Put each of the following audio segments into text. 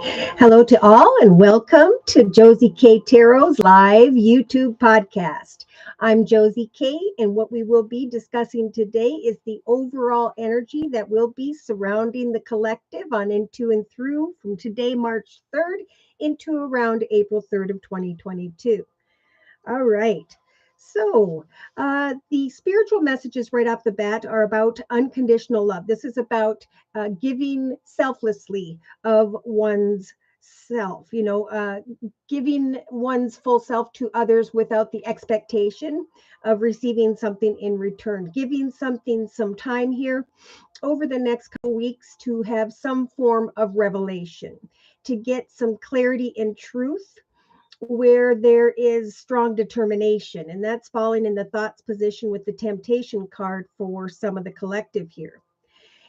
Hello to all, and welcome to Josie K Tarot's live YouTube podcast. I'm Josie K, and what we will be discussing today is the overall energy that will be surrounding the collective on into and through from today, March 3rd, into around April 3rd of 2022. All right. The spiritual messages right off the bat are about unconditional love. This is about giving selflessly of one's self, giving one's full self to others without the expectation of receiving something in return, giving something some time here over the next couple weeks to have some form of revelation, to get some clarity and truth where there is strong determination, and that's falling in the thoughts position with the temptation card for some of the collective here.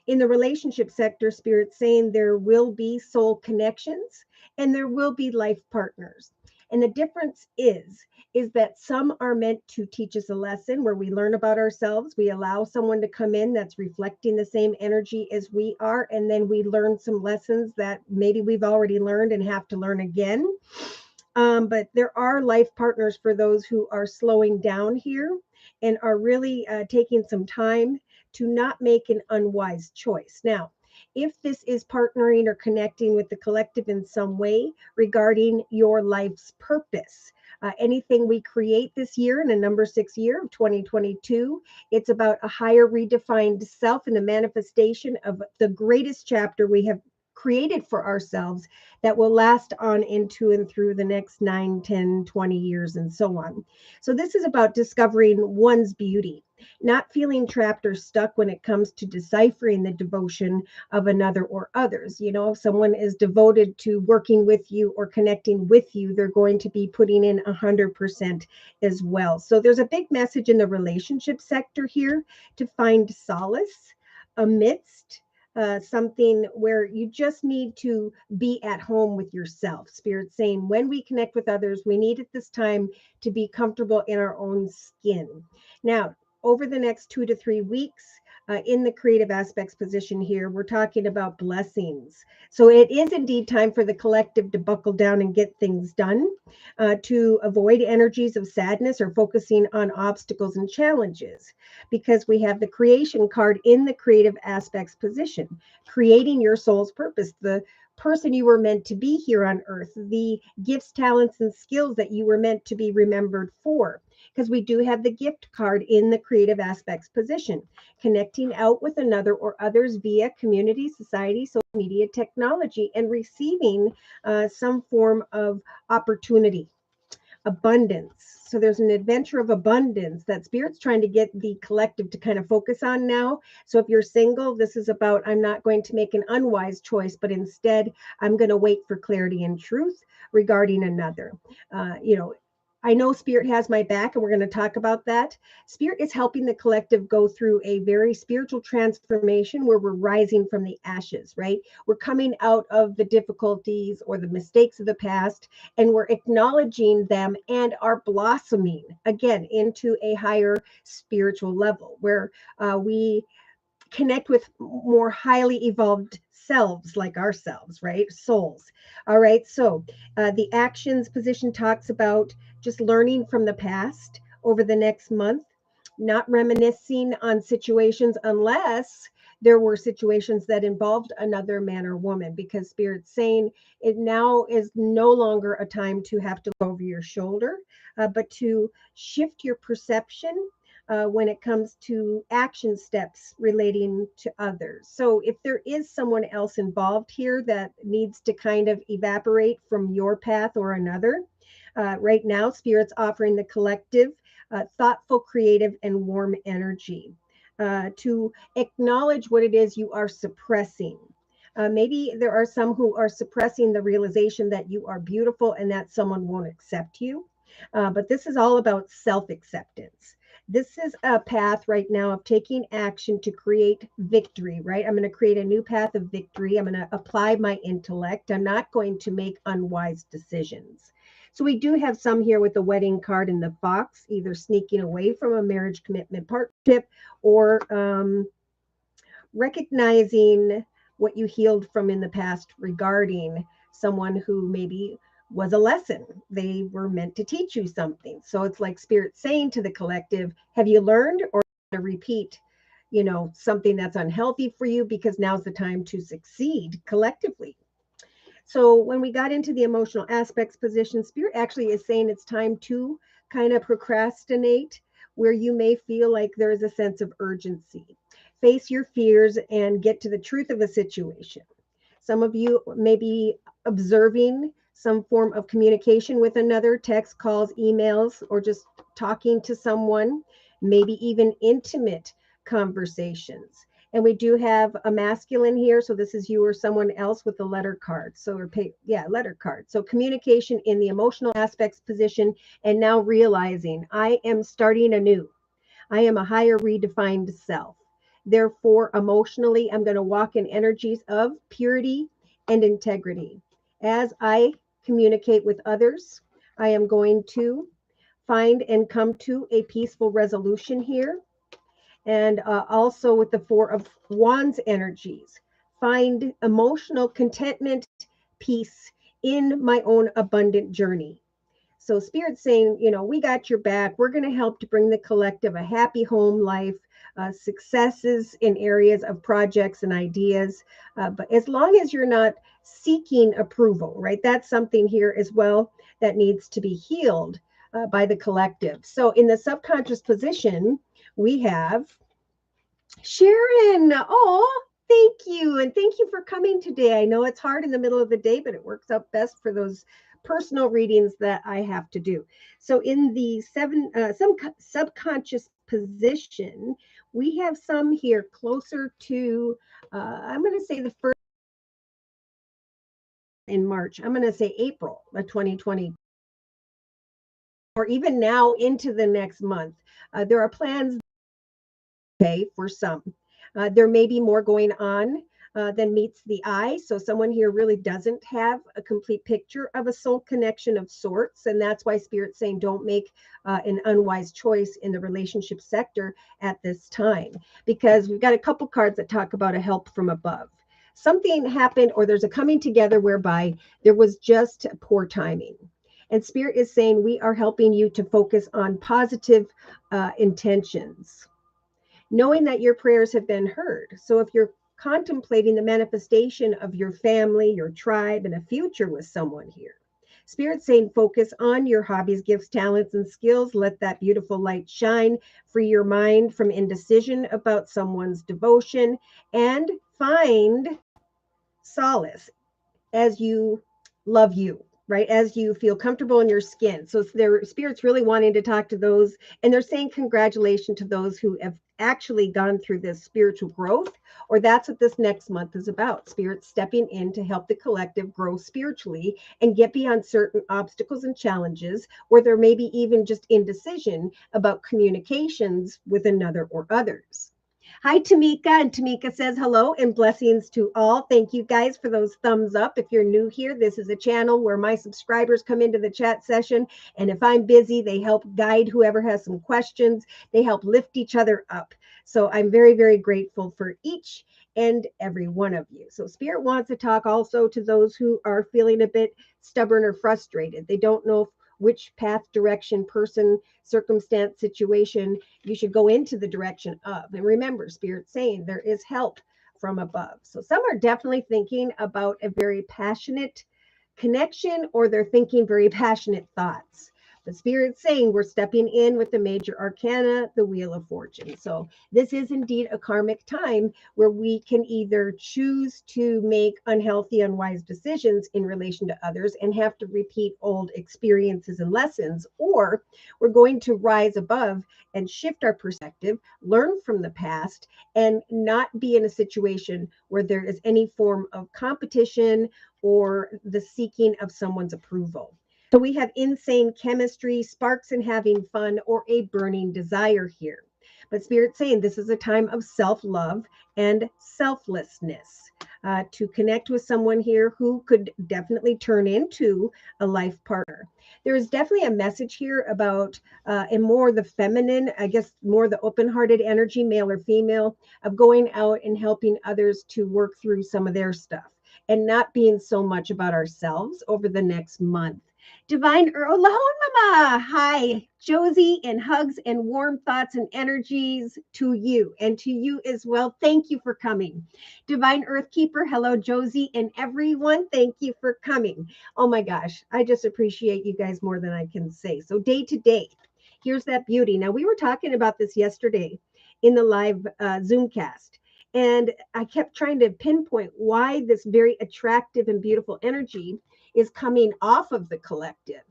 In the relationship sector, Spirit's saying there will be soul connections and there will be life partners. And the difference is that some are meant to teach us a lesson where we learn about ourselves. We allow someone to come in that's reflecting the same energy as we are, and then we learn some lessons that maybe we've already learned and have to learn again. But there are life partners for those who are slowing down here and are really taking some time to not make an unwise choice. Now, if this is partnering or connecting with the collective in some way regarding your life's purpose, anything we create this year in the number 6 year of 2022, it's about a higher redefined self and the manifestation of the greatest chapter we have created for ourselves that will last on into and through the next 9, 10, 20 years and so on. So this is about discovering one's beauty, not feeling trapped or stuck when it comes to deciphering the devotion of another or others. If someone is devoted to working with you or connecting with you, they're going to be putting in 100% as well. So there's a big message in the relationship sector here to find solace amidst something where you just need to be at home with yourself. Spirit saying when we connect with others, we need at this time to be comfortable in our own skin. Now, over the next 2 to 3 weeks, in the creative aspects position here, we're talking about blessings. So it is indeed time for the collective to buckle down and get things done, to avoid energies of sadness or focusing on obstacles and challenges, because we have the creation card in the creative aspects position, creating your soul's purpose, the person you were meant to be here on earth, the gifts, talents, and skills that you were meant to be remembered for. Because we do have the gift card in the creative aspects position, connecting out with another or others via community, society, social media, technology, and receiving some form of opportunity, abundance. So there's an adventure of abundance that Spirit's trying to get the collective to kind of focus on now. So if you're single, this is about, I'm not going to make an unwise choice, but instead I'm going to wait for clarity and truth regarding another. I know Spirit has my back, and we're going to talk about that. Spirit is helping the collective go through a very spiritual transformation where we're rising from the ashes, right? We're coming out of the difficulties or the mistakes of the past, and we're acknowledging them and are blossoming again into a higher spiritual level where we connect with more highly evolved selves like ourselves, right? Souls. All right. So the actions position talks about just learning from the past over the next month, not reminiscing on situations unless there were situations that involved another man or woman, because Spirit's saying it now is no longer a time to have to look over your shoulder, but to shift your perception when it comes to action steps relating to others. So if there is someone else involved here that needs to kind of evaporate from your path or another, right now, Spirit's offering the collective thoughtful, creative, and warm energy to acknowledge what it is you are suppressing. Maybe there are some who are suppressing the realization that you are beautiful and that someone won't accept you. But this is all about self-acceptance. This is a path right now of taking action to create victory, right? I'm going to create a new path of victory. I'm going to apply my intellect. I'm not going to make unwise decisions. So we do have some here with the wedding card and the fox, either sneaking away from a marriage commitment partnership or recognizing what you healed from in the past regarding someone who maybe was a lesson. They were meant to teach you something. So it's like Spirit saying to the collective, have you learned, or to repeat, something that's unhealthy for you, because now's the time to succeed collectively. So when we got into the emotional aspects position, Spirit actually is saying it's time to kind of procrastinate where you may feel like there is a sense of urgency. Face your fears and get to the truth of a situation. Some of you may be observing some form of communication with another, text, calls, emails, or just talking to someone, maybe even intimate conversations. And we do have a masculine here. So this is you or someone else with the letter card. So, letter card. So communication in the emotional aspects position, and now realizing I am starting anew. I am a higher redefined self. Therefore, emotionally, I'm going to walk in energies of purity and integrity. As I communicate with others, I am going to find and come to a peaceful resolution here. And also with the Four of Wands energies, find emotional contentment, peace in my own abundant journey. So Spirit's saying, we got your back. We're going to help to bring the collective a happy home life, successes in areas of projects and ideas. But as long as you're not seeking approval, right? That's something here as well that needs to be healed by the collective. So in the subconscious position, we have Sharon. Oh, thank you. And thank you for coming today. I know it's hard in the middle of the day, but it works out best for those personal readings that I have to do. So in the some subconscious position, we have some here closer to, I'm going to say the first in March. I'm going to say April of 2020, or even now into the next month. There are plans, okay, for some. There may be more going on than meets the eye. So someone here really doesn't have a complete picture of a soul connection of sorts. And that's why Spirit's saying don't make an unwise choice in the relationship sector at this time, because we've got a couple cards that talk about a help from above. Something happened, or there's a coming together whereby there was just poor timing. And Spirit is saying we are helping you to focus on positive intentions, knowing that your prayers have been heard. So if you're contemplating the manifestation of your family, your tribe, and a future with someone here, Spirit's saying focus on your hobbies, gifts, talents, and skills. Let that beautiful light shine. Free your mind from indecision about someone's devotion, and find solace as you love you, right? As you feel comfortable in your skin. So their Spirit's really wanting to talk to those, and they're saying congratulations to those who have actually gone through this spiritual growth, or that's what this next month is about. Spirit stepping in to help the collective grow spiritually and get beyond certain obstacles and challenges, where there may be even just indecision about communications with another or others. Hi, Tamika. And Tamika says hello and blessings to all. Thank you guys for those thumbs up. If you're new here, this is a channel where my subscribers come into the chat session. And if I'm busy, they help guide whoever has some questions. They help lift each other up. So I'm very, very grateful for each and every one of you. So Spirit wants to talk also to those who are feeling a bit stubborn or frustrated. They don't know which path, direction, person, circumstance, situation you should go into the direction of. And remember, Spirit saying there is help from above. So some are definitely thinking about a very passionate connection, or they're thinking very passionate thoughts. The Spirit's saying we're stepping in with the major arcana, the Wheel of Fortune. So this is indeed a karmic time where we can either choose to make unhealthy, unwise decisions in relation to others and have to repeat old experiences and lessons, or we're going to rise above and shift our perspective, learn from the past, and not be in a situation where there is any form of competition or the seeking of someone's approval. So we have insane chemistry, sparks and having fun, or a burning desire here. But Spirit's saying this is a time of self-love and selflessness, to connect with someone here who could definitely turn into a life partner. There is definitely a message here about and more the feminine, I guess more the open-hearted energy, male or female, of going out and helping others to work through some of their stuff. and not being so much about ourselves over the next month. Divine Aloha Mama. Hi, Josie, and hugs and warm thoughts and energies to you and to you as well. Thank you for coming. Divine Earth Keeper. Hello, Josie, and everyone. Thank you for coming. Oh my gosh, I just appreciate you guys more than I can say. So, day to day, here's that beauty. Now, we were talking about this yesterday in the live Zoomcast. And I kept trying to pinpoint why this very attractive and beautiful energy is coming off of the collective.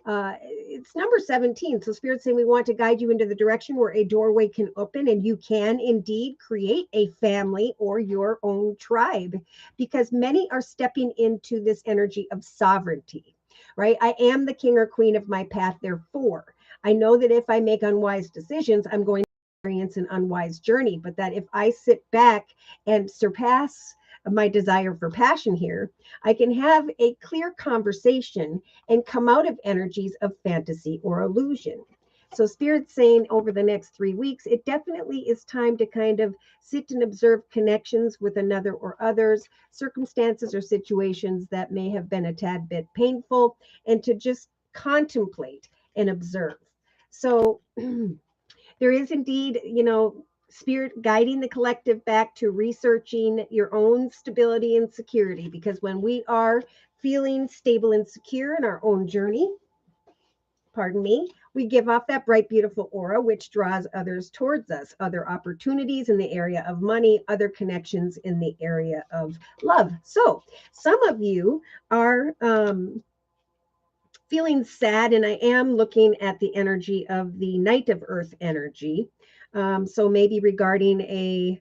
It's number 17. So Spirit's saying we want to guide you into the direction where a doorway can open and you can indeed create a family or your own tribe, because many are stepping into this energy of sovereignty, right? I am the king or queen of my path. Therefore, I know that if I make unwise decisions, I'm going to experience an unwise journey, but that if I sit back and surpass my desire for passion here, I can have a clear conversation and come out of energies of fantasy or illusion. So Spirit's saying over the next 3 weeks, it definitely is time to kind of sit and observe connections with another or others, circumstances or situations that may have been a tad bit painful, and to just contemplate and observe. So there is indeed, Spirit guiding the collective back to researching your own stability and security, because when we are feeling stable and secure in our own journey, we give off that bright, beautiful aura, which draws others towards us, other opportunities in the area of money, other connections in the area of love. So some of you are feeling sad, and I am looking at the energy of the Knight of Earth energy. So maybe regarding a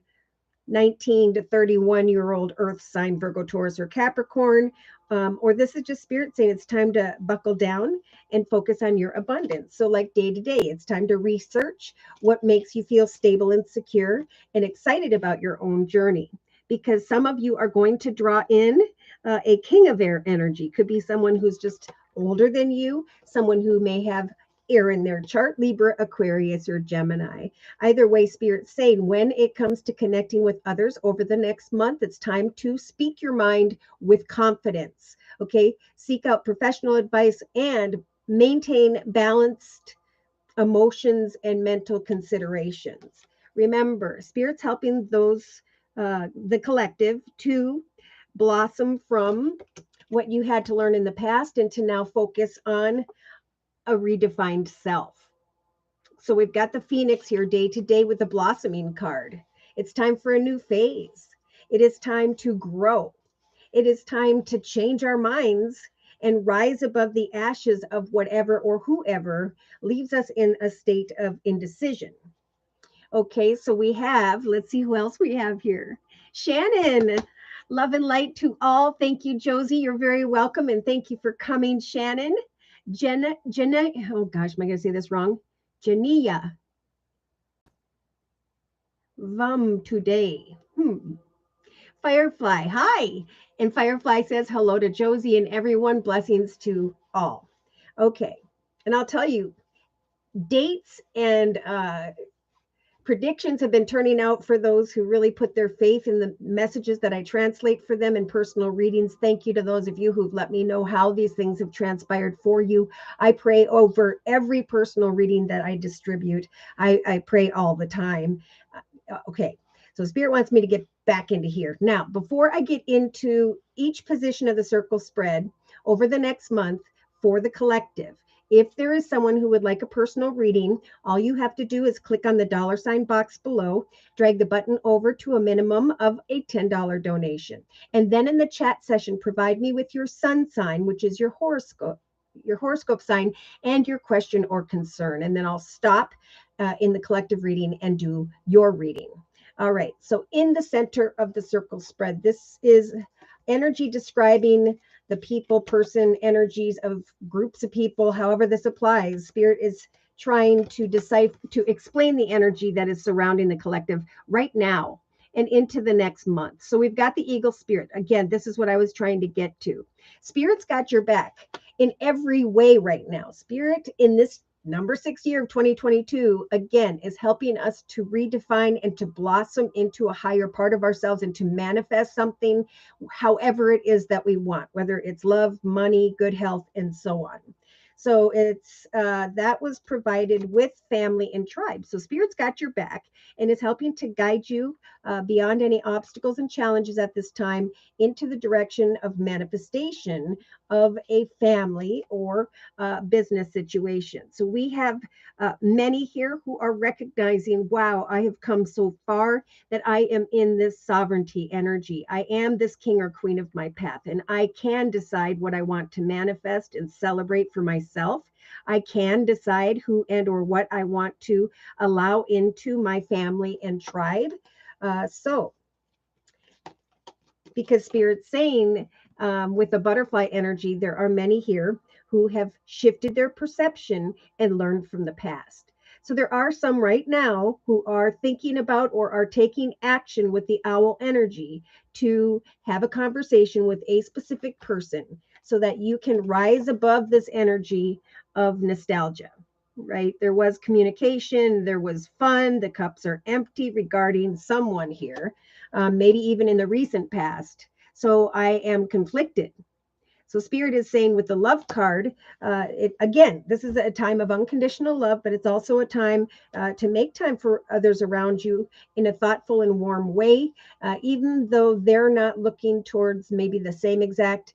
19 to 31-year-old Earth sign, Virgo, Taurus, or Capricorn, or this is just Spirit saying it's time to buckle down and focus on your abundance. So like day to day, it's time to research what makes you feel stable and secure and excited about your own journey, because some of you are going to draw in a King of Air energy. Could be someone who's just older than you, someone who may have air in their chart, Libra, Aquarius, or Gemini. Either way, Spirit's saying when it comes to connecting with others over the next month, it's time to speak your mind with confidence. Okay, seek out professional advice and maintain balanced emotions and mental considerations. Remember, Spirit's helping those, the collective, to blossom from what you had to learn in the past and to now focus on a redefined self. So we've got the Phoenix here day to day with the blossoming card. It's time for a new phase. It is time to grow. It is time to change our minds and rise above the ashes of whatever or whoever leaves us in a state of indecision. Okay, so we have, let's see who else we have here. Shannon, love and light to all. Thank you, Josie. You're very welcome. And thank you for coming, Shannon. Jenna, oh gosh, am I going to say this wrong? Jania Vam today. Firefly, hi. And Firefly says hello to Josie and everyone. Blessings to all. Okay. And I'll tell you, dates and predictions have been turning out for those who really put their faith in the messages that I translate for them in personal readings. Thank you to those of you who've let me know how these things have transpired for you. I pray over every personal reading that I distribute. I pray all the time. Okay, so Spirit wants me to get back into here. Now, before I get into each position of the circle spread over the next month for the collective, if there is someone who would like a personal reading, all you have to do is click on the $ box below, drag the button over to a minimum of a $10 donation. And then in the chat session, provide me with your sun sign, which is your horoscope sign, and your question or concern. And then I'll stop in the collective reading and do your reading. All right. So in the center of the circle spread, this is energy describing the people, person, energies of groups of people, however this applies. Spirit is trying to decipher, to explain the energy that is surrounding the collective right now and into the next month. So we've got the Eagle Spirit. Again, this is what I was trying to get to. Spirit's got your back in every way right now. Spirit in this Number 6 year of 2022, again, is helping us to redefine and to blossom into a higher part of ourselves and to manifest something, however it is that we want, whether it's love, money, good health, and so on. So it's that was provided with family and tribe. So Spirit's got your back and is helping to guide you beyond any obstacles and challenges at this time into the direction of manifestation of a family or business situation. So we have many here who are recognizing, wow, I have come so far that I am in this sovereignty energy. I am this king or queen of my path, and I can decide what I want to manifest and celebrate for myself. I can decide who and or what I want to allow into my family and tribe. So because Spirit's saying with the butterfly energy, there are many here who have shifted their perception and learned from the past. So there are some right now who are thinking about or are taking action with the owl energy to have a conversation with a specific person so that you can rise above this energy of nostalgia. Right? There was communication, there was fun, the cups are empty regarding someone here, maybe even in the recent past. So I am conflicted. So Spirit is saying with the love card, again, this is a time of unconditional love, but it's also a time to make time for others around you in a thoughtful and warm way, even though they're not looking towards maybe the same exact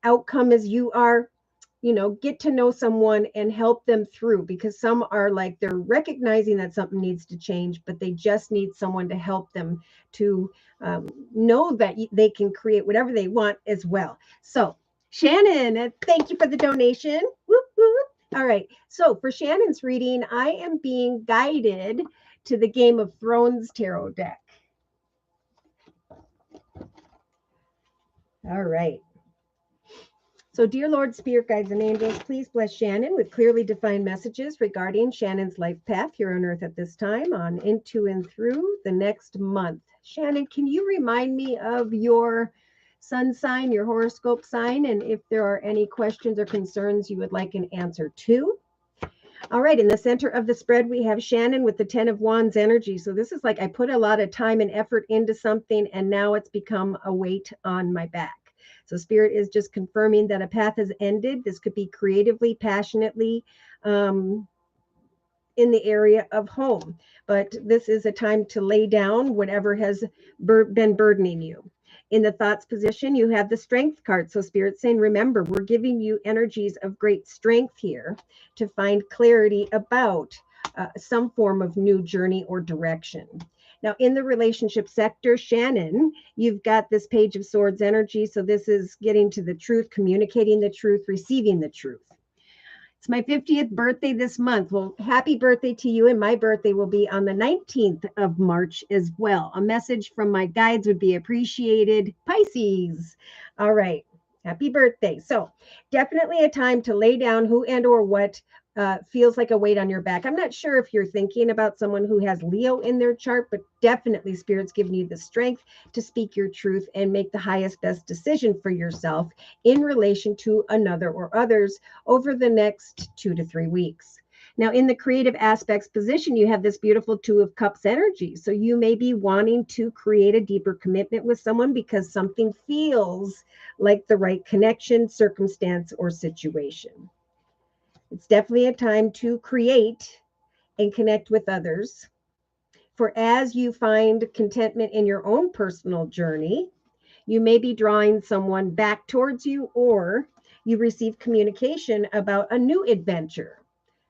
outcome as you are. Get to know someone and help them through, because some are like they're recognizing that something needs to change, but they just need someone to help them to know that they can create whatever they want as well. So Shannon, thank you for the donation. Whoop, whoop. All right, so for Shannon's reading, I am being guided to the Game of Thrones tarot deck. All right. So, dear Lord, Spirit Guides and Angels, please bless Shannon with clearly defined messages regarding Shannon's life path here on Earth at this time, on into and through the next month. Shannon, can you remind me of your sun sign, your horoscope sign, and if there are any questions or concerns you would like an answer to? All right, in the center of the spread, we have Shannon with the 10 of Wands energy. So this is like I put a lot of time and effort into something, and now it's become a weight on my back. So Spirit is just confirming that a path has ended. This could be creatively, passionately, in the area of home. But this is a time to lay down whatever has been burdening you. In the thoughts position, you have the strength card. So Spirit's saying, remember, we're giving you energies of great strength here to find clarity about some form of new journey or direction. Now, in the relationship sector, Shannon, you've got this Page of Swords energy. So this is getting to the truth, communicating the truth, receiving the truth. It's my 50th birthday this month. Well, happy birthday to you. And my birthday will be on the 19th of March as well. A message from my guides would be appreciated. Pisces. All right. Happy birthday. So definitely a time to lay down who and or what feels like a weight on your back. I'm not sure if you're thinking about someone who has Leo in their chart, but definitely Spirit's giving you the strength to speak your truth and make the highest, best decision for yourself in relation to another or others over the next 2 to 3 weeks. Now, in the creative aspects position, you have this beautiful Two of Cups energy. So you may be wanting to create a deeper commitment with someone because something feels like the right connection, circumstance, or situation. It's definitely a time to create and connect with others. For as you find contentment in your own personal journey, you may be drawing someone back towards you, or you receive communication about a new adventure.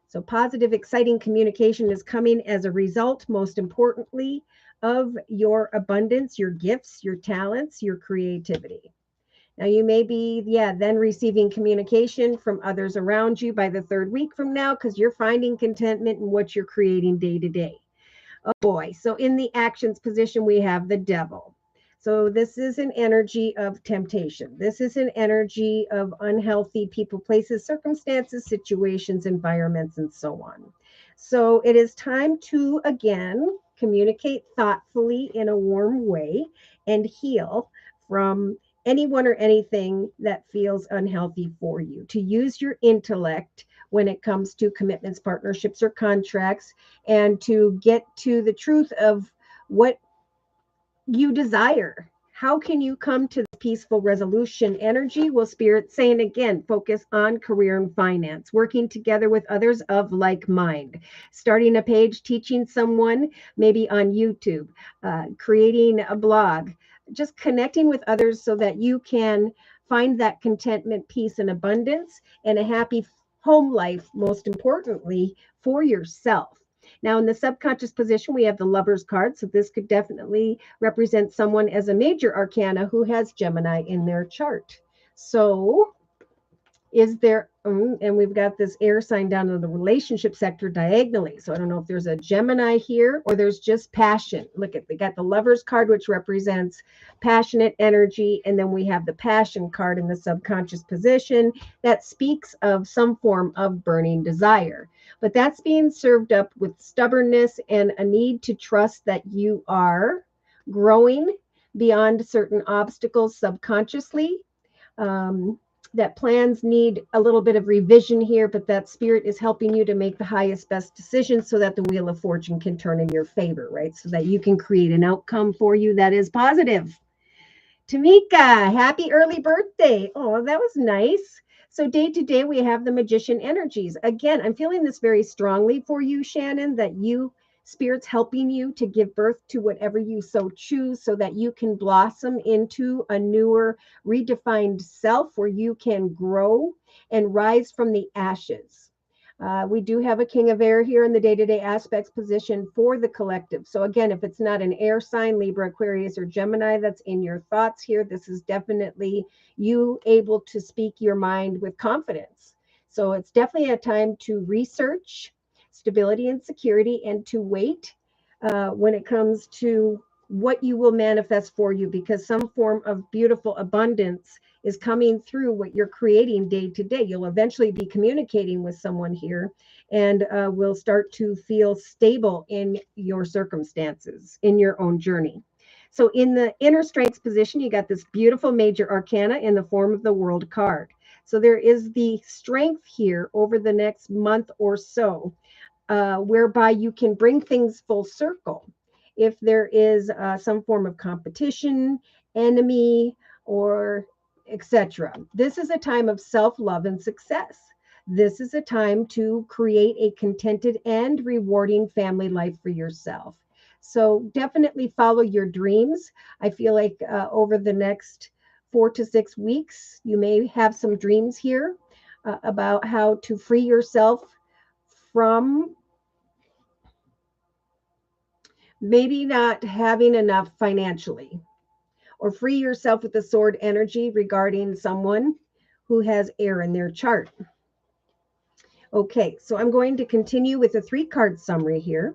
So positive, exciting communication is coming as a result, most importantly, of your abundance, your gifts, your talents, your creativity. Now, you may be, then receiving communication from others around you by the 3rd week from now, because you're finding contentment in what you're creating day to day. Oh boy. So in the actions position, we have the Devil. So this is an energy of temptation. This is an energy of unhealthy people, places, circumstances, situations, environments, and so on. So it is time to, again, communicate thoughtfully in a warm way and heal from anyone or anything that feels unhealthy for you, to use your intellect when it comes to commitments, partnerships, or contracts, and to get to the truth of what you desire. How can you come to the peaceful resolution energy? Well, Spirit saying again, focus on career and finance, working together with others of like mind, starting a page, teaching someone, maybe on YouTube, creating a blog, just connecting with others so that you can find that contentment, peace, and abundance, and a happy home life, most importantly, for yourself. Now, in the subconscious position, we have the Lover's card. So this could definitely represent someone as a major arcana who has Gemini in their chart. So is there, and we've got this air sign down in the relationship sector diagonally. So I don't know if there's a Gemini here or there's just passion. Look at, we got the Lover's card, which represents passionate energy. And then we have the Passion card in the subconscious position that speaks of some form of burning desire. But that's being served up with stubbornness and a need to trust that you are growing beyond certain obstacles subconsciously. That plans need a little bit of revision here, but that spirit is helping you to make the highest, best decisions so that the wheel of fortune can turn in your favor, right? So that you can create an outcome for you that is positive. Tamika, happy early birthday. Oh, that was nice. So day to day, we have the magician energies. Again, I'm feeling this very strongly for you, Shannon, that you, Spirit's helping you to give birth to whatever you so choose so that you can blossom into a newer, redefined self where you can grow and rise from the ashes. We do have a King of Air here in the day-to-day aspects position for the collective. So again, if it's not an air sign, Libra, Aquarius, or Gemini that's in your thoughts here, this is definitely you able to speak your mind with confidence. So it's definitely a time to research stability and security and to wait when it comes to what you will manifest for you, because some form of beautiful abundance is coming through what you're creating day to day. You'll eventually be communicating with someone here and will start to feel stable in your circumstances, in your own journey. So in the inner strengths position, you got this beautiful major arcana in the form of the World card. So there is the strength here over the next month or so, whereby you can bring things full circle. If there is some form of competition, enemy, or etc. This is a time of self-love and success. This is a time to create a contented and rewarding family life for yourself. So definitely follow your dreams. I feel like over the next 4 to 6 weeks, you may have some dreams here about how to free yourself from maybe not having enough financially, or free yourself with the sword energy regarding someone who has air in their chart. Okay, so I'm going to continue with a 3-card summary here.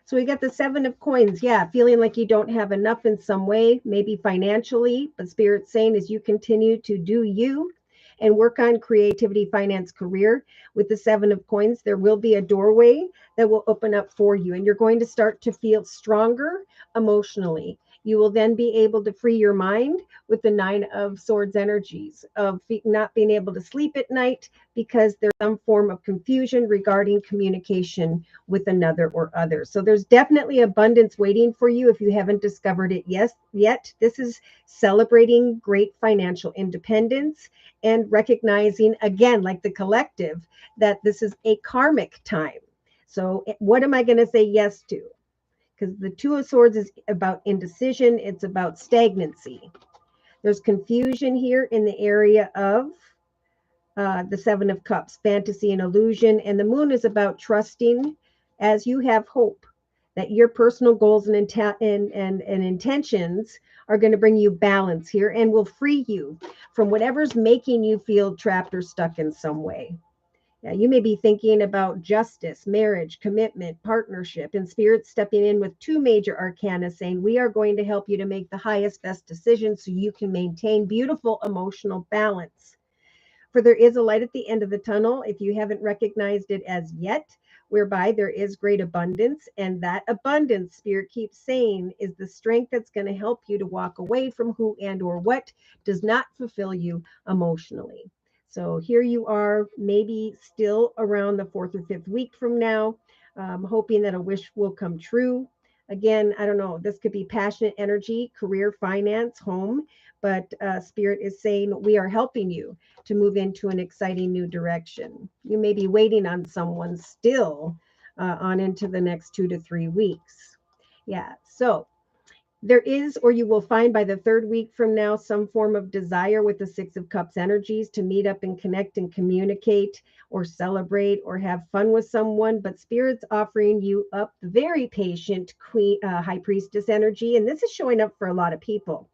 So we got the 7 of coins. Yeah, feeling like you don't have enough in some way, maybe financially, but Spirit's saying as you continue to do you and work on creativity, finance, career with the 7 of coins, there will be a doorway that will open up for you, and you're going to start to feel stronger emotionally. You will then be able to free your mind with the 9 of swords energies of not being able to sleep at night because there's some form of confusion regarding communication with another or other. So there's definitely abundance waiting for you if you haven't discovered it yet. This is celebrating great financial independence and recognizing, again, like the collective, that this is a karmic time. So what am I going to say yes to? Because the 2 of swords is about indecision. It's about stagnancy. There's confusion here in the area of the 7 of cups, fantasy and illusion. And the moon is about trusting as you have hope that your personal goals and intentions are going to bring you balance here and will free you from whatever's making you feel trapped or stuck in some way. Now, you may be thinking about justice, marriage, commitment, partnership, and Spirit stepping in with 2 major arcana saying, we are going to help you to make the highest, best decisions so you can maintain beautiful emotional balance. For there is a light at the end of the tunnel, if you haven't recognized it as yet, whereby there is great abundance. And that abundance, Spirit keeps saying, is the strength that's going to help you to walk away from who and or what does not fulfill you emotionally. So here you are, maybe still around the fourth or fifth week from now, hoping that a wish will come true. Again, I don't know, this could be passionate energy, career, finance, home, but Spirit is saying we are helping you to move into an exciting new direction. You may be waiting on someone still on into the next 2 to 3 weeks. Yeah, so there is, or you will find by the third week from now, some form of desire with the Six of Cups energies to meet up and connect and communicate or celebrate or have fun with someone. But Spirit's offering you up the very patient Queen, High Priestess energy. And this is showing up for a lot of people.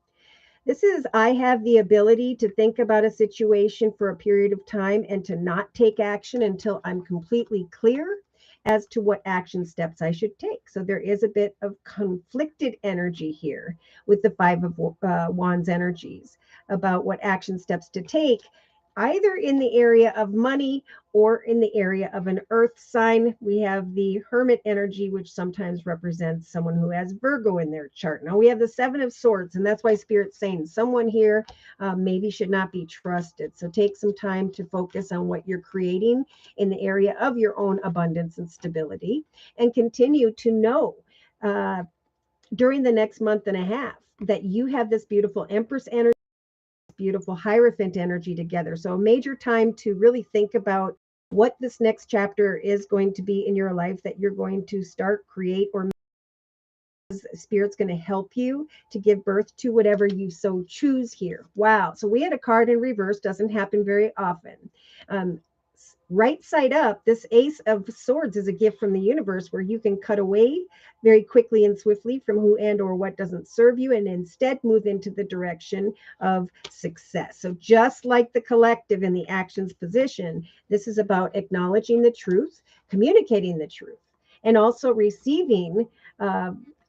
This is, I have the ability to think about a situation for a period of time and to not take action until I'm completely clear as to what action steps I should take. So there is a bit of conflicted energy here with the Five of Wands energies about what action steps to take, either in the area of money or in the area of an earth sign. We have the Hermit energy, which sometimes represents someone who has Virgo in their chart. Now we have the Seven of Swords, and that's why Spirit's saying someone here maybe should not be trusted. So take some time to focus on what you're creating in the area of your own abundance and stability, and continue to know during the next month and a half that you have this beautiful Empress energy, beautiful Hierophant energy together. So a major time to really think about what this next chapter is going to be in your life that you're going to start, create, or Spirit's going to help you to give birth to whatever you so choose here. Wow. So we had a card in reverse, doesn't happen very often. Right side up, this Ace of Swords is a gift from the universe where you can cut away very quickly and swiftly from who and or what doesn't serve you, and instead move into the direction of success. So just like the collective in the actions position, this is about acknowledging the truth, communicating the truth, and also receiving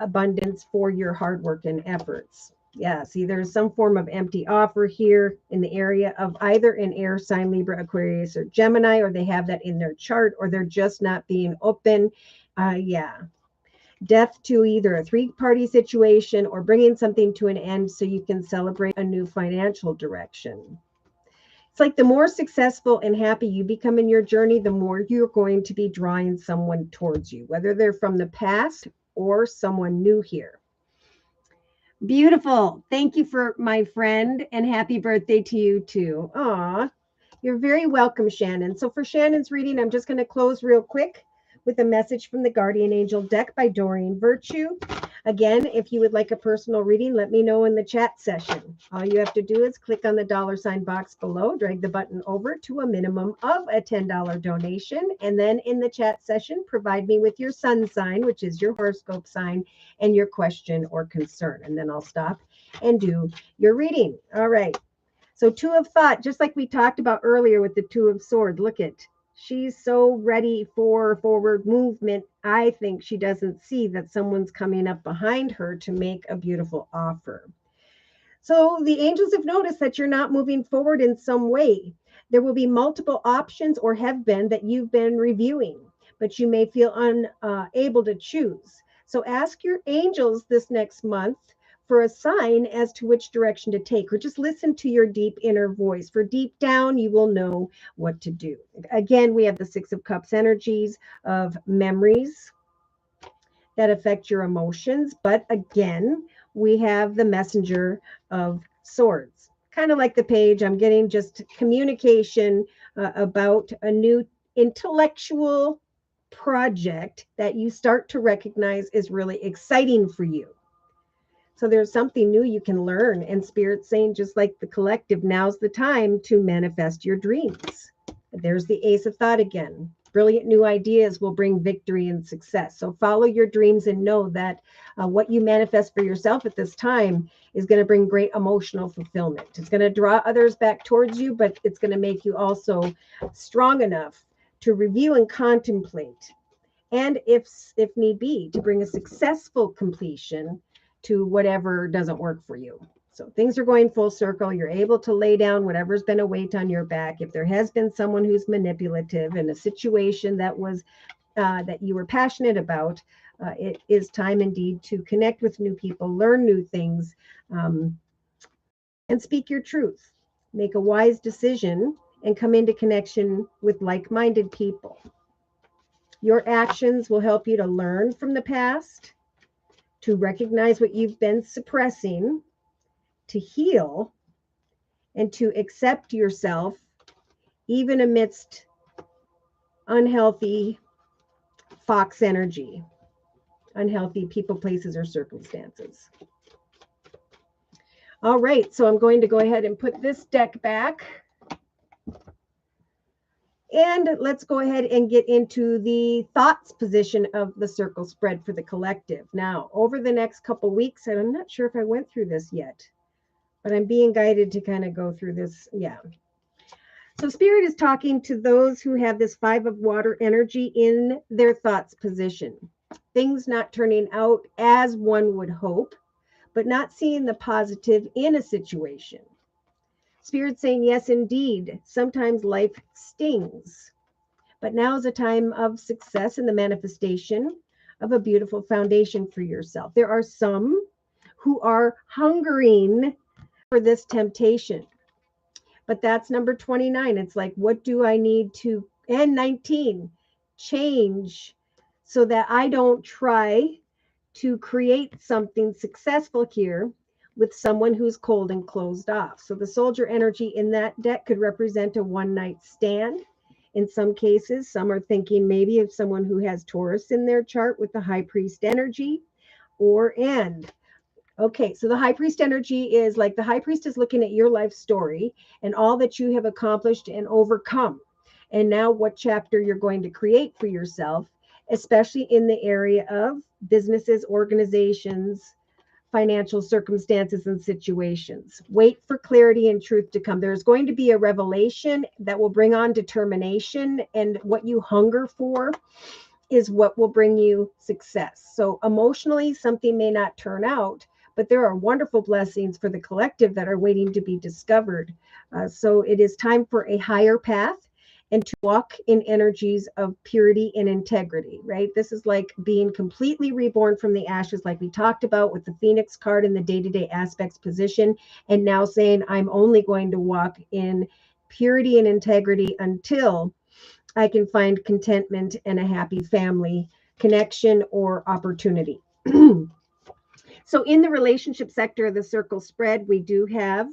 abundance for your hard work and efforts. Yeah, see, there's some form of empty offer here in the area of either an air sign, Libra, Aquarius, or Gemini, or they have that in their chart, or they're just not being open. Yeah. Death to either a three-party situation or bringing something to an end so you can celebrate a new financial direction. It's like the more successful and happy you become in your journey, the more you're going to be drawing someone towards you, whether they're from the past or someone new here. Beautiful. Thank you for my friend, and happy birthday to you too. Aw, you're very welcome, Shannon. So for Shannon's reading, I'm just going to close real quick with a message from the Guardian Angel deck by Doreen Virtue. Again, if you would like a personal reading, let me know in the chat session. All you have to do is click on the $ box below, drag the button over to a minimum of a $10 donation, and then in the chat session, provide me with your sun sign, which is your horoscope sign, and your question or concern. And then I'll stop and do your reading. All right. So Two of Thought, just like we talked about earlier with the Two of Swords, look at, she's so ready for forward movement. I think she doesn't see that someone's coming up behind her to make a beautiful offer. So the angels have noticed that you're not moving forward in some way. There will be multiple options, or have been, that you've been reviewing, but you may feel unable to choose. So ask your angels this next month for a sign as to which direction to take, or just listen to your deep inner voice. For deep down, you will know what to do. Again, we have the Six of Cups energies of memories that affect your emotions. But again, we have the Messenger of Swords. Kind of like the page, I'm getting just communication about a new intellectual project that you start to recognize is really exciting for you. So there's something new you can learn, and Spirit's saying, just like the collective, now's the time to manifest your dreams. There's the Ace of Thought again. Brilliant new ideas will bring victory and success. So follow your dreams and know that what you manifest for yourself at this time is going to bring great emotional fulfillment. It's going to draw others back towards you, but it's going to make you also strong enough to review and contemplate, and if need be, to bring a successful completion to whatever doesn't work for you. So things are going full circle. You're able to lay down whatever's been a weight on your back. If there has been someone who's manipulative in a situation that was that you were passionate about, it is time indeed to connect with new people, learn new things, and speak your truth. Make a wise decision and come into connection with like-minded people. Your actions will help you to learn from the past, to recognize what you've been suppressing, to heal, and to accept yourself even amidst unhealthy fox energy, unhealthy people, places, or circumstances. All right, so I'm going to go ahead and put this deck back. And let's go ahead and get into the thoughts position of the circle spread for the collective. Now, over the next couple weeks, and I'm not sure if I went through this yet, but I'm being guided to kind of go through this. Yeah. So Spirit is talking to those who have this 5 of water energy in their thoughts position. Things not turning out as one would hope, but not seeing the positive in a situation. Spirit saying, yes, indeed, sometimes life stings, but now is a time of success in the manifestation of a beautiful foundation for yourself. There are some who are hungering for this temptation, but that's number 29. It's like, what do I need to, and 19, change so that I don't try to create something successful here with someone who's cold and closed off. So the soldier energy in that deck could represent a one-night stand. In some cases, some are thinking maybe of someone who has Taurus in their chart with the high priest energy, or end. Okay, so the high priest energy is like the high priest is looking at your life story and all that you have accomplished and overcome. And now what chapter you're going to create for yourself, especially in the area of businesses, organizations, financial circumstances and situations. Wait for clarity and truth to come. There's going to be a revelation that will bring on determination, and what you hunger for is what will bring you success. So emotionally, something may not turn out, but there are wonderful blessings for the collective that are waiting to be discovered. So it is time for a higher path and to walk in energies of purity and integrity, right? This is like being completely reborn from the ashes, like we talked about with the Phoenix card in the day-to-day aspects position, and now saying, I'm only going to walk in purity and integrity until I can find contentment and a happy family connection or opportunity. So in the relationship sector of the circle spread, we do have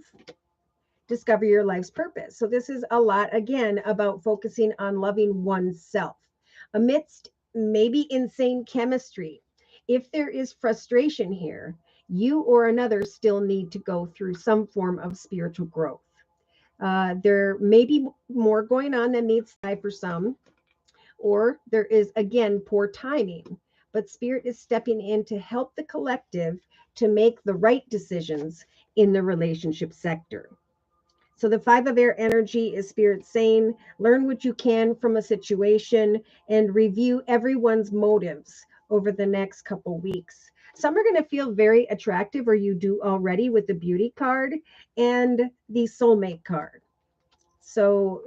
discover your life's purpose. So this is a lot, again, about focusing on loving oneself amidst maybe insane chemistry. If there is frustration here, you or another still need to go through some form of spiritual growth. There may be more going on than meets the eye for some, or there is, again, poor timing. But Spirit is stepping in to help the collective to make the right decisions in the relationship sector. So the 5 of air energy is Spirit saying, learn what you can from a situation and review everyone's motives over the next couple weeks. Some are going to feel very attractive, or you do already, with the beauty card and the soulmate card. So,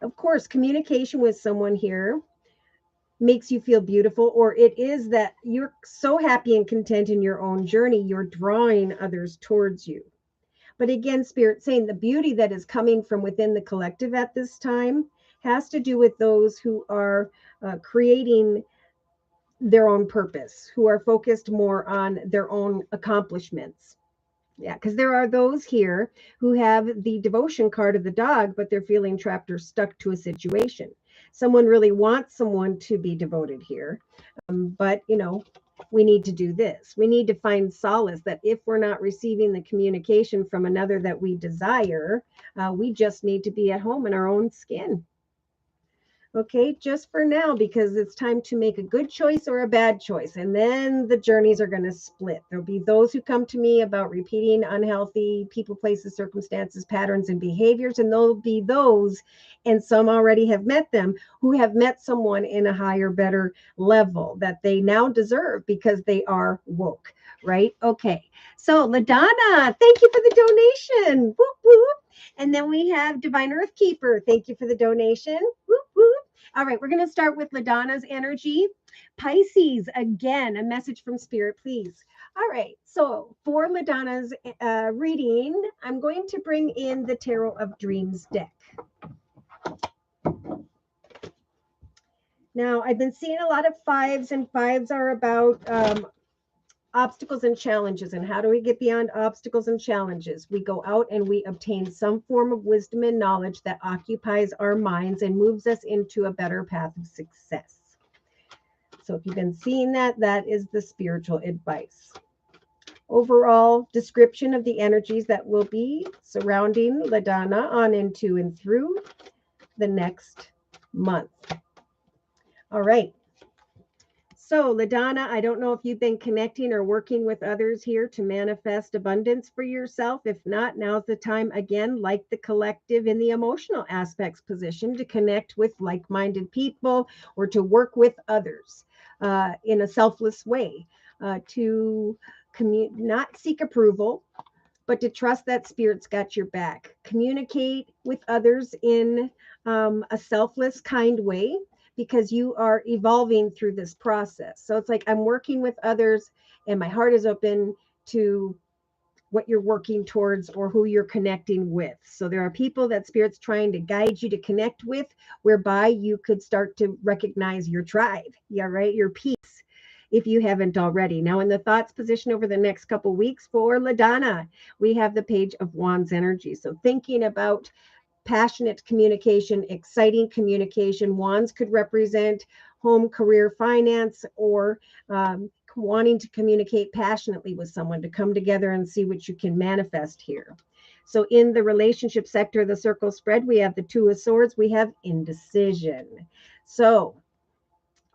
of course, communication with someone here makes you feel beautiful, or it is that you're so happy and content in your own journey, you're drawing others towards you. But again, Spirit saying the beauty that is coming from within the collective at this time has to do with those who are creating their own purpose, who are focused more on their own accomplishments. Yeah, because there are those here who have the devotion card of the dog, but they're feeling trapped or stuck to a situation. Someone really wants someone to be devoted here, but, we need to do this. We need to find solace that if we're not receiving the communication from another that we desire, we just need to be at home in our own skin. Okay, just for now, because it's time to make a good choice or a bad choice. And then the journeys are going to split. There'll be those who come to me about repeating unhealthy people, places, circumstances, patterns, and behaviors. And there'll be those, and some already have met them, who have met someone in a higher, better level that they now deserve because they are woke, right? Okay, so LaDonna, thank you for the donation. Whoop, whoop. And then we have Divine Earth Keeper. Thank you for the donation. Whoop, whoop. All right, we're going to start with LaDonna's energy. Pisces, again, a message from Spirit, please. All right. So for Madonna's reading, I'm going to bring in the Tarot of Dreams deck. Now, I've been seeing a lot of fives, and fives are about obstacles and challenges. And how do we get beyond obstacles and challenges? We go out and we obtain some form of wisdom and knowledge that occupies our minds and moves us into a better path of success. So if you've been seeing that, that is the spiritual advice. Overall description of the energies that will be surrounding LaDonna on into and through the next month. All right. So, LaDonna, I don't know if you've been connecting or working with others here to manifest abundance for yourself. If not, now's the time again, like the collective in the emotional aspects position, to connect with like-minded people or to work with others in a selfless way, to not seek approval, but to trust that spirit's got your back. Communicate with others in a selfless, kind way, because you are evolving through this process. So it's like I'm working with others and my heart is open to what you're working towards or who you're connecting with. So there are people that spirit's trying to guide you to connect with, whereby you could start to recognize your tribe. Yeah, right. Your peace, if you haven't already. Now, in the thoughts position over the next couple weeks for LaDonna, we have the Page of Wands energy. So thinking about passionate communication, exciting communication. Wands could represent home, career, finance, or wanting to communicate passionately with someone, to come together and see what you can manifest here. So in the relationship sector, the circle spread, we have the Two of Swords, we have indecision. So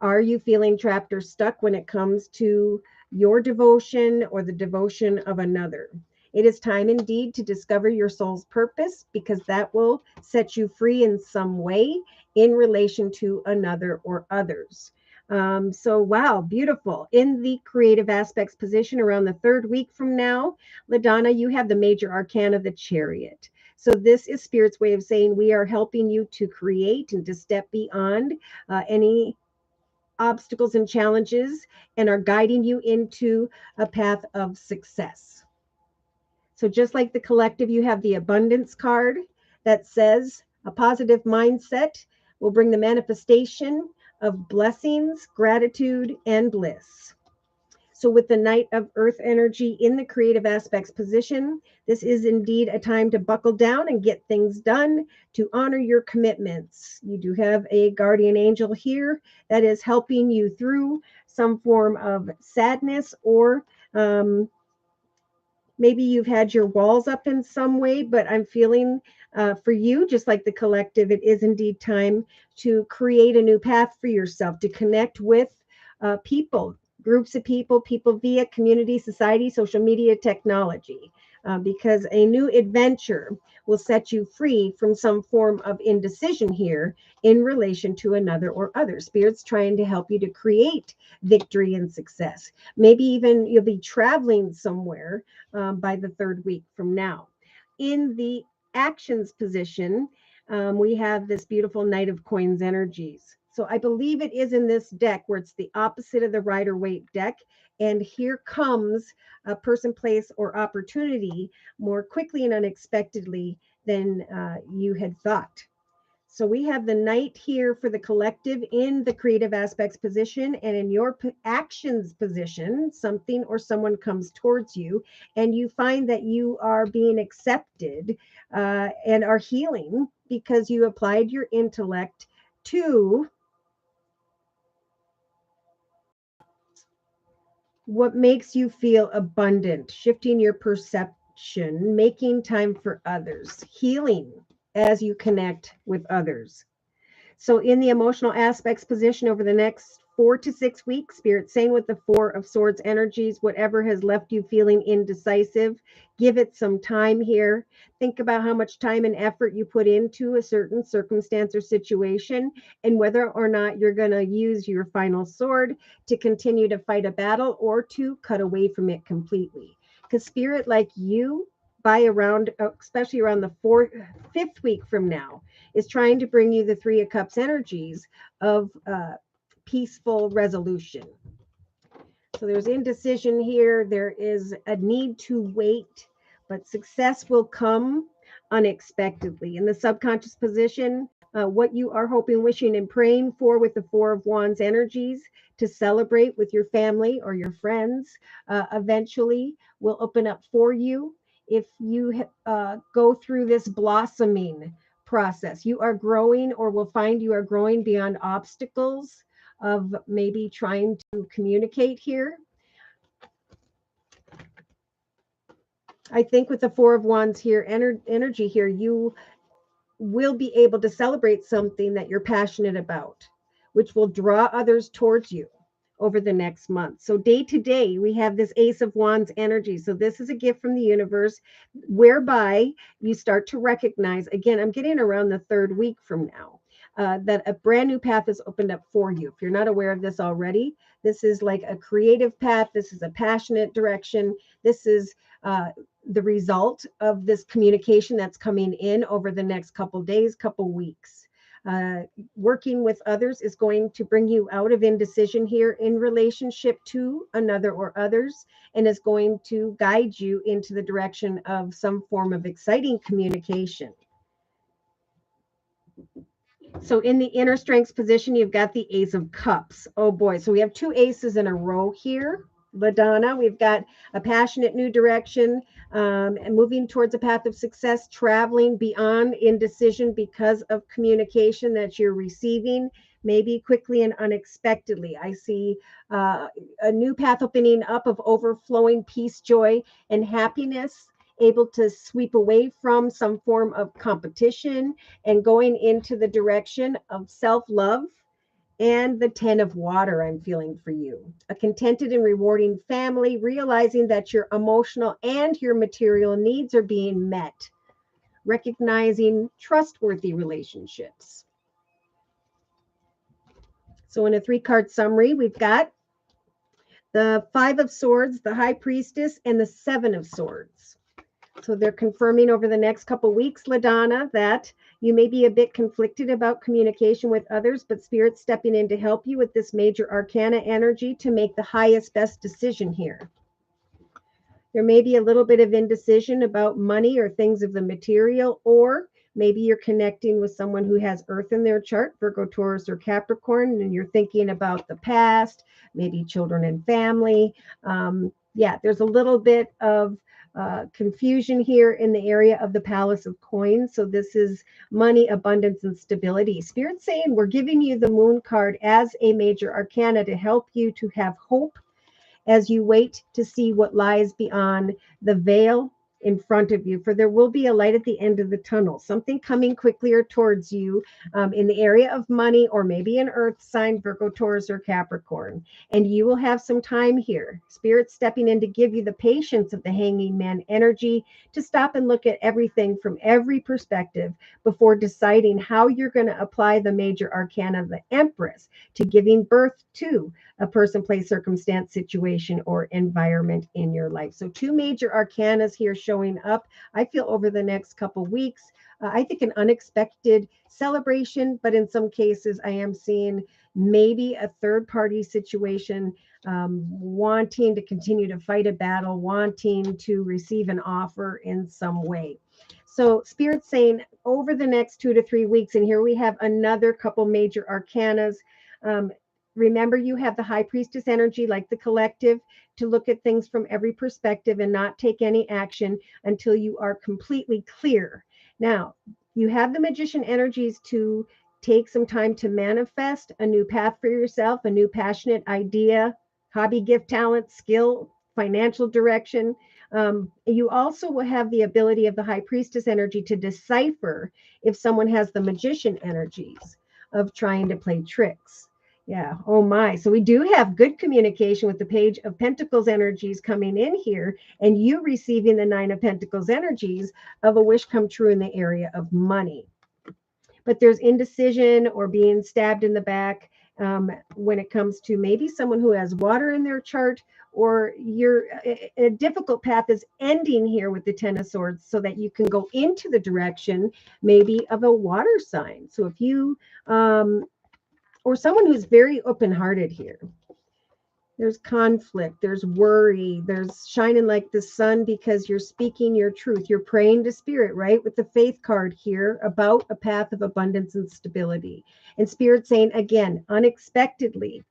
are you feeling trapped or stuck when it comes to your devotion or the devotion of another? It is time indeed to discover your soul's purpose, because that will set you free in some way in relation to another or others. So, wow, beautiful. In the creative aspects position around the third week from now, LaDonna, you have the major arcana, the Chariot. So this is Spirit's way of saying we are helping you to create and to step beyond any obstacles and challenges, and are guiding you into a path of success. So just like the collective, you have the abundance card that says a positive mindset will bring the manifestation of blessings, gratitude, and bliss. So with the Knight of Earth energy in the creative aspects position, this is indeed a time to buckle down and get things done, to honor your commitments. You do have a guardian angel here that is helping you through some form of sadness, or maybe you've had your walls up in some way, but I'm feeling for you, just like the collective, it is indeed time to create a new path for yourself, to connect with people, groups of people, people via community, society, social media, technology, because a new adventure will set you free from some form of indecision here in relation to another or other. Spirit's trying to help you to create victory and success. Maybe even you'll be traveling somewhere by the third week from now. In the actions position, we have this beautiful Knight of Coins energies. So I believe it is in this deck where it's the opposite of the Rider-Waite deck. And here comes a person, place, or opportunity more quickly and unexpectedly than you had thought. So we have the Knight here for the collective in the creative aspects position, and in your actions position, something or someone comes towards you and you find that you are being accepted and are healing because you applied your intellect to what makes you feel abundant, shifting your perception, making time for others, healing as you connect with others. So in the emotional aspects position over the next 4 to 6 weeks, Spirit saying with the Four of Swords energies, whatever has left you feeling indecisive, give it some time here. Think about how much time and effort you put into a certain circumstance or situation, and whether or not you're going to use your final sword to continue to fight a battle or to cut away from it completely. Because Spirit, like you, by around, especially around the fifth week from now, is trying to bring you the Three of Cups energies of peaceful resolution. So there's indecision here. There is a need to wait, but success will come unexpectedly. In the subconscious position, what you are hoping, wishing, and praying for with the Four of Wands energies to celebrate with your family or your friends eventually will open up for you if you go through this blossoming process. You are growing, or will find you are growing beyond obstacles of maybe trying to communicate here. I think with the Four of Wands here, energy here, you will be able to celebrate something that you're passionate about, which will draw others towards you over the next month. So day to day, we have this Ace of Wands energy. So this is a gift from the universe whereby you start to recognize, again, I'm getting around the third week from now, that a brand new path is opened up for you. If you're not aware of this already, this is like a creative path. This is a passionate direction. This is the result of this communication that's coming in over the next couple days, couple weeks. Working with others is going to bring you out of indecision here in relationship to another or others, and is going to guide you into the direction of some form of exciting communication. So in the inner strengths position, you've got the Ace of Cups. Oh boy. So we have two aces in a row here. LaDonna, we've got a passionate new direction, and moving towards a path of success, traveling beyond indecision because of communication that you're receiving, maybe quickly and unexpectedly. I see a new path opening up of overflowing peace, joy, and happiness, able to sweep away from some form of competition and going into the direction of self-love. And the 10 of water I'm feeling for you. A contented and rewarding family, realizing that your emotional and your material needs are being met. Recognizing trustworthy relationships. So in a 3-card summary, we've got the 5 of Swords, the High Priestess, and the 7 of Swords. So they're confirming over the next couple weeks, LaDonna, that you may be a bit conflicted about communication with others, but Spirit's stepping in to help you with this major arcana energy to make the highest, best decision here. There may be a little bit of indecision about money or things of the material, or maybe you're connecting with someone who has Earth in their chart, Virgo, Taurus, or Capricorn, and you're thinking about the past, maybe children and family. Yeah, there's a little bit of confusion here in the area of the Palace of Coins. So this is money, abundance, and stability. Spirit's saying we're giving you the Moon card as a major arcana to help you to have hope as you wait to see what lies beyond the veil in front of you, for there will be a light at the end of the tunnel, something coming quickly or towards you in the area of money, or maybe an earth sign, Virgo, Taurus, or Capricorn. And you will have some time here. Spirit stepping in to give you the patience of the Hanging Man energy to stop and look at everything from every perspective before deciding how you're going to apply the major arcana of the Empress to giving birth to a person, place, circumstance, situation, or environment in your life. So 2 major arcanas here showing up, I feel, over the next couple weeks. I think an unexpected celebration, but in some cases I am seeing maybe a third party situation, wanting to continue to fight a battle, wanting to receive an offer in some way. So Spirit's saying over the next 2 to 3 weeks, and here we have another couple major arcanas. Remember, you have the High Priestess energy, like the collective, to look at things from every perspective and not take any action until you are completely clear. Now, you have the Magician energies to take some time to manifest a new path for yourself, a new passionate idea, hobby, gift, talent, skill, financial direction. You also will have the ability of the High Priestess energy to decipher if someone has the Magician energies of trying to play tricks. Yeah. Oh my. So we do have good communication with the Page of Pentacles energies coming in here, and you receiving the 9 of Pentacles energies of a wish come true in the area of money. But there's indecision or being stabbed in the back when it comes to maybe someone who has water in their chart, or a difficult path is ending here with the 10 of Swords so that you can go into the direction maybe of a water sign. So if you or someone who's very open-hearted here. There's conflict, there's worry, there's shining like the sun because you're speaking your truth. You're praying to spirit, right? With the faith card here about a path of abundance and stability. And spirit saying, again, unexpectedly,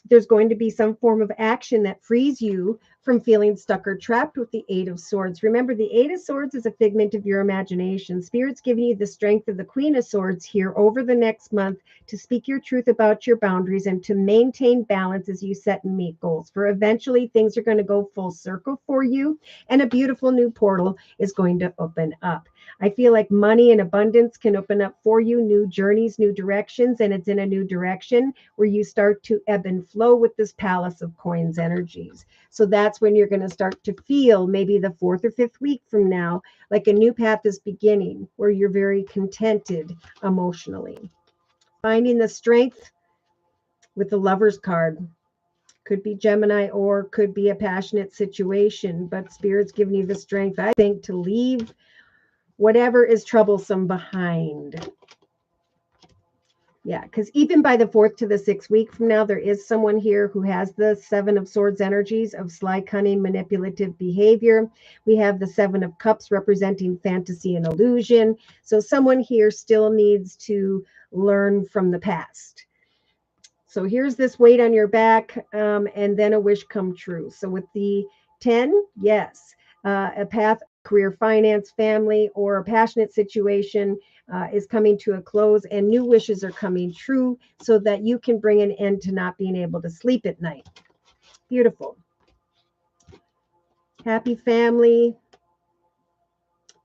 there's going to be some form of action that frees you from feeling stuck or trapped with the Eight of Swords. Remember, the Eight of Swords is a figment of your imagination. Spirit's giving you the strength of the Queen of Swords here over the next month to speak your truth about your boundaries and to maintain balance as you set and meet goals. For eventually, things are going to go full circle for you, and a beautiful new portal is going to open up. I feel like money and abundance can open up for you, new journeys, new directions, and it's in a new direction where you start to ebb and flow with this Palace of Coins energies. So that's when you're going to start to feel maybe the 4th or 5th week from now, like a new path is beginning where you're very contented emotionally. Finding the strength with the Lover's card. Could be Gemini or could be a passionate situation, but Spirit's giving you the strength, I think, to leave whatever is troublesome behind. Yeah, because even by the 4th to the 6th week from now, there is someone here who has the 7 of Swords energies of sly, cunning, manipulative behavior. We have the 7 of Cups representing fantasy and illusion. So someone here still needs to learn from the past. So here's this weight on your back, and then a wish come true. So with the 10, yes, a path, career, finance, family, or a passionate situation is coming to a close, and new wishes are coming true so that you can bring an end to not being able to sleep at night. Beautiful. Happy family.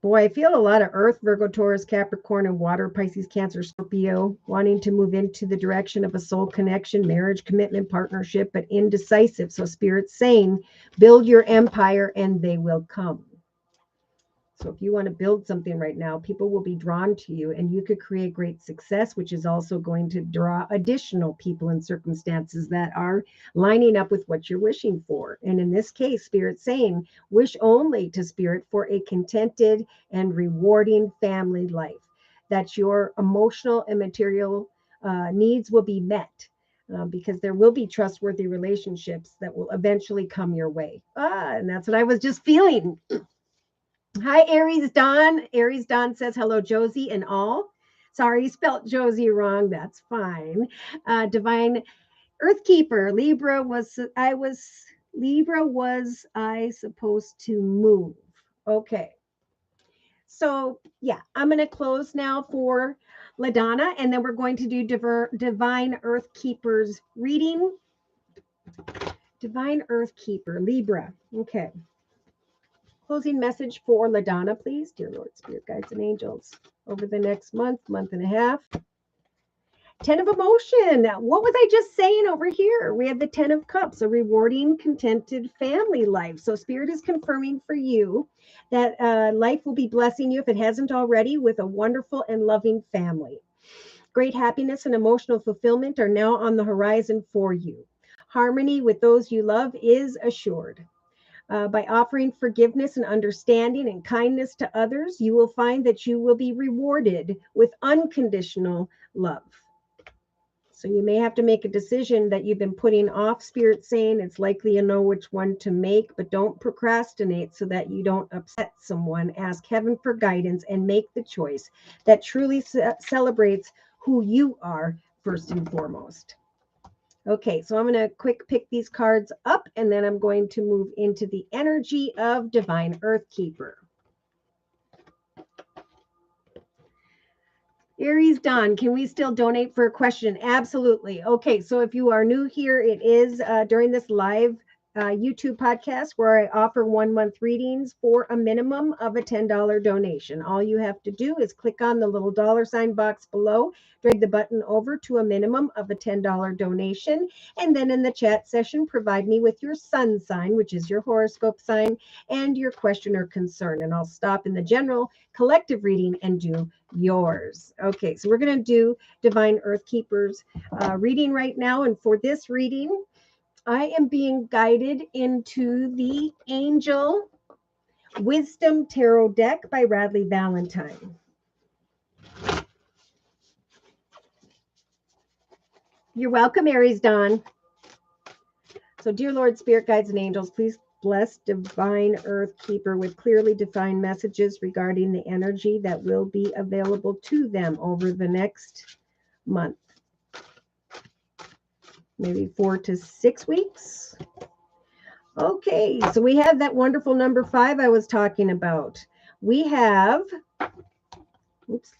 Boy, I feel a lot of Earth, Virgo, Taurus, Capricorn, and Water, Pisces, Cancer, Scorpio, wanting to move into the direction of a soul connection, marriage, commitment, partnership, but indecisive. So Spirit's saying, build your empire and they will come. So if you want to build something right now, people will be drawn to you and you could create great success, which is also going to draw additional people and circumstances that are lining up with what you're wishing for. And in this case, Spirit's saying, wish only to Spirit for a contented and rewarding family life, that your emotional and material needs will be met. Because there will be trustworthy relationships that will eventually come your way. And that's what I was just feeling. Hi, Aries Dawn. Aries Dawn says, hello, Josie and all. Sorry, you spelled Josie wrong. That's fine. Divine Earthkeeper. Libra was I supposed to move? Okay. So yeah, I'm going to close now for LaDonna, and then we're going to do Divine Earthkeeper's reading. Divine Earthkeeper, Libra. Okay. Closing message for LaDonna, please. Dear Lord, Spirit, Guides, and Angels, over the next month and a half. 10 of Emotion. What was I just saying over here? We have the 10 of Cups, a rewarding, contented family life. So Spirit is confirming for you that life will be blessing you, if it hasn't already, with a wonderful and loving family. Great happiness and emotional fulfillment are now on the horizon for you. Harmony with those you love is assured. By offering forgiveness and understanding and kindness to others, you will find that you will be rewarded with unconditional love. So you may have to make a decision that you've been putting off. Spirit saying it's likely you know which one to make, but don't procrastinate so that you don't upset someone. Ask heaven for guidance and make the choice that truly celebrates who you are first and foremost. Okay, so I'm going to quick pick these cards up, and then I'm going to move into the energy of Divine Earthkeeper. Aries Dawn, can we still donate for a question? Absolutely. Okay, so if you are new here, it is during this live YouTube podcast where I offer 1 month readings for a minimum of a $10 donation. All you have to do is click on the little $ box below, drag the button over to a minimum of a $10 donation, and then in the chat session, provide me with your sun sign, which is your horoscope sign, and your question or concern. And I'll stop in the general collective reading and do yours. Okay, so we're going to do Divine Earthkeeper's reading right now. And for this reading, I am being guided into the Angel Wisdom Tarot deck by Radleigh Valentine. You're welcome, Aries Dawn. So, dear Lord, Spirit Guides and Angels, please bless Divine Earth Keeper with clearly defined messages regarding the energy that will be available to them over the next month. Maybe 4 to 6 weeks. Okay, so we have that wonderful number 5 I was talking about. We have, oops,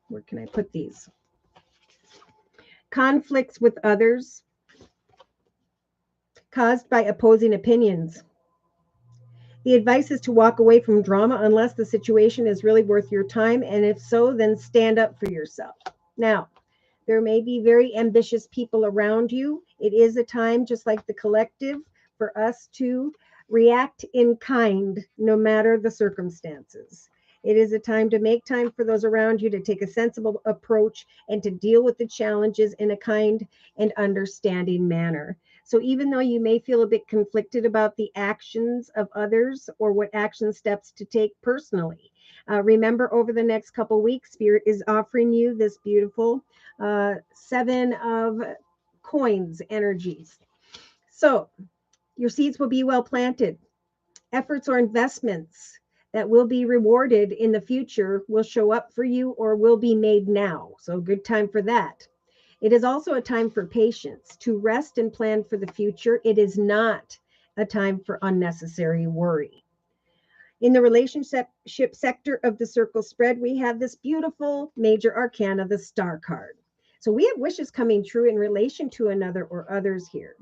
where can I put these? Conflicts with others caused by opposing opinions. The advice is to walk away from drama unless the situation is really worth your time, and if so, then stand up for yourself. Now, there may be very ambitious people around you. It is a time, just like the collective, for us to react in kind, no matter the circumstances. It is a time to make time for those around you, to take a sensible approach, and to deal with the challenges in a kind and understanding manner. So even though you may feel a bit conflicted about the actions of others or what action steps to take personally, remember, over the next couple weeks, Spirit is offering you this beautiful 7 of coins energies. So your seeds will be well planted. Efforts or investments that will be rewarded in the future will show up for you or will be made now. So good time for that. It is also a time for patience, to rest and plan for the future. It is not a time for unnecessary worry. In the relationship sector of the circle spread, we have this beautiful major arcana, the Star card. So we have wishes coming true in relation to another or others here.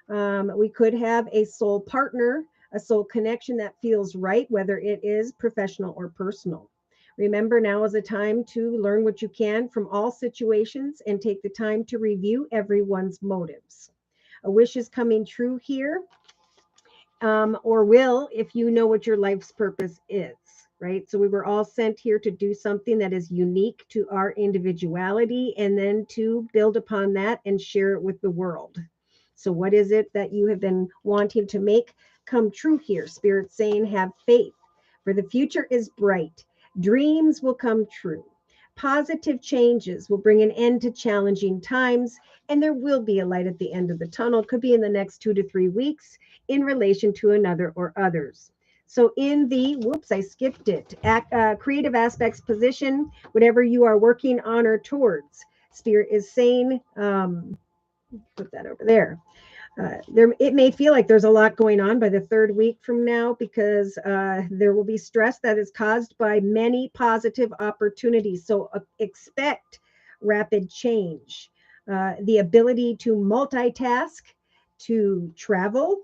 We could have a soul partner, a soul connection that feels right, whether it is professional or personal. Remember, now is a time to learn what you can from all situations and take the time to review everyone's motives. A wish is coming true here, or will, if you know what your life's purpose is, right? So we were all sent here to do something that is unique to our individuality, and then to build upon that and share it with the world. So what is it that you have been wanting to make come true here? Spirit saying, have faith, for the future is bright. Dreams will come true. Positive changes will bring an end to challenging times, and there will be a light at the end of the tunnel. Could be in the next 2 to 3 weeks in relation to another or others. So in the, whoops, I skipped it, creative aspects position, whatever you are working on or towards, Spirit is saying, put that over there. It may feel like there's a lot going on by the 3rd week from now, because there will be stress that is caused by many positive opportunities. So expect rapid change, the ability to multitask, to travel,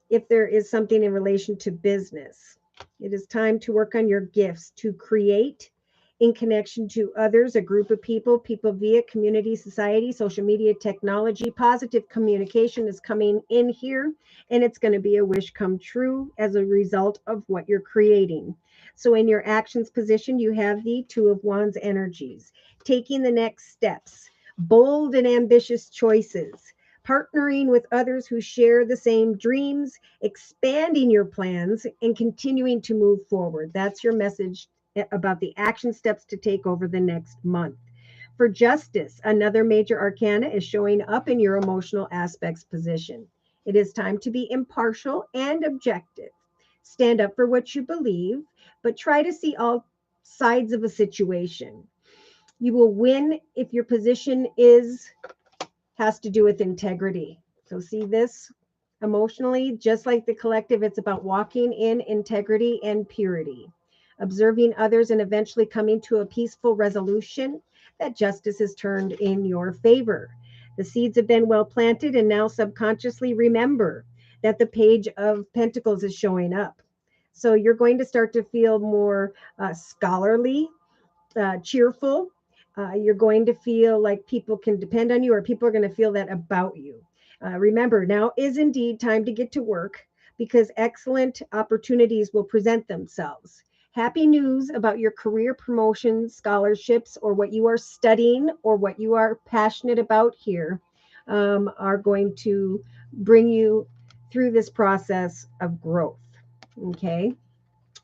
if there is something in relation to business. It is time to work on your gifts, to create in connection to others, a group of people via community, society, social media, technology. Positive communication is coming in here, and it's going to be a wish come true as a result of what you're creating. So in your actions position, you have the 2 of Wands energies, taking the next steps, bold and ambitious choices, partnering with others who share the same dreams, expanding your plans, and continuing to move forward. That's your message about the action steps to take over the next month. For justice, another major arcana is showing up in your emotional aspects position. It is time to be impartial and objective. Stand up for what you believe, but try to see all sides of a situation. You will win if your position has to do with integrity. So see this emotionally, just like the collective, it's about walking in integrity and purity, observing others, and eventually coming to a peaceful resolution that justice is turned in your favor. The seeds have been well planted, and now subconsciously remember that the Page of Pentacles is showing up. So you're going to start to feel more scholarly, cheerful. You're going to feel like people can depend on you, or people are going to feel that about you. Remember, now is indeed time to get to work, because excellent opportunities will present themselves. Happy news about your career promotions, scholarships, or what you are studying or what you are passionate about here are going to bring you through this process of growth. Okay.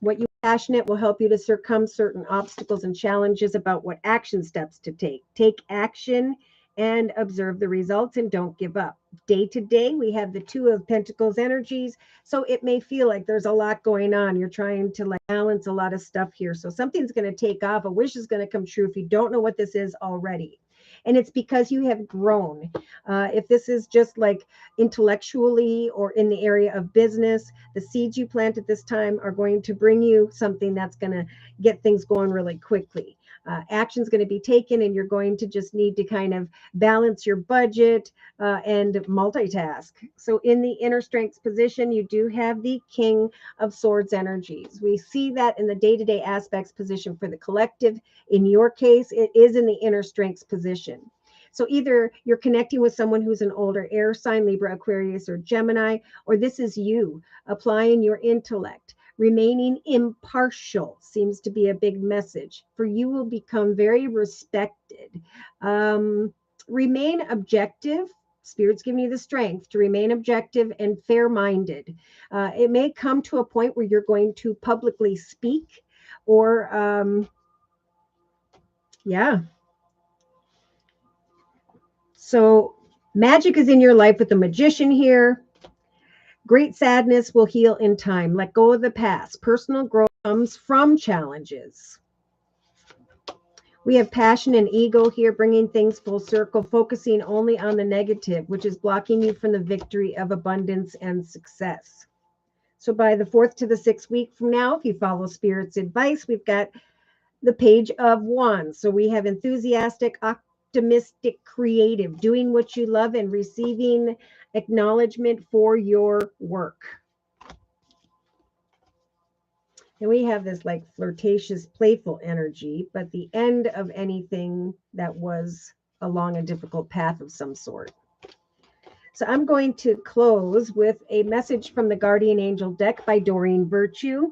What you are passionate will help you to circumvent certain obstacles and challenges about what action steps to take. Take action and observe the results, and don't give up. day to day, we have the Two of Pentacles energies. So it may feel like there's a lot going on. You're trying to like balance a lot of stuff here. So something's going to take off. A wish is going to come true if you don't know what this is already. And it's because you have grown. If this is just like intellectually or in the area of business, the seeds you plant at this time are going to bring you something that's going to get things going really quickly. Action's going to be taken, and you're going to just need to kind of balance your budget and multitask. So in the inner strengths position, you do have the King of Swords energies. We see that in the day-to-day aspects position for the collective. In your case, it is in the inner strengths position. So either you're connecting with someone who's an older air sign, Libra, Aquarius, or Gemini, or this is you applying your intellect. Remaining impartial seems to be a big message, for you will become very respected. Remain objective. Spirit's giving you the strength to remain objective and fair-minded. It may come to a point where you're going to publicly speak or, yeah. So magic is in your life with the Magician here. Great sadness will heal in time. Let go of the past. Personal growth comes from challenges. We have passion and ego here, bringing things full circle, focusing only on the negative, which is blocking you from the victory of abundance and success. So by the 4th to the 6th week from now, if you follow Spirit's advice, we've got the Page of Wands. So we have enthusiastic, optimistic, creative, doing what you love and receiving acknowledgement for your work. And we have this like flirtatious, playful energy, but the end of anything that was along a difficult path of some sort. So I'm going to close with a message from the Guardian Angel deck by Doreen Virtue.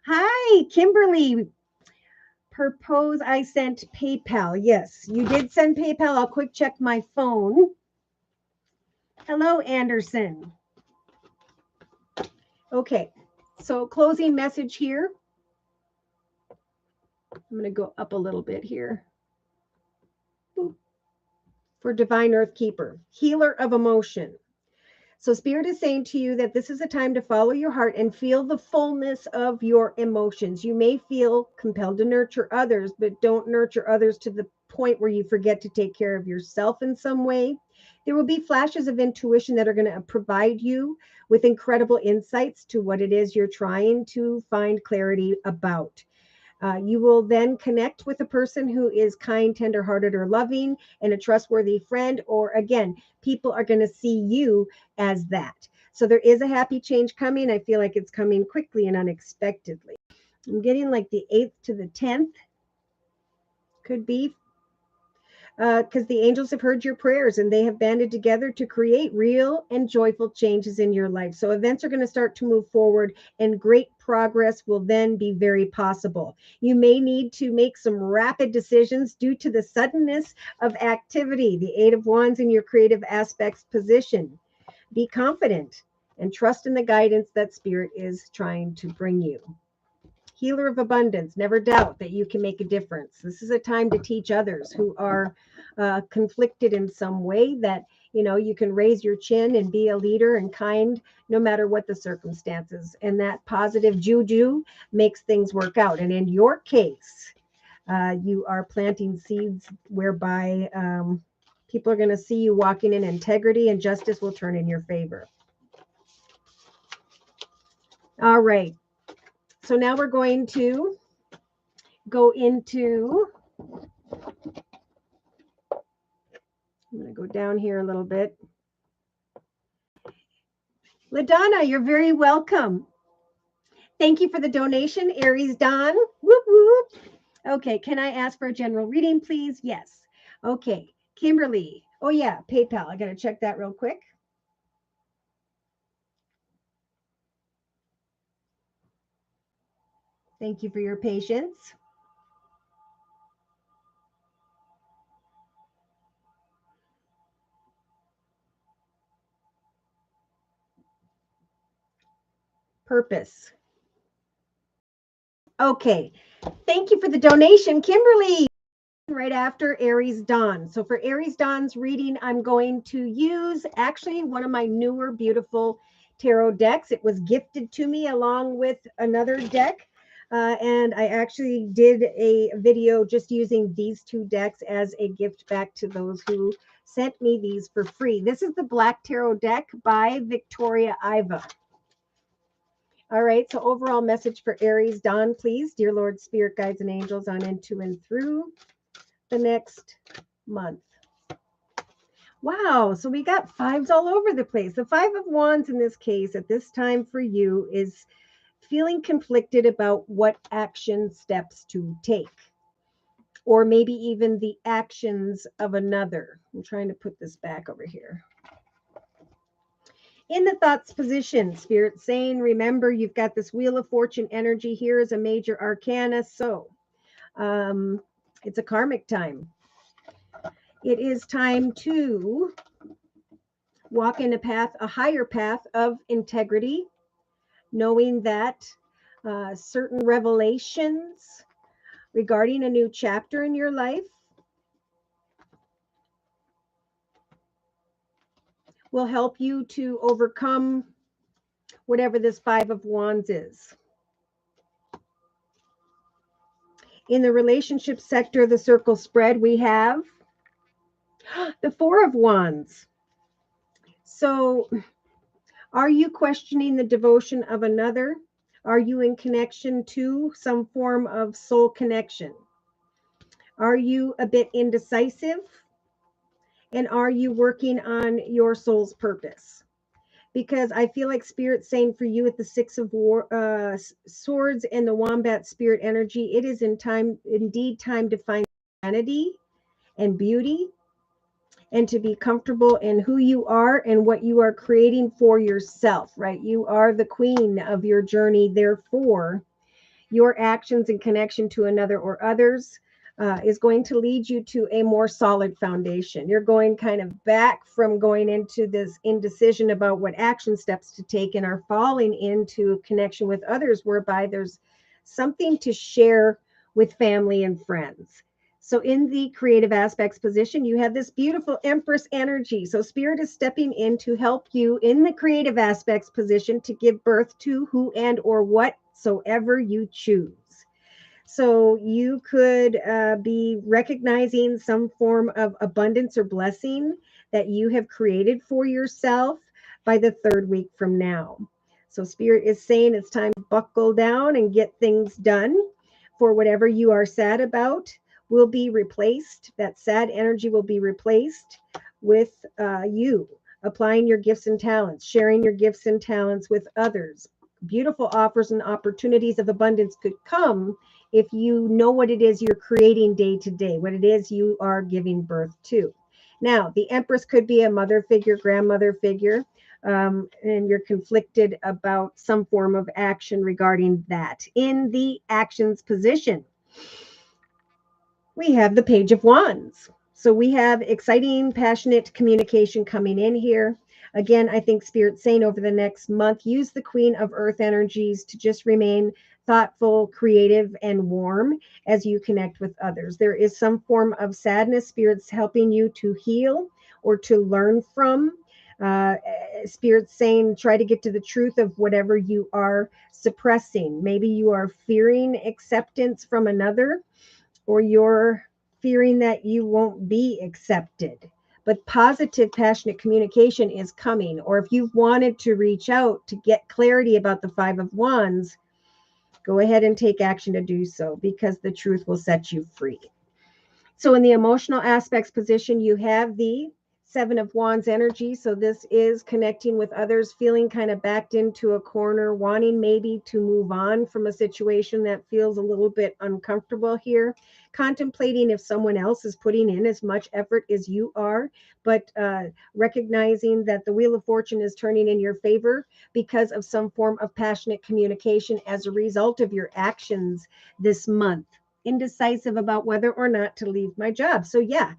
Hi, Kimberly. Propose I sent PayPal. Yes, you did send PayPal. I'll quick check my phone. Hello, Anderson. Okay, so closing message here. I'm going to go up a little bit here. Boop. For Divine Earth Keeper, healer of emotion. So Spirit is saying to you that this is a time to follow your heart and feel the fullness of your emotions. You may feel compelled to nurture others, but don't nurture others to the point where you forget to take care of yourself in some way. There will be flashes of intuition that are going to provide you with incredible insights to what it is you're trying to find clarity about. You will then connect with a person who is kind, tender-hearted, or loving, and a trustworthy friend. Or again, people are going to see you as that. So there is a happy change coming. I feel like it's coming quickly and unexpectedly. I'm getting like the 8th to the 10th. Could be. Because the angels have heard your prayers and they have banded together to create real and joyful changes in your life. So events are going to start to move forward, and great progress will then be very possible. You may need to make some rapid decisions due to the suddenness of activity. The 8 of Wands in your creative aspects position. Be confident and trust in the guidance that Spirit is trying to bring you. Healer of abundance, never doubt that you can make a difference. This is a time to teach others who are conflicted in some way that, you know, you can raise your chin and be a leader and kind no matter what the circumstances. And that positive juju makes things work out. And in your case, you are planting seeds whereby people are going to see you walking in integrity, and justice will turn in your favor. All right. So now we're going to go into, I'm going to go down here a little bit. LaDonna, you're very welcome. Thank you for the donation, Aries Don. Whoop, whoop. Okay, can I ask for a general reading, please? Yes. Okay, Kimberly. Oh, yeah, PayPal. I got to check that real quick. Thank you for your patience. Purpose. Okay, thank you for the donation, Kimberly. right after Aries dawn. So for Aries dawn's reading, I'm going to use actually one of my newer beautiful tarot decks. It was gifted to me along with another deck. And I actually did a video just using these two decks as a gift back to those who sent me these for free. This is the Black Tarot deck by Victoria Iva. All right, so overall message for Aries dawn, please. Dear Lord, Spirit, Guides, and Angels on into and through the next month. Wow, so we got fives all over the place. The Five of Wands in this case at this time for you is feeling conflicted about what action steps to take, or maybe even the actions of another. I'm trying to put this back over here. In the thoughts position, Spirit saying, remember, you've got this Wheel of Fortune energy here as a major arcana. So it's a karmic time. It is time to walk in a higher path of integrity, knowing that certain revelations regarding a new chapter in your life will help you to overcome whatever this Five of Wands is. In the relationship sector of the circle spread, we have the Four of Wands. So are you questioning the devotion of another? Are you in connection to some form of soul connection? Are you a bit indecisive? And are you working on your soul's purpose? Because I feel like Spirit's saying for you at the Six of Swords and the Wombat Spirit energy, it is indeed time to find sanity and beauty, and to be comfortable in who you are and what you are creating for yourself, right? You are the queen of your journey. Therefore, your actions in connection to another or others is going to lead you to a more solid foundation. You're going kind of back from going into this indecision about what action steps to take and are falling into a connection with others whereby there's something to share with family and friends. So in the creative aspects position, you have this beautiful Empress energy. So Spirit is stepping in to help you in the creative aspects position to give birth to who and or whatsoever you choose. So you could be recognizing some form of abundance or blessing that you have created for yourself by the third week from now. So Spirit is saying it's time to buckle down and get things done. For whatever you are sad about will be replaced. That sad energy will be replaced with you applying your gifts and talents, sharing your gifts and talents with others. Beautiful offers and opportunities of abundance could come if you know what it is you're creating day to day, what it is you are giving birth to. Now, the Empress could be a mother figure, grandmother figure, and you're conflicted about some form of action regarding that. In the actions position, we have the Page of Wands. So we have exciting, passionate communication coming in here. Again, I think Spirit's saying over the next month, use the Queen of Earth energies to just remain thoughtful, creative, and warm as you connect with others. There is some form of sadness Spirit's helping you to heal or to learn from. Spirit's saying try to get to the truth of whatever you are suppressing. Maybe you are fearing acceptance from another, or you're fearing that you won't be accepted. But positive, passionate communication is coming. Or if you've wanted to reach out to get clarity about the Five of Wands, go ahead and take action to do so, because the truth will set you free. So in the emotional aspects position, you have the Seven of Wands energy. So this is connecting with others, feeling kind of backed into a corner, wanting maybe to move on from a situation that feels a little bit uncomfortable here, contemplating if someone else is putting in as much effort as you are, but recognizing that the Wheel of Fortune is turning in your favor because of some form of passionate communication as a result of your actions this month indecisive about whether or not to leave my job. So yeah,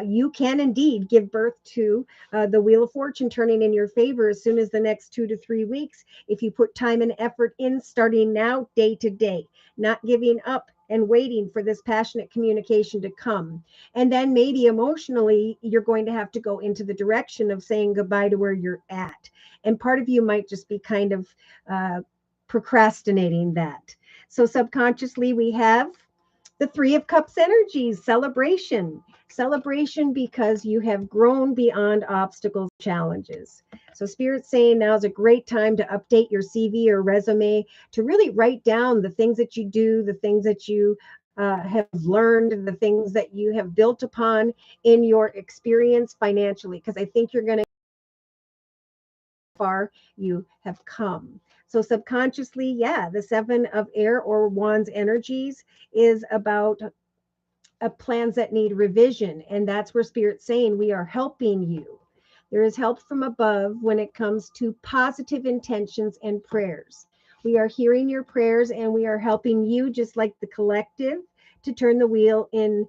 you can indeed give birth to the Wheel of Fortune turning in your favor as soon as the next 2 to 3 weeks if you put time and effort in, starting now, day to day, not giving up and waiting for this passionate communication to come. And then maybe emotionally, you're going to have to go into the direction of saying goodbye to where you're at. And part of you might just be kind of procrastinating that. So subconsciously, we have the Three of Cups energies, celebration. Celebration because you have grown beyond obstacles, challenges. So Spirit's saying now is a great time to update your CV or resume, to really write down the things that you do, the things that you have learned, the things that you have built upon in your experience financially, because I think you're going to far you have come. So subconsciously, yeah, the Seven of Air or Wands energies is about plans that need revision. And that's where Spirit's saying we are helping you. There is help from above when it comes to positive intentions and prayers. We are hearing your prayers and we are helping you, just like the collective, to turn the wheel in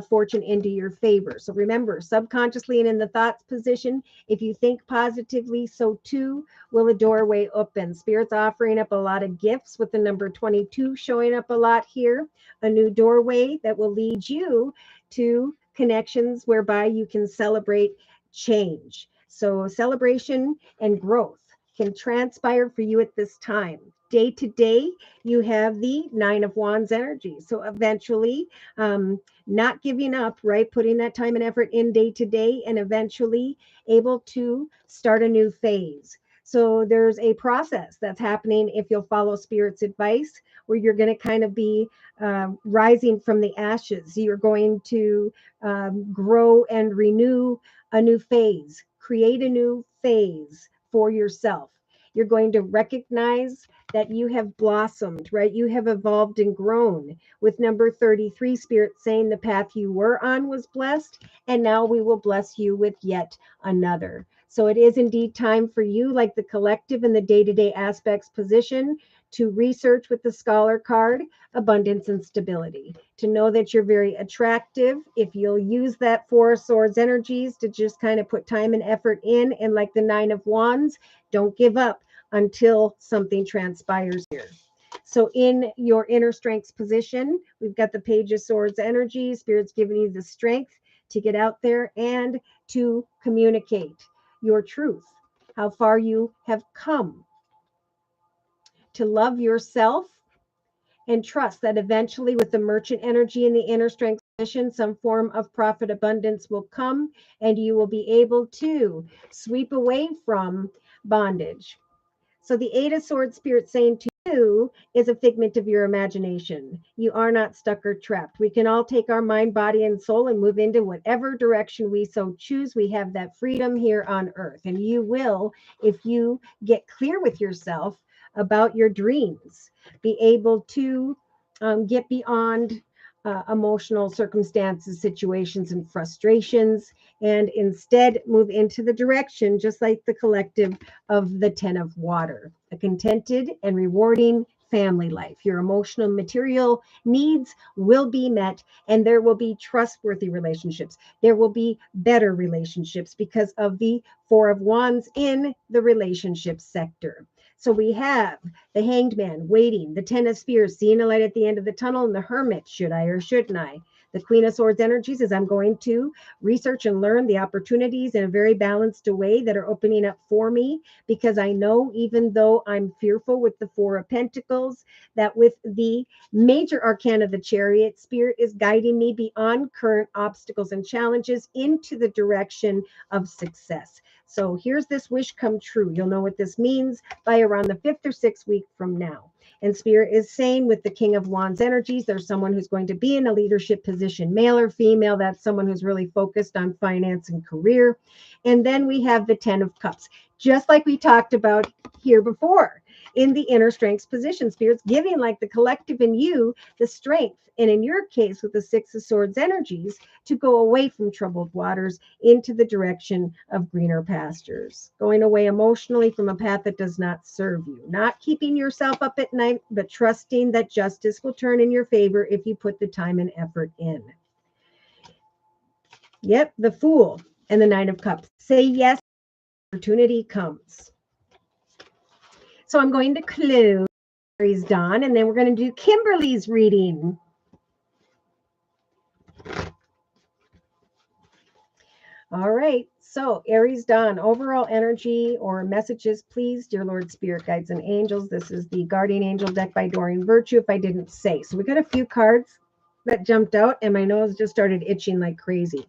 fortune into your favor. So remember, subconsciously and in the thoughts position, if you think positively, so too will a doorway open. Spirit's offering up a lot of gifts with the number 22 showing up a lot here, a new doorway that will lead you to connections whereby you can celebrate change. So celebration and growth can transpire for you at this time. Day to day, you have the Nine of Wands energy. So eventually, not giving up, right? Putting that time and effort in day to day, and eventually able to start a new phase. So there's a process that's happening if you'll follow Spirit's advice, where you're going to kind of be rising from the ashes. You're going to grow and renew a new phase, create a new phase for yourself. You're going to recognize that you have blossomed, right? You have evolved and grown. With number 33, Spirit saying the path you were on was blessed, and now we will bless you with yet another. So it is indeed time for you, like the collective and the day-to-day aspects position, to research with the scholar card, abundance and stability, to know that you're very attractive. If you'll use that Four of Swords energies to just kind of put time and effort in, and like the Nine of Wands, don't give up until something transpires here. So in your inner strengths position, we've got the Page of Swords energy. Spirit's giving you the strength to get out there and to communicate your truth, how far you have come, to love yourself and trust that eventually with the Merchant energy in the inner strength position, some form of profit abundance will come and you will be able to sweep away from bondage. So the Eight of Swords, Spirit saying to you, is a figment of your imagination. You are not stuck or trapped. We can all take our mind, body, and soul and move into whatever direction we so choose. We have that freedom here on earth. And you will, if you get clear with yourself about your dreams, be able to get beyond emotional circumstances, situations, and frustrations, and instead move into the direction, just like the collective, of the Ten of Water, a contented and rewarding family life. Your emotional material needs will be met, and there will be trustworthy relationships. There will be better relationships because of the Four of Wands in the relationship sector. So we have the Hanged Man waiting, the Ten of Spears, seeing a light at the end of the tunnel, and the Hermit, should I or shouldn't I? The Queen of Swords energy says I'm going to research and learn the opportunities in a very balanced way that are opening up for me, because I know, even though I'm fearful with the Four of Pentacles, that with the major arcana of the Chariot, Spirit is guiding me beyond current obstacles and challenges into the direction of success. So here's this wish come true. You'll know what this means by around the 5th or 6th week from now. And Spirit is saying with the King of Wands energies, there's someone who's going to be in a leadership position, male or female. That's someone who's really focused on finance and career. And then we have the Ten of Cups, just like we talked about here before. in the inner strengths position. Spirit's giving like the collective in you the strength. And in your case, with the Six of Swords energies, to go away from troubled waters into the direction of greener pastures, going away emotionally from a path that does not serve you, not keeping yourself up at night, but trusting that justice will turn in your favor if you put the time and effort in. Yep, the Fool and the Nine of Cups. Say yes, opportunity comes. So I'm going to close Aries Dawn, and then we're going to do Kimberly's reading. All right, so Aries Dawn, overall energy or messages, please, dear Lord, Spirit, Guides, and Angels. This is the Guardian Angel deck by Doreen Virtue, if I didn't say. So we got a few cards that jumped out, and my nose just started itching like crazy.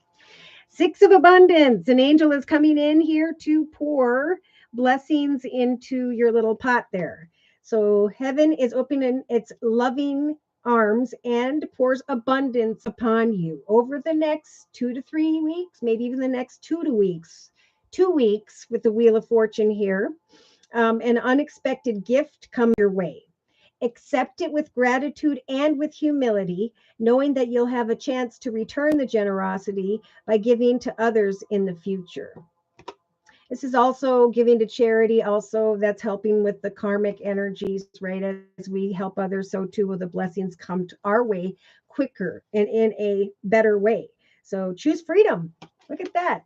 Six of Abundance. An angel is coming in here to pour blessings into your little pot there. So heaven is opening its loving arms and pours abundance upon you over the next 2 to 3 weeks, maybe even the next 2 weeks. 2 weeks with the Wheel of Fortune here. An unexpected gift comes your way. Accept it with gratitude and with humility, knowing that you'll have a chance to return the generosity by giving to others in the future. This is also giving to charity. Also, that's helping with the karmic energies, right? As we help others, so too will the blessings come to our way quicker and in a better way. So choose freedom. Look at that.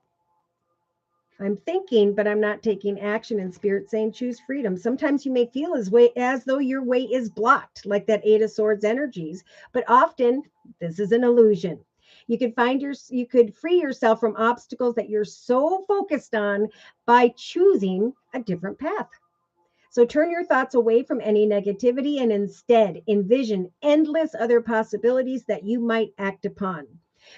I'm thinking, but I'm not taking action, in Spirit saying choose freedom. Sometimes you may feel as though your way is blocked, like that Eight of Swords energies, but often this is an illusion. You could free yourself from obstacles that you're so focused on by choosing a different path. So turn your thoughts away from any negativity and instead envision endless other possibilities that you might act upon.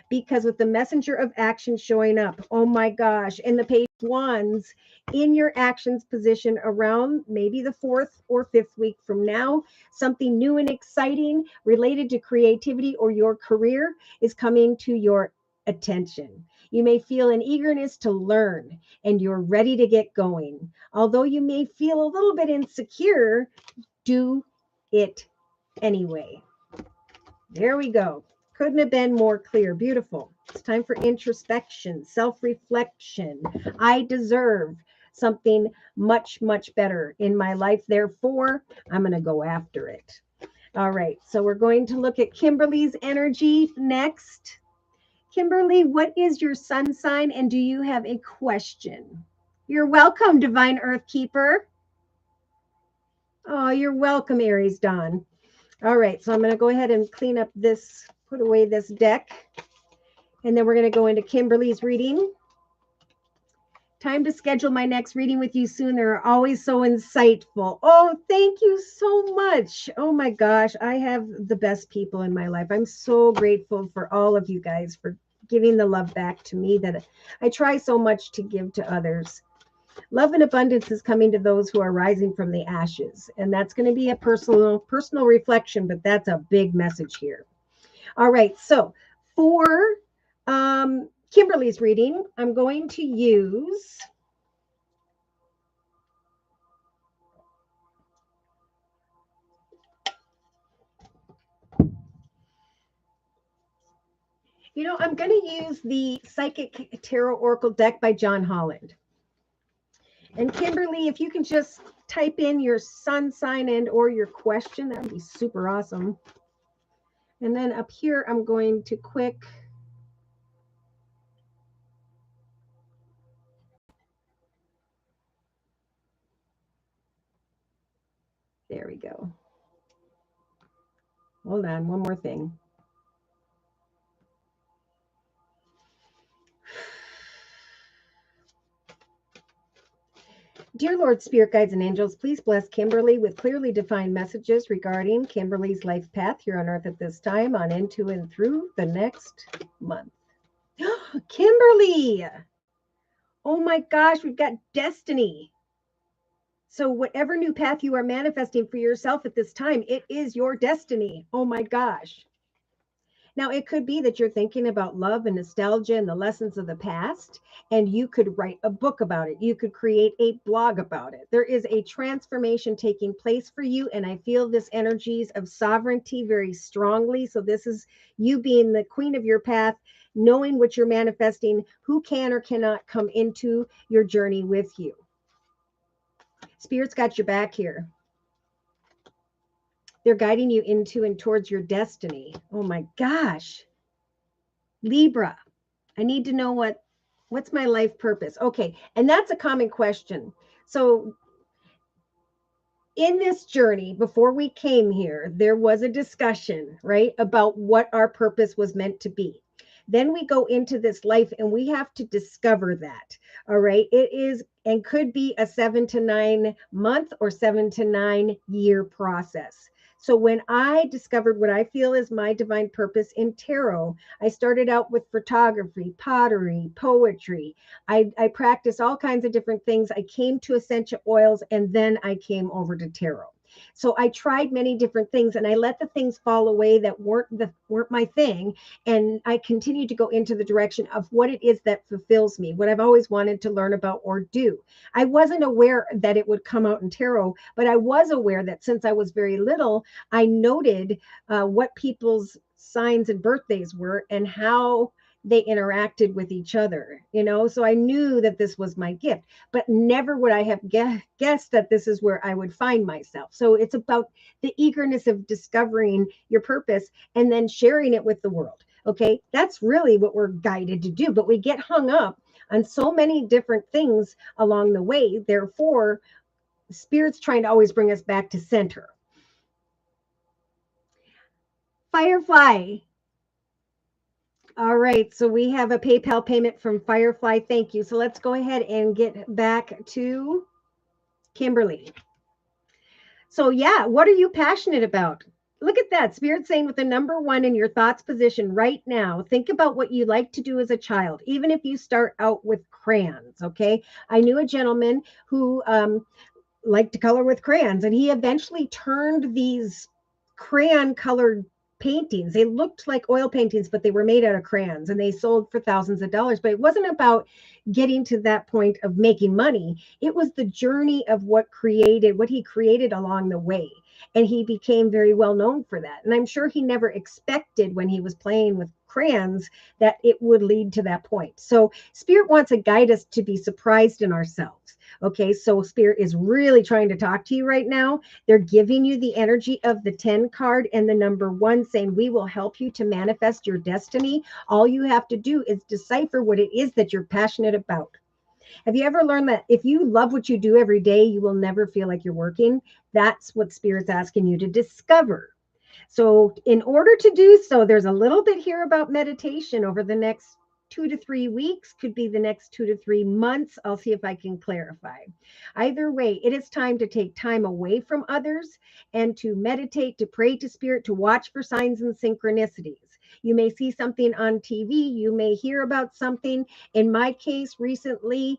Because with the messenger of action showing up, oh my gosh, and the page ones in your actions position around maybe the 4th or 5th week from now, something new and exciting related to creativity or your career is coming to your attention. You may feel an eagerness to learn and you're ready to get going. Although you may feel a little bit insecure, do it anyway. There we go. Couldn't have been more clear. Beautiful. It's time for introspection, self-reflection. I deserve something much, much better in my life. Therefore, I'm going to go after it. All right. So we're going to look at Kimberly's energy next. Kimberly, what is your sun sign, and do you have a question? You're welcome, Divine Earth Keeper. Oh, you're welcome, Aries Dawn. All right, so I'm going to go ahead and clean up this, put away this deck, and then we're going to go into Kimberly's reading. Time to schedule my next reading with you soon. They're always so insightful. Oh, thank you so much. Oh my gosh, I have the best people in my life. I'm so grateful for all of you guys for giving the love back to me that I try so much to give to others. Love and abundance is coming to those who are rising from the ashes. And that's going to be a personal reflection, but that's a big message here. All right. So for Kimberly's reading, I'm going to use I'm going to use the Psychic Tarot Oracle deck by John Holland. And Kimberly, if you can just type in your sun sign and or your question, that would be super awesome. And then up here, I'm going to quick there we go. Hold on, one more thing. Dear Lord, Spirit, Guides, and Angels, please bless Kimberly with clearly defined messages regarding Kimberly's life path here on Earth at this time, on into and through the next month. Kimberly! Oh my gosh, we've got destiny. So whatever new path you are manifesting for yourself at this time, it is your destiny. Oh my gosh. Now, it could be that you're thinking about love and nostalgia and the lessons of the past, and you could write a book about it. You could create a blog about it. There is a transformation taking place for you, and I feel this energies of sovereignty very strongly. So, this is you being the queen of your path, knowing what you're manifesting, who can or cannot come into your journey with you. Spirit's got your back here. They're guiding you into and towards your destiny. Oh my gosh. Libra, I need to know what's my life purpose. Okay, and that's a common question. So in this journey, before we came here, there was a discussion, right, about what our purpose was meant to be. Then we go into this life and we have to discover that. All right. It is and could be a 7 to 9 month or 7 to 9 year process. So when I discovered what I feel is my divine purpose in tarot, I started out with photography, pottery, poetry. I practiced all kinds of different things. I came to essential oils and then I came over to tarot. So I tried many different things and I let the things fall away that weren't my thing. And I continued to go into the direction of what it is that fulfills me, what I've always wanted to learn about or do. I wasn't aware that it would come out in tarot, but I was aware that since I was very little, I noted what people's signs and birthdays were and how they interacted with each other, so I knew that this was my gift, but never would I have guessed that this is where I would find myself. So it's about the eagerness of discovering your purpose and then sharing it with the world. Okay, that's really what we're guided to do, but we get hung up on so many different things along the way. Therefore, Spirit's trying to always bring us back to center. Firefly. All right, so we have a PayPal payment from Firefly. Thank you. So let's go ahead and get back to Kimberly. So yeah, what are you passionate about? Look at that. Spirit saying with the number 1 in your thoughts position right now, think about what you like to do as a child, even if you start out with crayons, okay? I knew a gentleman who liked to color with crayons, and he eventually turned these crayon colored paintings. They looked like oil paintings, but they were made out of crayons and they sold for thousands of dollars. But it wasn't about getting to that point of making money. It was the journey of what he created along the way. And he became very well known for that. And I'm sure he never expected when he was playing with crayons that it would lead to that point. So Spirit wants to guide us to be surprised in ourselves. Okay, so Spirit is really trying to talk to you right now. They're giving you the energy of the 10 card and the number 1, saying we will help you to manifest your destiny. All you have to do is decipher what it is that you're passionate about. Have you ever learned that if you love what you do every day, you will never feel like you're working? That's what Spirit's asking you to discover. So in order to do so, there's a little bit here about meditation over the next 2 to 3 weeks, could be the next 2 to 3 months. I'll see if I can clarify. Either way, it is time to take time away from others and to meditate, to pray to Spirit, to watch for signs and synchronicities. You may see something on TV. You may hear about something. In my case, recently,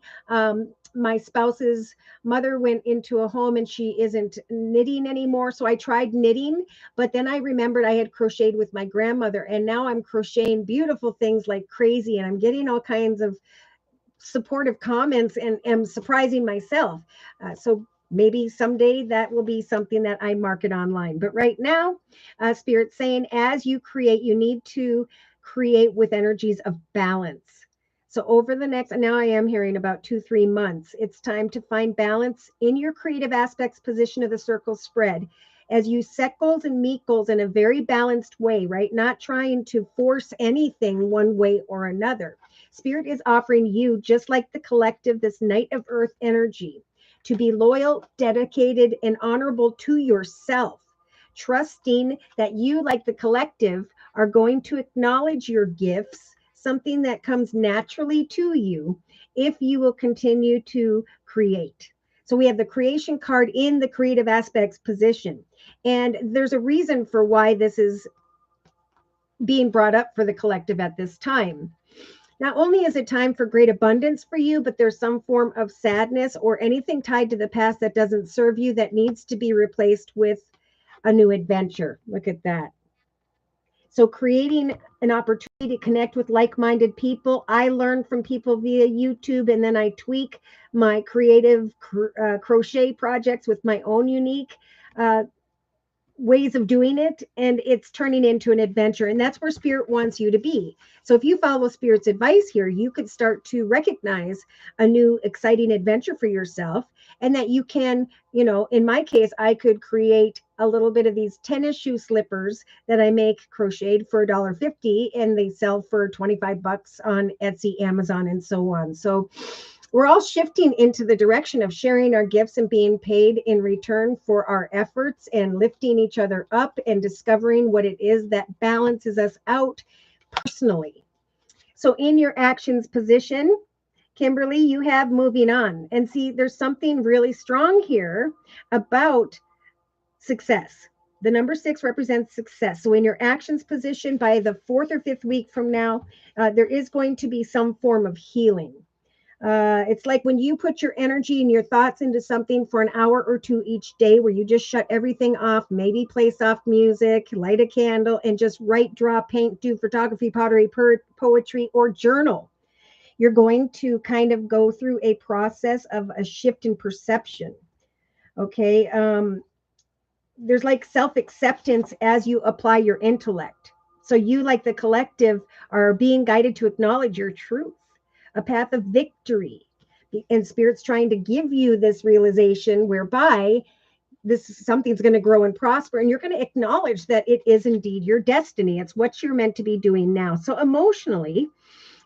my spouse's mother went into a home and she isn't knitting anymore. So I tried knitting, but then I remembered I had crocheted with my grandmother, and now I'm crocheting beautiful things like crazy, and I'm getting all kinds of supportive comments and am surprising myself. So maybe someday that will be something that I market online. But right now, Spirit's saying as you create, you need to create with energies of balance. So over the next, now I am hearing about 2-3 months, it's time to find balance in your creative aspects position of the circle spread as you set goals and meet goals in a very balanced way, right? Not trying to force anything one way or another. Spirit is offering you, just like the collective, this Knight of Earth energy, to be loyal, dedicated, and honorable to yourself, trusting that you, like the collective, are going to acknowledge your gifts, something that comes naturally to you if you will continue to create. So we have the creation card in the creative aspects position. And there's a reason for why this is being brought up for the collective at this time. Not only is it time for great abundance for you, but there's some form of sadness or anything tied to the past that doesn't serve you that needs to be replaced with a new adventure. Look at that. So creating an opportunity to connect with like-minded people. I learn from people via YouTube, and then I tweak my creative crochet projects with my own unique uh, ways of doing it, and it's turning into an adventure, and that's where spirit wants you to be. So if you follow spirit's advice here, you could start to recognize a new exciting adventure for yourself, and that you can, in my case, I could create a little bit of these tennis shoe slippers that I make crocheted for $1.50, and they sell for 25 bucks on Etsy, Amazon, and so on. So we're all shifting into the direction of sharing our gifts and being paid in return for our efforts, and lifting each other up and discovering what it is that balances us out personally. So in your actions position, Kimberly, you have moving on. And see, there's something really strong here about success. The number 6 represents success. So in your actions position, by the 4th or 5th week from now, there is going to be some form of healing. It's like when you put your energy and your thoughts into something for an hour or two each day, where you just shut everything off, maybe play soft music, light a candle, and just write, draw, paint, do photography, pottery, poetry, or journal. You're going to kind of go through a process of a shift in perception. Okay. There's like self-acceptance as you apply your intellect. So you, like the collective, are being guided to acknowledge your truth, a path of victory. And spirit's trying to give you this realization whereby something's going to grow and prosper, and you're going to acknowledge that it is indeed your destiny. It's what you're meant to be doing now. So emotionally,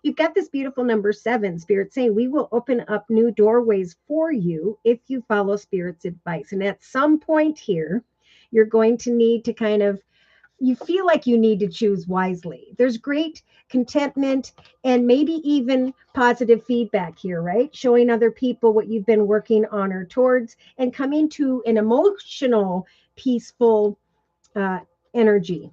you've got this beautiful number 7, spirit saying we will open up new doorways for you if you follow spirit's advice. And at some point here, you're going to need to you feel like you need to choose wisely. There's great contentment and maybe even positive feedback here, right? Showing other people what you've been working on or towards, and coming to an emotional, peaceful energy.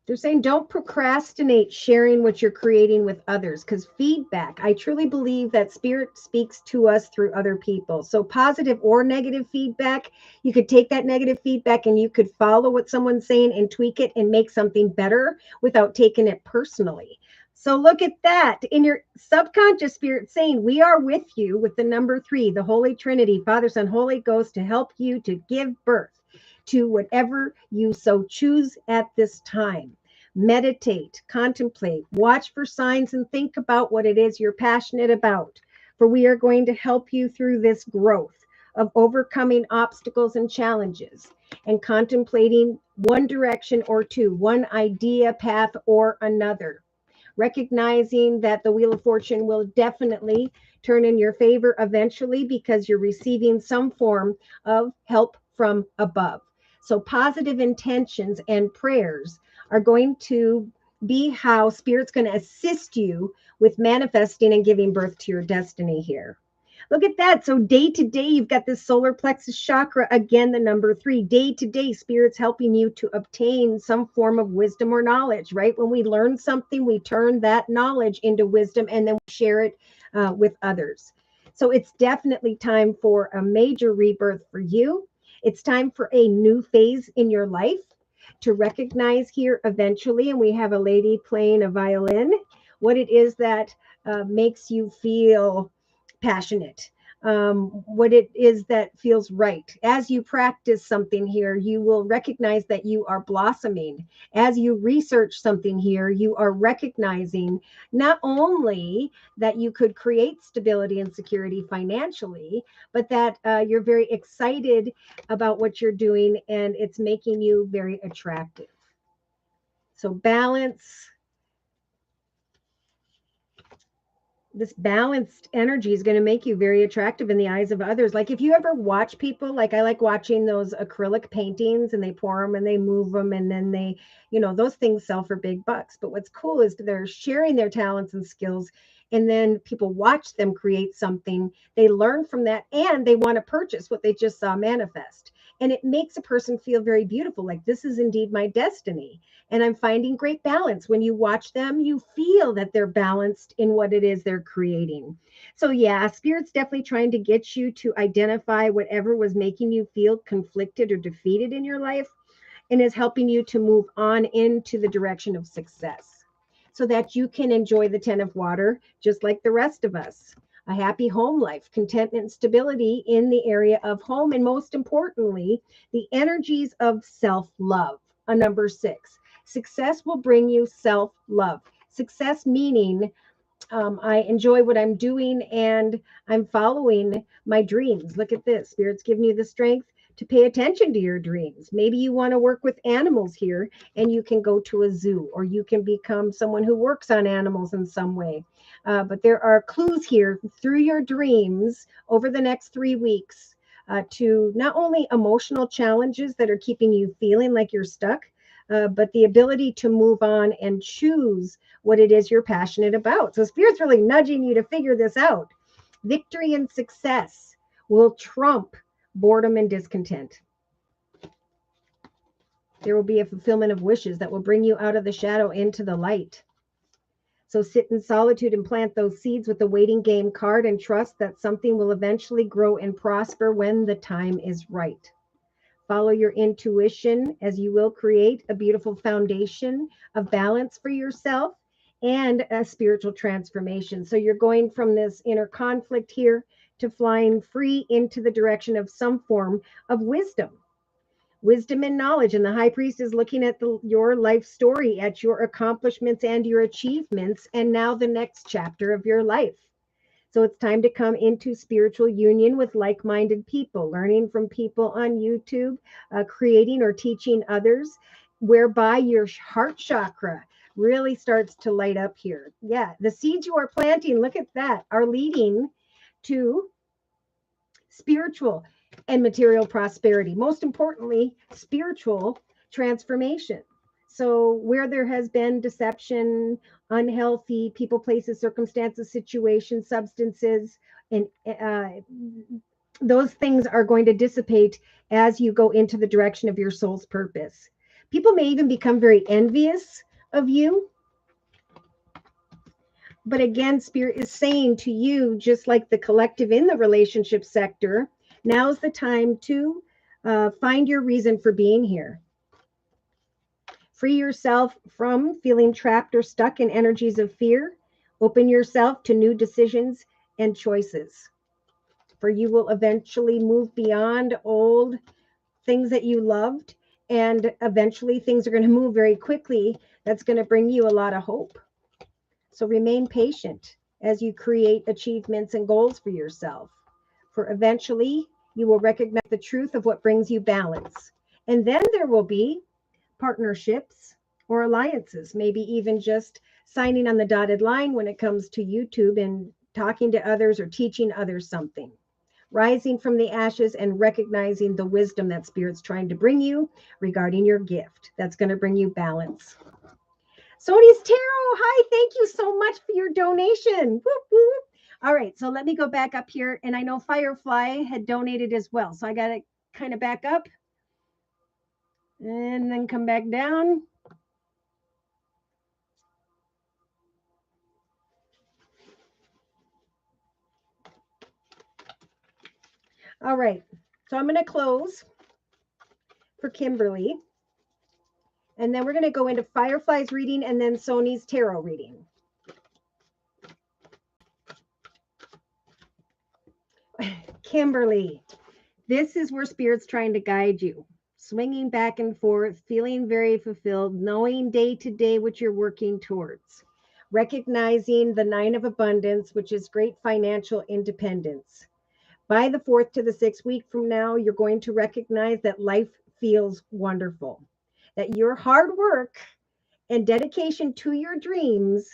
They're saying don't procrastinate sharing what you're creating with others, because feedback, I truly believe that spirit speaks to us through other people. So positive or negative feedback, you could take that negative feedback and you could follow what someone's saying and tweak it and make something better without taking it personally. So look at that. In your subconscious, spirit saying we are with you with the number 3, the Holy Trinity, Father, Son, Holy Ghost, to help you to give birth to whatever you so choose at this time. Meditate, contemplate, watch for signs, and think about what it is you're passionate about. For we are going to help you through this growth of overcoming obstacles and challenges, and contemplating one direction or two, one idea, path, or another. Recognizing that the Wheel of Fortune will definitely turn in your favor eventually, because you're receiving some form of help from above. So positive intentions and prayers are going to be how spirit's going to assist you with manifesting and giving birth to your destiny here. Look at that. So day to day, you've got this solar plexus chakra, again, the number 3. Day to day, spirit's helping you to obtain some form of wisdom or knowledge, right? When we learn something, we turn that knowledge into wisdom, and then we share it with others. So it's definitely time for a major rebirth for you. It's time for a new phase in your life to recognize here eventually. And we have a lady playing a violin, what it is that makes you feel passionate, what it is that feels right. As you practice something here, you will recognize that you are blossoming. As you research something here, you are recognizing not only that you could create stability and security financially, but that you're very excited about what you're doing, and it's making you very attractive. So balance. This balanced energy is going to make you very attractive in the eyes of others. Like if you ever watch people, like I like watching those acrylic paintings, and they pour them and they move them, and then they, those things sell for big bucks. But what's cool is they're sharing their talents and skills, and then people watch them create something. They learn from that, and they want to purchase what they just saw manifest. And it makes a person feel very beautiful, like this is indeed my destiny. And I'm finding great balance. When you watch them, you feel that they're balanced in what it is they're creating. So yeah, spirit's definitely trying to get you to identify whatever was making you feel conflicted or defeated in your life, and is helping you to move on into the direction of success so that you can enjoy the 10 of water just like the rest of us. A happy home life, contentment, and stability in the area of home, and most importantly, the energies of self-love. A number 6. Success will bring you self-love. Success meaning I enjoy what I'm doing and I'm following my dreams. Look at this. Spirit's giving you the strength to pay attention to your dreams. Maybe you want to work with animals here and you can go to a zoo, or you can become someone who works on animals in some way. But there are clues here through your dreams over the next 3 weeks to not only emotional challenges that are keeping you feeling like you're stuck, but the ability to move on and choose what it is you're passionate about. So Spirit's really nudging you to figure this out. Victory and success will trump boredom and discontent. There will be a fulfillment of wishes that will bring you out of the shadow into the light. So sit in solitude and plant those seeds with the waiting game card and trust that something will eventually grow and prosper when the time is right. Follow your intuition as you will create a beautiful foundation of balance for yourself and a spiritual transformation. So you're going from this inner conflict here to flying free into the direction of some form of wisdom. Wisdom and knowledge. And the high priest is looking at your life story, at your accomplishments and your achievements, and now the next chapter of your life. So it's time to come into spiritual union with like-minded people, learning from people on YouTube, creating or teaching others, whereby your heart chakra really starts to light up here. Yeah, the seeds you are planting, look at that, are leading to spiritual and material prosperity. Most importantly, spiritual transformation. So where there has been deception, unhealthy people, places, circumstances, situations, substances, and those things are going to dissipate as you go into the direction of your soul's purpose. People may even become very envious of you. But again, Spirit is saying to you, just like the collective in the relationship sector, now's the time to find your reason for being here. Free yourself from feeling trapped or stuck in energies of fear. Open yourself to new decisions and choices. For you will eventually move beyond old things that you loved, and eventually things are going to move very quickly. That's going to bring you a lot of hope. So remain patient as you create achievements and goals for yourself. For eventually you will recognize the truth of what brings you balance. And then there will be partnerships or alliances, maybe even just signing on the dotted line when it comes to YouTube and talking to others or teaching others something. Rising from the ashes and recognizing the wisdom that Spirit's trying to bring you regarding your gift. That's going to bring you balance. Sony's Tarot, hi, thank you so much for your donation. Whoop, whoop. All right, so let me go back up here. And I know Firefly had donated as well. So I got to kind of back up and then come back down. All right, so I'm going to close for Kimberly. And then we're going to go into Firefly's reading and then Sony's tarot reading. Kimberly, this is where Spirit's trying to guide you. Swinging back and forth, feeling very fulfilled, knowing day to day what you're working towards. Recognizing the 9 of abundance, which is great financial independence. By the 4th to the 6th week from now, you're going to recognize that life feels wonderful. That your hard work and dedication to your dreams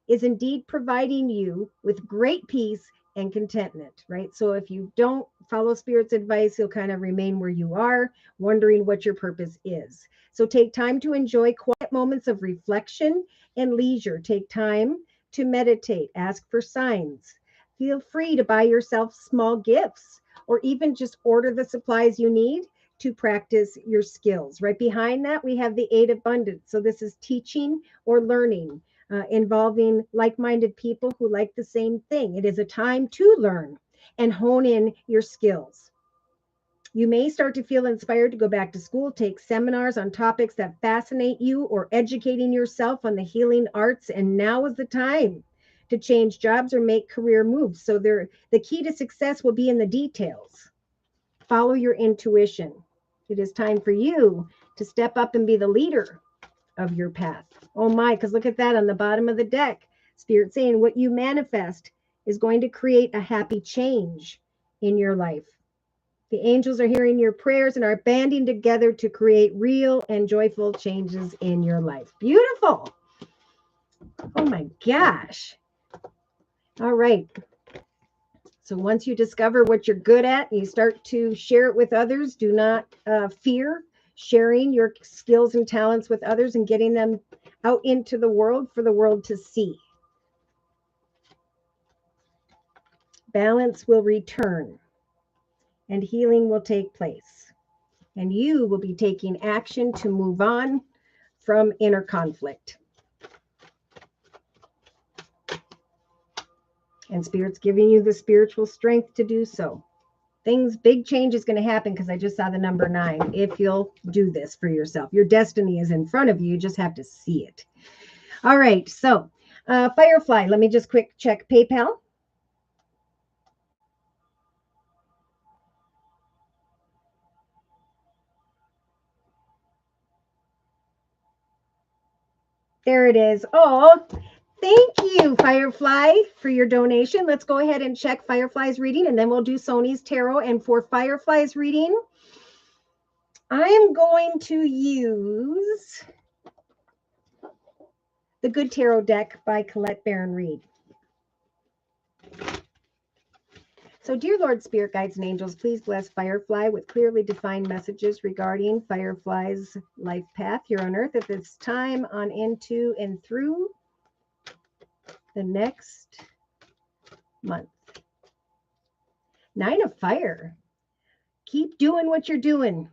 is indeed providing you with great peace and contentment, right? So if you don't follow Spirit's advice, you'll kind of remain where you are, wondering what your purpose is. So take time to enjoy quiet moments of reflection and leisure. Take time to meditate, ask for signs. Feel free to buy yourself small gifts or even just order the supplies you need to practice your skills. Right behind that, we have the 8 of abundance. So this is teaching or learning, involving like-minded people who like the same thing. It is a time to learn and hone in your skills. You may start to feel inspired to go back to school, take seminars on topics that fascinate you, or educating yourself on the healing arts. And now is the time to change jobs or make career moves. So the key to success will be in the details. Follow your intuition. It is time for you to step up and be the leader of your path. Oh my, because look at that on the bottom of the deck. Spirit saying what you manifest is going to create a happy change in your life. The angels are hearing your prayers and are banding together to create real and joyful changes in your life. Beautiful. Oh my gosh. All right. So once you discover what you're good at, you start to share it with others. Do not fear sharing your skills and talents with others and getting them out into the world for the world to see. Balance will return and healing will take place. And you will be taking action to move on from inner conflict. And Spirit's giving you the spiritual strength to do so. Big change is going to happen because I just saw the number 9. If you'll do this for yourself, your destiny is in front of you. You just have to see it. All right. So Firefly, let me just quick check PayPal. There it is. Oh, thank you, Firefly, for your donation. Let's go ahead and check Firefly's reading, and then we'll do Sony's tarot. And for Firefly's reading, I am going to use the Good Tarot deck by Colette Baron Reed. So, dear Lord, Spirit Guides and Angels, please bless Firefly with clearly defined messages regarding Firefly's life path here on Earth at this time, on into and through the next month. 9 of Fire. Keep doing what you're doing.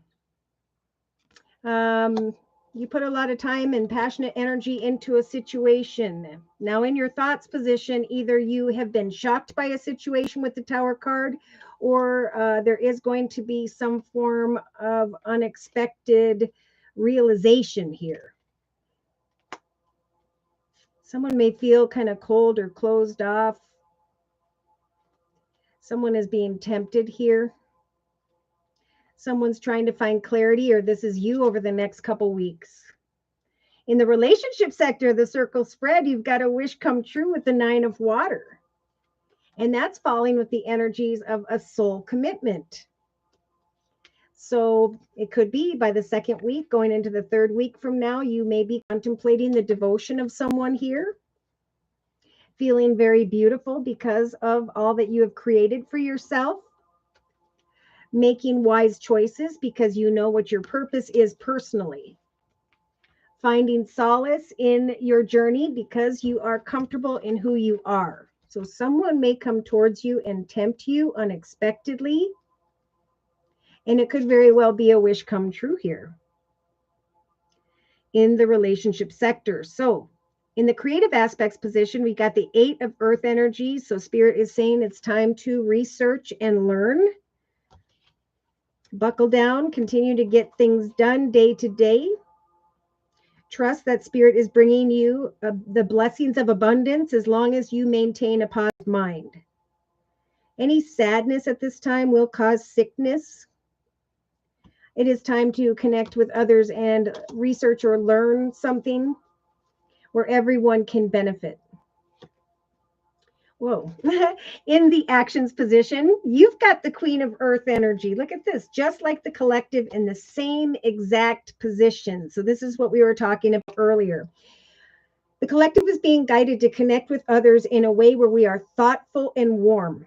You put a lot of time and passionate energy into a situation. Now, in your thoughts position, either you have been shocked by a situation with the Tower card, or there is going to be some form of unexpected realization here. Someone may feel kind of cold or closed off. Someone is being tempted here. Someone's trying to find clarity, or this is you over the next couple weeks. In the relationship sector, the circle spread, you've got a wish come true with the 9 of Water. And that's falling with the energies of a soul commitment. So it could be by the second week, going into the third week from now, you may be contemplating the devotion of someone here, feeling very beautiful because of all that you have created for yourself, making wise choices because you know what your purpose is personally. Finding solace in your journey because you are comfortable in who you are. So someone may come towards you and tempt you unexpectedly. And it could very well be a wish come true here in the relationship sector. So in the creative aspects position, we got the 8 of Earth energy. So Spirit is saying it's time to research and learn. Buckle down, continue to get things done day to day. Trust that Spirit is bringing you the blessings of abundance as long as you maintain a positive mind. Any sadness at this time will cause sickness. It is time to connect with others and research or learn something where everyone can benefit. Whoa. In the actions position, you've got the Queen of Earth energy. Look at this, just like the collective in the same exact position. So this is what we were talking about earlier. The collective is being guided to connect with others in a way where we are thoughtful and warm,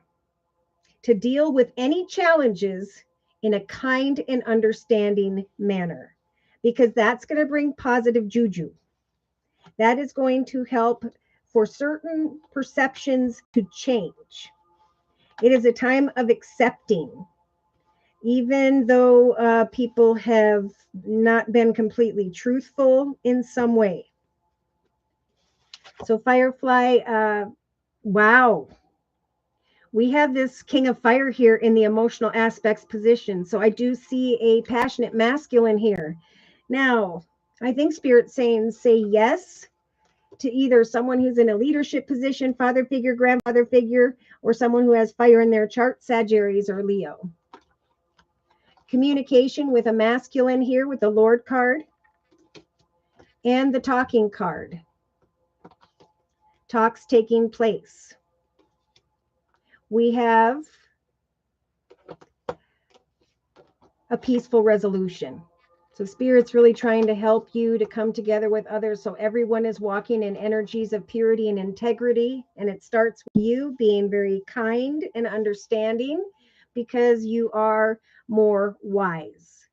to deal with any challenges in a kind and understanding manner, because that's going to bring positive juju. That is going to help for certain perceptions to change. It is a time of accepting, even though people have not been completely truthful in some way. So Firefly, wow. We have this King of Fire here in the emotional aspects position. So I do see a passionate masculine here. Now, I think Spirit's saying say yes to either someone who's in a leadership position, father figure, grandfather figure, or someone who has fire in their chart, Sagittarius or Leo. Communication with a masculine here with the Lord card and the talking card. Talks taking place. We have a peaceful resolution. So Spirit's really trying to help you to come together with others so everyone is walking in energies of purity and integrity. And it starts with you being very kind and understanding because you are more wise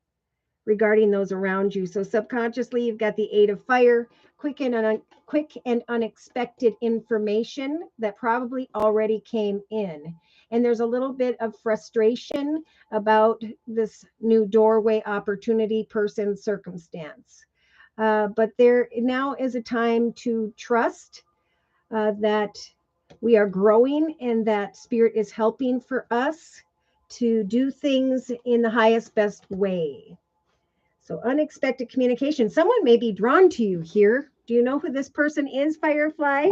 regarding those around you. So subconsciously, you've got the Eight of Fire, quick and unexpected information that probably already came in. And there's a little bit of frustration about this new doorway, opportunity, person, circumstance. But there now is a time to trust that we are growing and that Spirit is helping for us to do things in the highest, best way. So unexpected communication. Someone may be drawn to you here. Do you know who this person is, Firefly?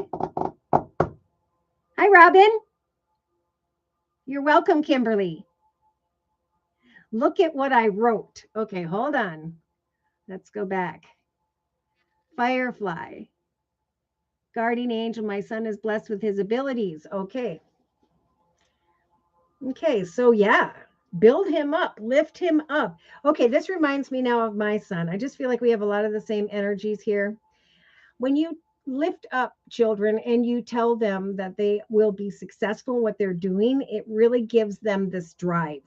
Hi, Robin. You're welcome, Kimberly. Look at what I wrote. Okay, hold on. Let's go back. Firefly. Guardian angel, my son is blessed with his abilities. Okay. Okay, so yeah, build him up, lift him up. Okay, this reminds me now of my son. I just feel like we have a lot of the same energies here. When you lift up children and you tell them that they will be successful in what they're doing, it really gives them this drive.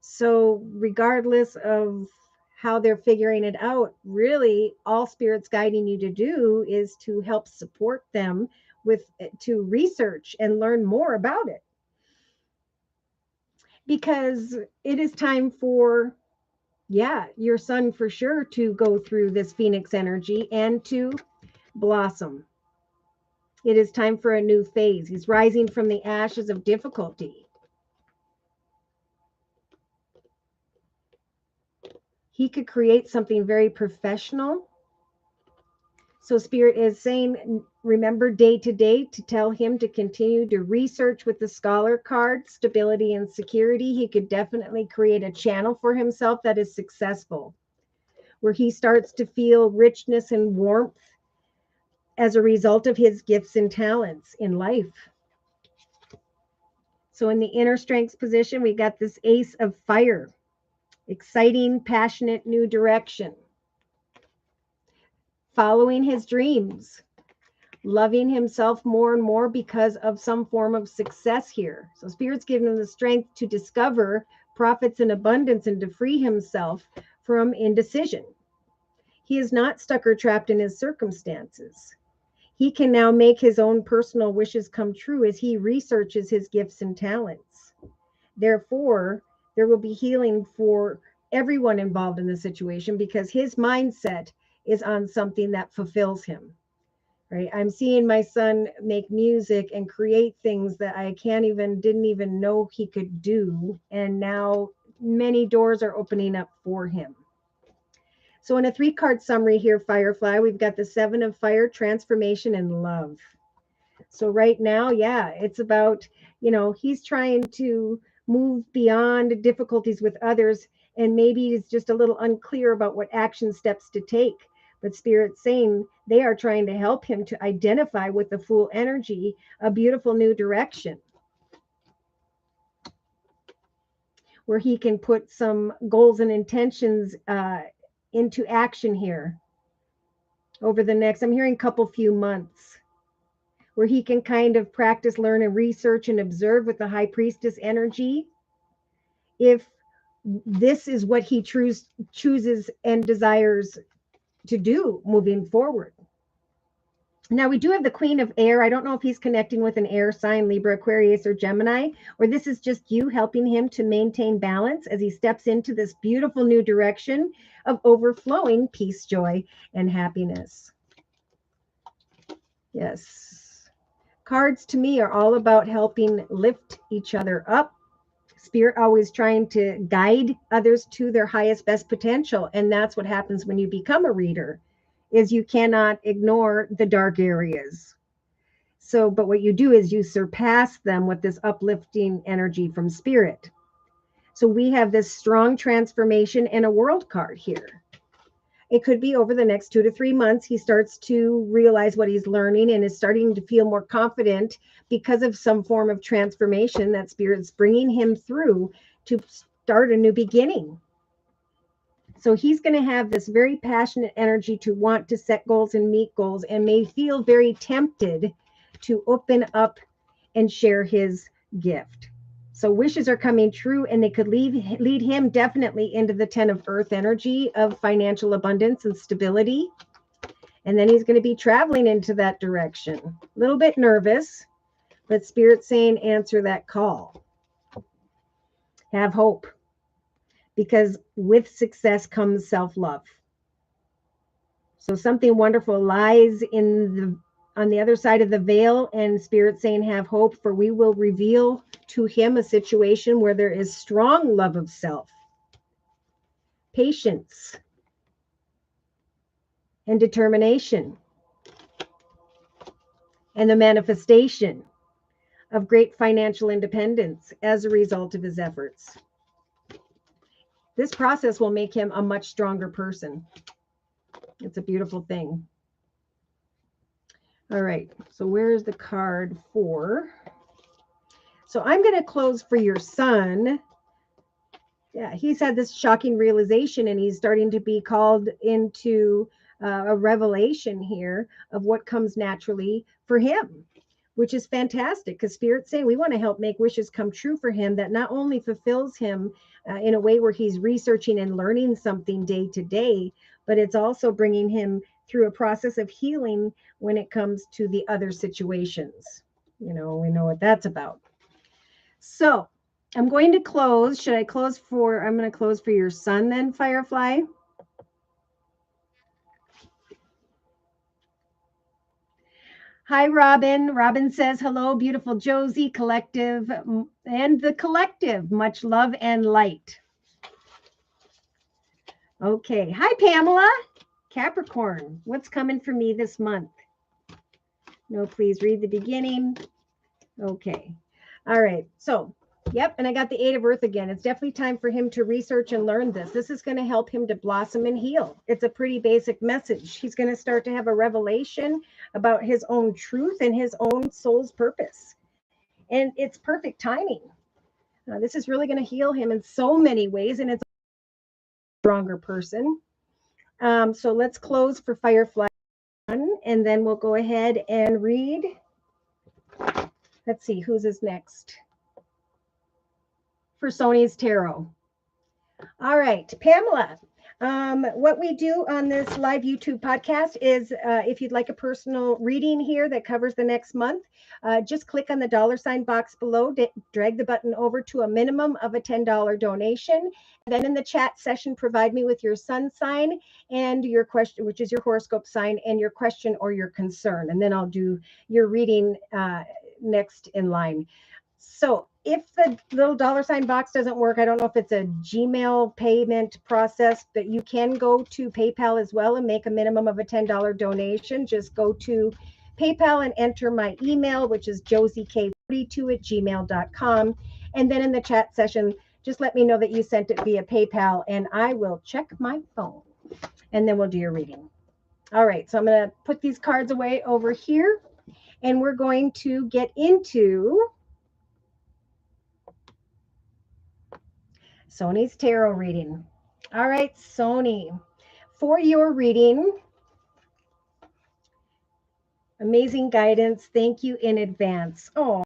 So regardless of how they're figuring it out, really all Spirit's guiding you to do is to help support them with to research and learn more about it. Because it is time for your son for sure to go through this Phoenix energy and to blossom. It is time for a new phase. He's rising from the ashes of difficulty. He could create something very professional. So Spirit is saying, remember day to day to tell him to continue to research with the Scholar card, stability and security. He could definitely create a channel for himself that is successful, where he starts to feel richness and warmth as a result of his gifts and talents in life. So in the inner strengths position, we got this Ace of Fire. Exciting, passionate, new direction. Following his dreams. Loving himself more and more because of some form of success here. So Spirit's giving him the strength to discover profits and abundance and to free himself from indecision. He is not stuck or trapped in his circumstances. He can now make his own personal wishes come true as he researches his gifts and talents. Therefore, there will be healing for everyone involved in the situation because his mindset is on something that fulfills him. Right? I'm seeing my son make music and create things that I didn't even know he could do. And now many doors are opening up for him. So in a 3-card summary here, Firefly, we've got the 7 of Fire, transformation, and love. So right now, it's about, he's trying to move beyond difficulties with others, and maybe he's just a little unclear about what action steps to take. But Spirit's saying they are trying to help him to identify with the Fool energy a beautiful new direction where he can put some goals and intentions into action here over the next, I'm hearing couple few months, where he can kind of practice, learn, and research and observe with the High Priestess energy if this is what he chooses and desires to do moving forward. Now we do have the Queen of Air. I don't know if he's connecting with an air sign, Libra, Aquarius, or Gemini, or this is just you helping him to maintain balance as he steps into this beautiful new direction of overflowing peace, joy, and happiness. Yes. Cards to me are all about helping lift each other up. Spirit always trying to guide others to their highest best potential. And that's what happens when you become a reader, is you cannot ignore the dark areas. So, but what you do is you surpass them with this uplifting energy from spirit. So we have this strong transformation and a world card here. It could be over the next 2 to 3 months, he starts to realize what he's learning and is starting to feel more confident because of some form of transformation that spirit's bringing him through to start a new beginning. So he's going to have this very passionate energy to want to set goals and meet goals, and may feel very tempted to open up and share his gift. So wishes are coming true, and they could lead him definitely into the 10 of earth energy of financial abundance and stability. And then he's going to be traveling into that direction. A little bit nervous, but Spirit's saying answer that call. Have hope, because with success comes self-love. So something wonderful lies on the other side of the veil, and Spirit saying have hope, for we will reveal to him a situation where there is strong love of self, patience, and determination, and the manifestation of great financial independence as a result of his efforts. This process will make him a much stronger person. It's a beautiful thing. All right, so where's the card for? So I'm going to close for your son. Yeah, he's had this shocking realization, and he's starting to be called into a revelation here of what comes naturally for him, which is fantastic, because Spirit's saying we want to help make wishes come true for him that not only fulfills him in a way where he's researching and learning something day to day, but it's also bringing him through a process of healing when it comes to the other situations. You know, we know what that's about. So I'm going to close. Should I close for, I'm going to close for your son then, Firefly? Hi, Robin. Robin says, hello, beautiful Josie, collective, and the collective. Much love and light. Okay. Hi, Pamela. Capricorn, what's coming for me this month? No, please read the beginning. Okay. All right. So, yep. And I got the 8 of Earth again. It's definitely time for him to research and learn this. This is going to help him to blossom and heal. It's a pretty basic message. He's going to start to have a revelation about his own truth and his own soul's purpose. And it's perfect timing. This is really going to heal him in so many ways, and it's a stronger person. So let's close for Firefly, and then we'll go ahead and read. Let's see, who's is next? For Sony's Tarot. All right, Pamela. What we do on this live YouTube podcast is if you'd like a personal reading here that covers the next month, just click on the $ box below, drag the button over to a minimum of a $10 donation. Then in the chat session, provide me with your sun sign and your question, which is your horoscope sign, and your question or your concern. And then I'll do your reading next in line. So if the little $ box doesn't work, I don't know if it's a Gmail payment process, but you can go to PayPal as well and make a minimum of a $10 donation. Just go to PayPal and enter my email, which is josiek42@gmail.com. And then in the chat session, just let me know that you sent it via PayPal, and I will check my phone. And then we'll do your reading. All right, so I'm going to put these cards away over here, and we're going to get into Sony's tarot reading. All right, Sony, for your reading, amazing guidance. Thank you in advance. Oh,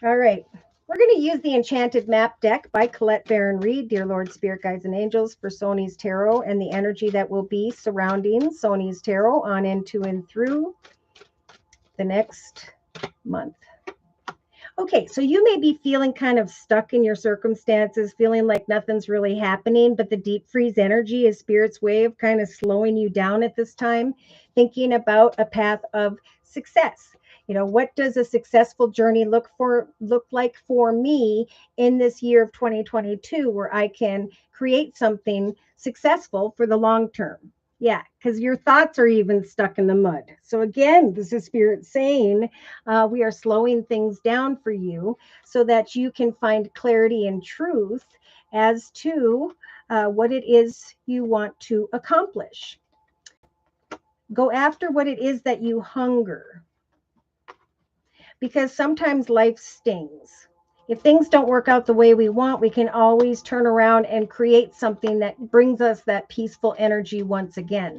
all right. We're going to use the Enchanted Map deck by Colette Baron Reed, Dear Lord, Spirit Guides, and Angels, for Sony's tarot and the energy that will be surrounding Sony's tarot on into and through the next month. Okay, so you may be feeling kind of stuck in your circumstances, feeling like nothing's really happening, but the deep freeze energy is Spirit's way of kind of slowing you down at this time, thinking about a path of success. What does a successful journey look like for me in this year of 2022, where I can create something successful for the long term? Yeah, because your thoughts are even stuck in the mud. So again, this is Spirit saying we are slowing things down for you so that you can find clarity and truth as to what it is you want to accomplish. Go after what it is that you hunger, because sometimes life stings. If things don't work out the way we want, we can always turn around and create something that brings us that peaceful energy once again.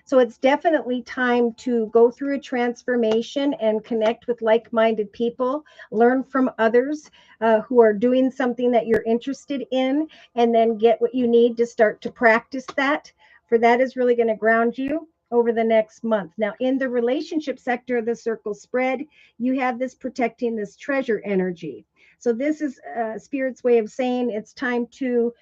So it's definitely time to go through a transformation and connect with like minded people, learn from others who are doing something that you're interested in, and then get what you need to start to practice that. For that is really going to ground you over the next month. Now, in the relationship sector of the circle spread, you have this protecting this treasure energy. So this is Spirit's way of saying it's time to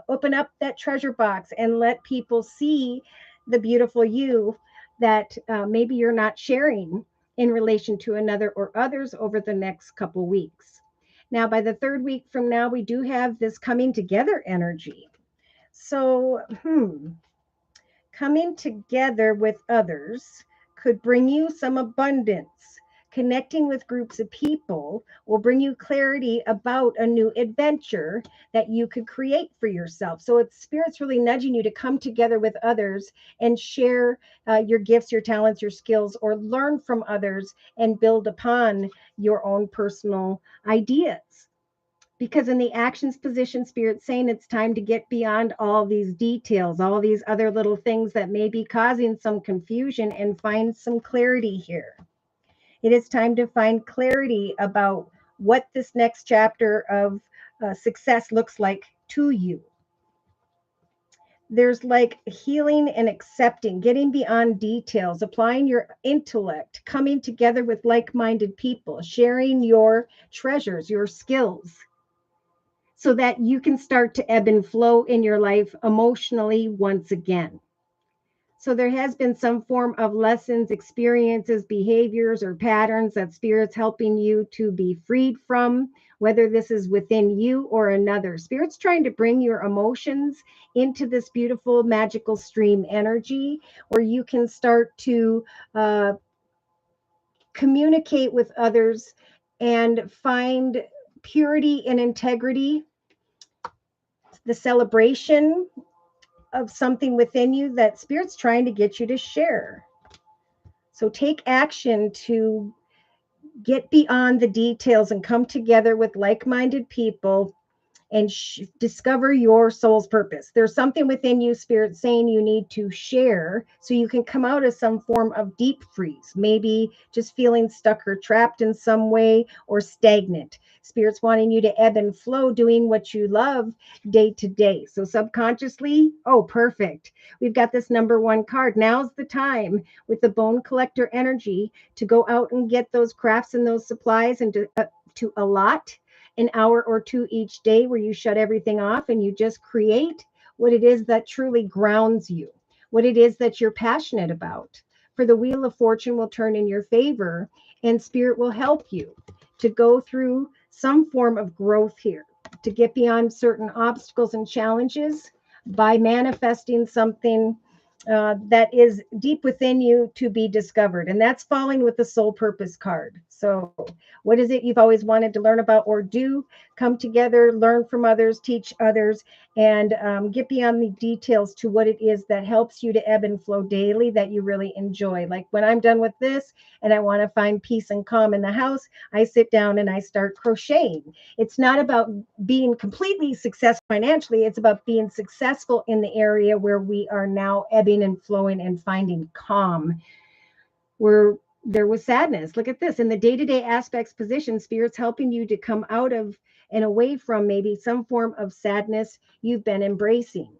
open up that treasure box and let people see the beautiful you that maybe you're not sharing in relation to another or others over the next couple weeks. Now, by the third week from now, we do have this coming together energy. So, coming together with others could bring you some abundance. Connecting with groups of people will bring you clarity about a new adventure that you could create for yourself. So it's Spirit's really nudging you to come together with others and share your gifts, your talents, your skills, or learn from others and build upon your own personal ideas. Because in the actions position, Spirit's saying it's time to get beyond all these details, all these other little things that may be causing some confusion, and find some clarity here. It is time to find clarity about what this next chapter of success looks like to you. There's like healing and accepting, getting beyond details, applying your intellect, coming together with like minded people, sharing your treasures, your skills, so that you can start to ebb and flow in your life emotionally once again. So there has been some form of lessons, experiences, behaviors, or patterns that Spirit's helping you to be freed from, whether this is within you or another. Spirit's trying to bring your emotions into this beautiful, magical stream energy where you can start to communicate with others and find purity and integrity, the celebration of something within you that Spirit's trying to get you to share. So take action to get beyond the details and come together with like minded people and discover your soul's purpose. There's something within you, Spirit, saying you need to share so you can come out of some form of deep freeze, maybe just feeling stuck or trapped in some way or stagnant. Spirit's wanting you to ebb and flow doing what you love day to day. So subconsciously, oh, perfect. We've got this number one card. Now's the time with the bone collector energy to go out and get those crafts and those supplies and to allot an hour or two each day where you shut everything off and you just create what it is that truly grounds you, what it is that you're passionate about. For the wheel of fortune will turn in your favor, and Spirit will help you to go through some form of growth here, to get beyond certain obstacles and challenges by manifesting something that is deep within you to be discovered. And that's falling with the soul purpose card. So, what is it you've always wanted to learn about or do? Come together, learn from others, teach others, and get beyond the details to what it is that helps you to ebb and flow daily that you really enjoy. Like when I'm done with this and I want to find peace and calm in the house, I sit down and I start crocheting. It's not about being completely successful financially, it's about being successful in the area where we are now ebbing and flowing and finding calm. Where there was sadness. Look at this. In the day-to-day aspects position, Spirit's helping you to come out of and away from maybe some form of sadness you've been embracing.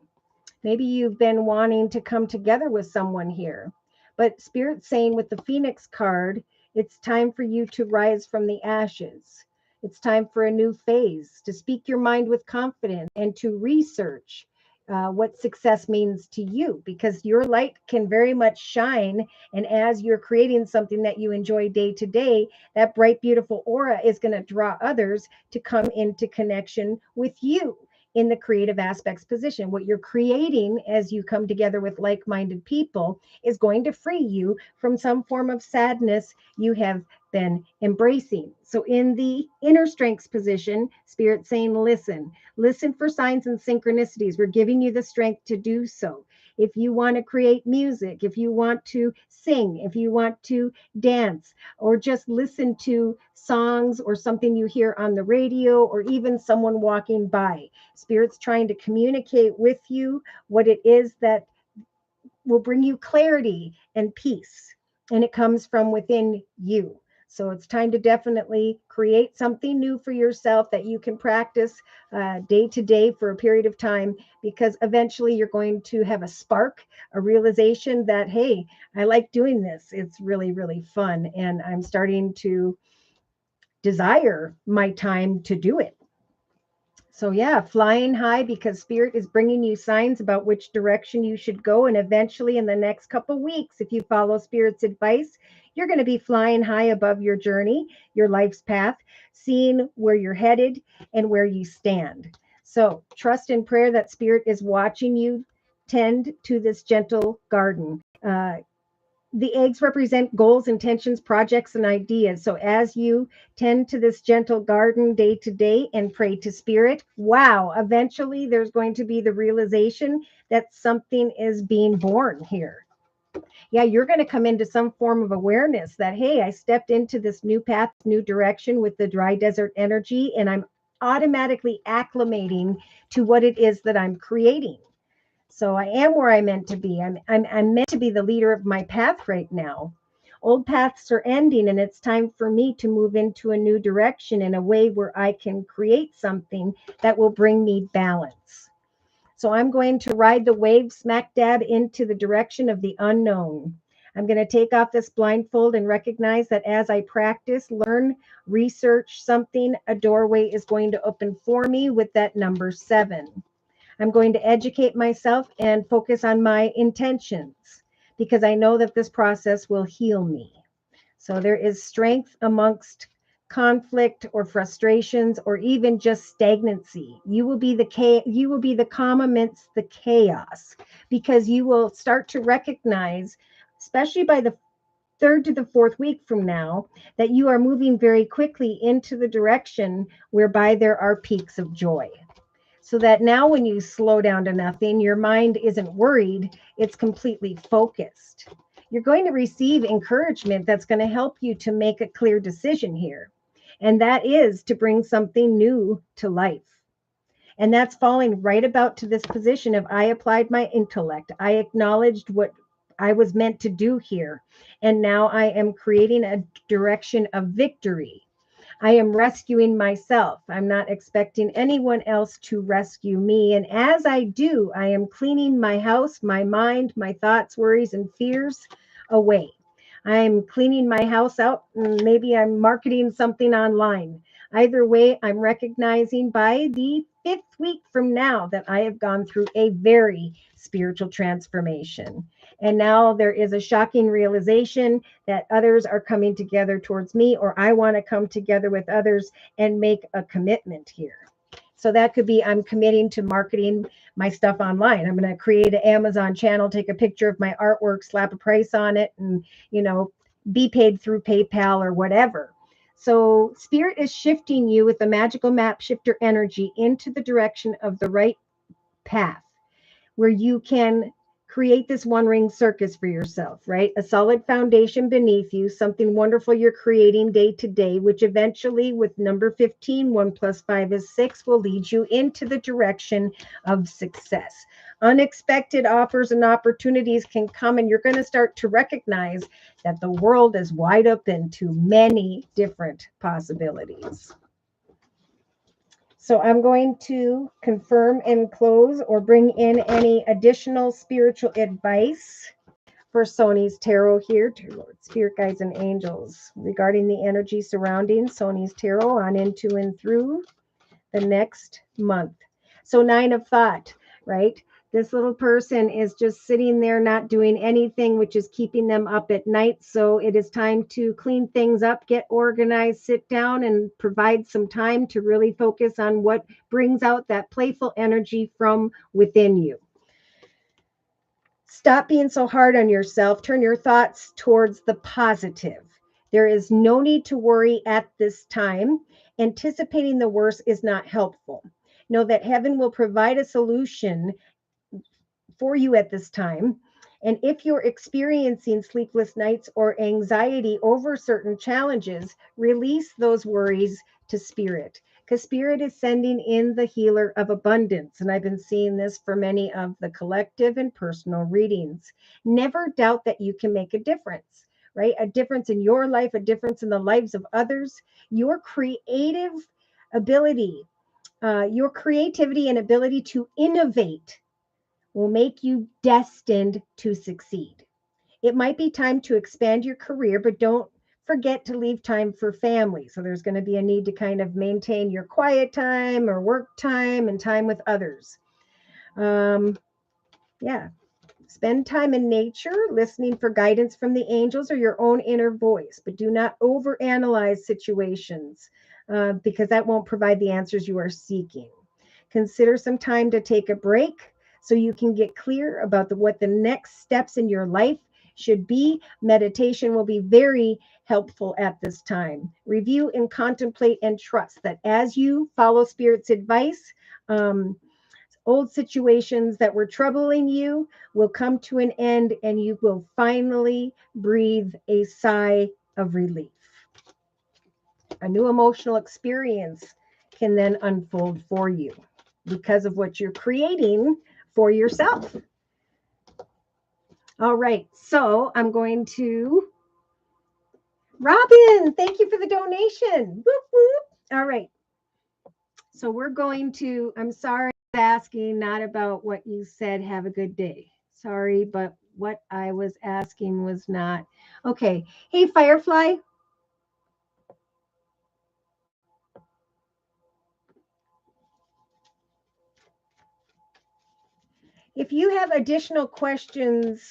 Maybe you've been wanting to come together with someone here. But Spirit's saying with the Phoenix card, it's time for you to rise from the ashes. It's time for a new phase, to speak your mind with confidence and to research what success means to you, because your light can very much shine. And as you're creating something that you enjoy day to day, that bright, beautiful aura is going to draw others to come into connection with you in the creative aspects position. What you're creating as you come together with like minded people is going to free you from some form of sadness you have been embracing. So, in the inner strengths position, Spirit saying, listen for signs and synchronicities. We're giving you the strength to do so. If you want to create music, if you want to sing, if you want to dance, or just listen to songs or something you hear on the radio, or even someone walking by, Spirit's trying to communicate with you what it is that will bring you clarity and peace. And it comes from within you. So it's time to definitely create something new for yourself that you can practice day to day for a period of time, because eventually you're going to have a spark, a realization that, hey, I like doing this. It's really, really fun. And I'm starting to desire my time to do it. So yeah, flying high, because Spirit is bringing you signs about which direction you should go. And eventually in the next couple weeks, if you follow Spirit's advice, you're going to be flying high above your journey, your life's path, seeing where you're headed and where you stand. So trust in prayer that Spirit is watching you tend to this gentle garden. The eggs represent goals, intentions, projects, and ideas. So as you tend to this gentle garden day to day and pray to Spirit, wow, eventually there's going to be the realization that something is being born here. Yeah, you're going to come into some form of awareness that, hey, I stepped into this new path, new direction with the dry desert energy, and I'm automatically acclimating to what it is that I'm creating. So I am where I'm meant to be. I'm meant to be the leader of my path right now. Old paths are ending, and it's time for me to move into a new direction in a way where I can create something that will bring me balance. So I'm going to ride the wave smack dab into the direction of the unknown. I'm going to take off this blindfold and recognize that as I practice, learn, research something, a doorway is going to open for me with that number 7. I'm going to educate myself and focus on my intentions, because I know that this process will heal me. So there is strength amongst conflict or frustrations or even just stagnancy. You will be the calm amidst the chaos, because you will start to recognize, especially by the third to the fourth week from now, that you are moving very quickly into the direction whereby there are peaks of joy. So that now when you slow down to nothing, your mind isn't worried, it's completely focused. You're going to receive encouragement that's going to help you to make a clear decision here. And that is to bring something new to life. And that's falling right about to this position of, I applied my intellect. I acknowledged what I was meant to do here. And now I am creating a direction of victory. I am rescuing myself. I'm not expecting anyone else to rescue me. And as I do, I am cleaning my house, my mind, my thoughts, worries, and fears away. I'm cleaning my house out, and maybe I'm marketing something online. Either way, I'm recognizing by the 5th week from now that I have gone through a very spiritual transformation. And now there is a shocking realization that others are coming together towards me, or I want to come together with others and make a commitment here. So that could be, I'm committing to marketing my stuff online. I'm going to create an Amazon channel, take a picture of my artwork, slap a price on it, and, be paid through PayPal or whatever. So Spirit is shifting you with the magical map shifter energy into the direction of the right path, where you can create this one ring circus for yourself, right? A solid foundation beneath you, something wonderful you're creating day to day, which eventually with number 15, 1 plus 5 is 6, will lead you into the direction of success. Unexpected offers and opportunities can come, and you're going to start to recognize that the world is wide open to many different possibilities. So I'm going to confirm and close or bring in any additional spiritual advice for Sony's tarot here, dear Lord, spirit guides and angels, regarding the energy surrounding Sony's tarot on into and through the next month. So 9 of thought, right? This little person is just sitting there not doing anything, which is keeping them up at night. So it is time to clean things up, get organized, sit down, and provide some time to really focus on what brings out that playful energy from within you. Stop being so hard on yourself. Turn your thoughts towards the positive. There is no need to worry at this time. Anticipating the worst is not helpful. Know that heaven will provide a solution for you at this time. And if you're experiencing sleepless nights or anxiety over certain challenges, release those worries to spirit, because spirit is sending in the healer of abundance. And I've been seeing this for many of the collective and personal readings. Never doubt that you can make a difference, right? A difference in your life, a difference in the lives of others. Your creative ability, your creativity and ability to innovate will make you destined to succeed. It might be time to expand your career, but don't forget to leave time for family. So there's going to be a need to kind of maintain your quiet time or work time and time with others. Yeah. Spend time in nature, listening for guidance from the angels or your own inner voice, but do not overanalyze situations because that won't provide the answers you are seeking. Consider some time to take a break so you can get clear about what the next steps in your life should be. Meditation will be very helpful at this time. Review and contemplate and trust that as you follow Spirit's advice, old situations that were troubling you will come to an end and you will finally breathe a sigh of relief. A new emotional experience can then unfold for you because of what you're creating for yourself. All right, so I'm going to, Robin, thank you for the donation. Whoop, whoop. All right, so we're going to, I'm sorry, asking not about what you said, have a good day. Sorry, but what I was asking was not. Okay, hey, Firefly. If you have additional questions,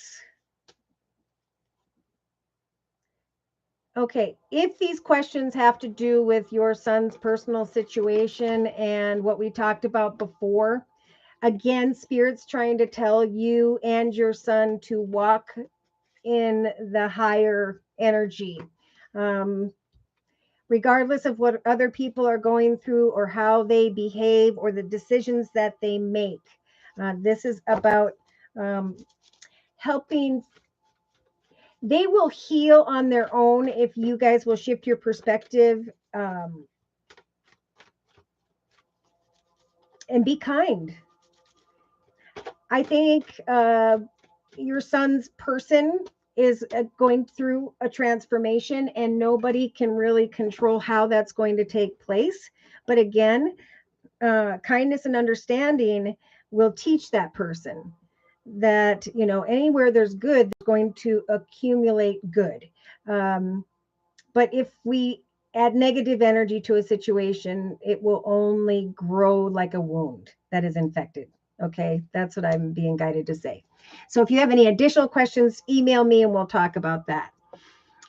okay, if these questions have to do with your son's personal situation and what we talked about before, again, Spirit's trying to tell you and your son to walk in the higher energy. Regardless of what other people are going through or how they behave or the decisions that they make. This is about helping. They will heal on their own if you guys will shift your perspective and be kind. I think your son's person is going through a transformation and nobody can really control how that's going to take place. But again, kindness and understanding will teach that person that, you know, anywhere there's good, there's going to accumulate good. But if we add negative energy to a situation, it will only grow like a wound that is infected. Okay, that's what I'm being guided to say. So if you have any additional questions, email me and we'll talk about that.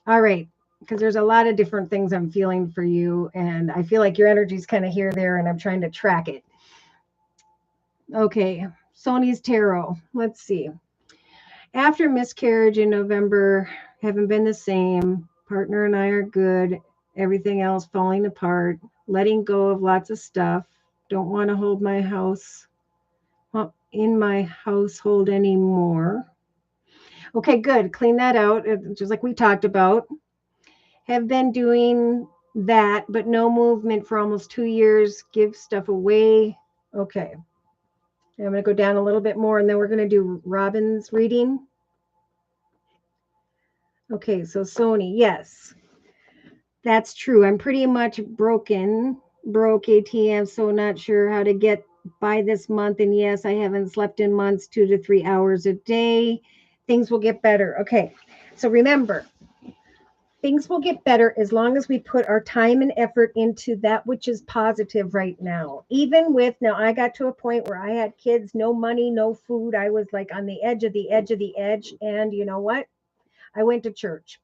All right, because there's a lot of different things I'm feeling for you, and I feel like your energy is kind of here, there, and I'm trying to track it. Okay, Sony's Tarot. Let's see. After miscarriage in November, haven't been the same. Partner and I are good. Everything else falling apart. Letting go of lots of stuff. Don't want to hold my house in my household anymore. Okay, good. Clean that out, just like we talked about. Have been doing that, but no movement for almost 2 years. Give stuff away. Okay. I'm going to go down a little bit more, and then we're going to do Robin's reading. Okay, so Sony, yes, that's true. I'm pretty much broke ATM, so not sure how to get by this month. And yes, I haven't slept in months, 2 to 3 hours a day. Things will get better. Okay, so remember, Things will get better as long as we put our time and effort into that which is positive right now. Even with, now I got to a point where I had kids, no money, no food. I was like on the edge of the edge of the edge. And you know what? I went to church.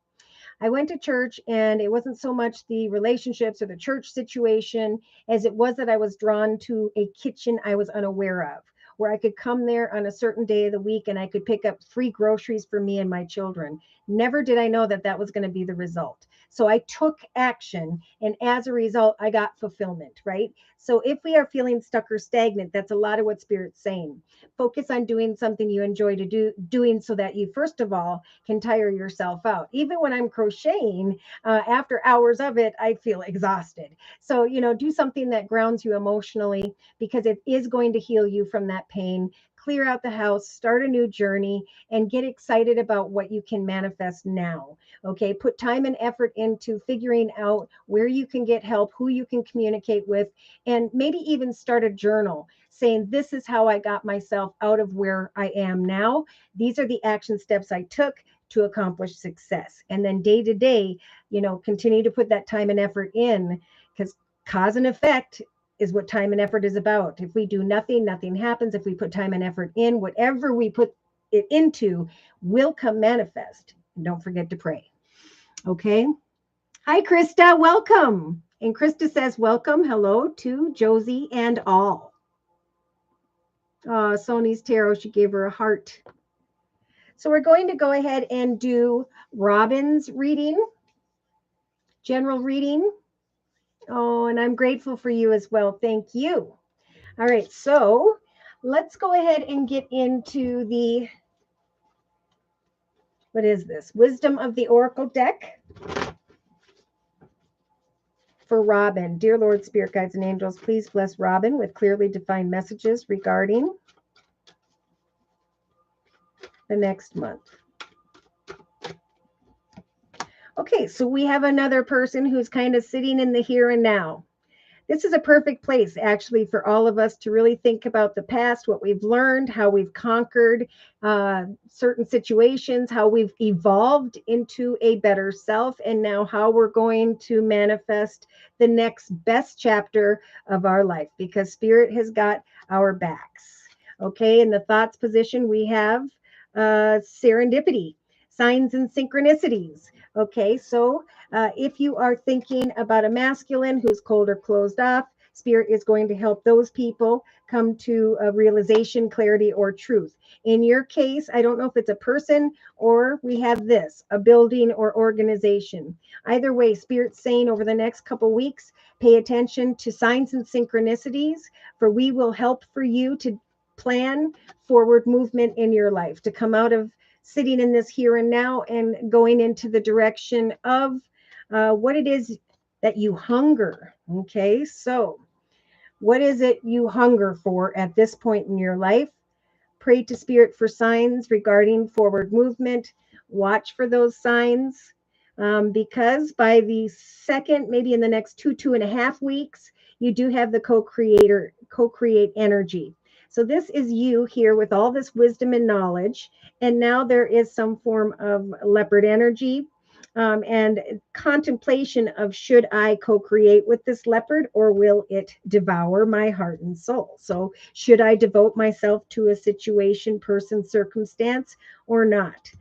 I went to church, and it wasn't so much the relationships or the church situation as it was that I was drawn to a kitchen I was unaware of, where I could come there on a certain day of the week and I could pick up free groceries for me and my children. Never did I know that that was going to be the result. So I took action, and as a result, I got fulfillment, right? So if we are feeling stuck or stagnant, that's a lot of what Spirit's saying. Focus on doing something you enjoy to doing so that you, first of all, can tire yourself out. Even when I'm crocheting, after hours of it, I feel exhausted. So, do something that grounds you emotionally, because it is going to heal you from that pain. Clear out the house, start a new journey, and get excited about what you can manifest now. Okay, put time and effort into figuring out where you can get help, who you can communicate with, and maybe even start a journal saying, this is how I got myself out of where I am now. These are the action steps I took to accomplish success. And then day to day, continue to put that time and effort in, because cause and effect is what time and effort is about. If we do nothing, nothing happens. If we put time and effort in, whatever we put it into will come manifest. And don't forget to pray. Okay. Hi, Krista. Welcome. And Krista says, welcome. Hello to Josie and all. Sony's tarot, she gave her a heart. So we're going to go ahead and do Robin's reading, general reading. Oh, and I'm grateful for you as well. Thank you. All right, so let's go ahead and get into the, what is this? Wisdom of the Oracle deck for Robin. Dear Lord, Spirit Guides, and Angels, please bless Robin with clearly defined messages regarding the next month. Okay, so we have another person who's kind of sitting in the here and now. This is a perfect place, actually, for all of us to really think about the past, what we've learned, how we've conquered certain situations, how we've evolved into a better self, and now how we're going to manifest the next best chapter of our life, because Spirit has got our backs. Okay, in the thoughts position, we have serendipity, signs and synchronicities. Okay, so if you are thinking about a masculine who's cold or closed off, Spirit is going to help those people come to a realization, clarity, or truth. In your case, I don't know if it's a person or we have this, a building or organization. Either way, Spirit's saying over the next couple weeks, pay attention to signs and synchronicities, for we will help for you to plan forward movement in your life, to come out of sitting in this here and now and going into the direction of what it is that you hunger. Okay, so what is it you hunger for at this point in your life? Pray to Spirit for signs regarding forward movement. Watch for those signs, because by the second, maybe in the next 2.5 weeks, you do have the co-create energy. So this is you here with all this wisdom and knowledge. And now there is some form of leopard energy, and contemplation of, should I co-create with this leopard, or will it devour my heart and soul? So should I devote myself to a situation, person, circumstance, or not?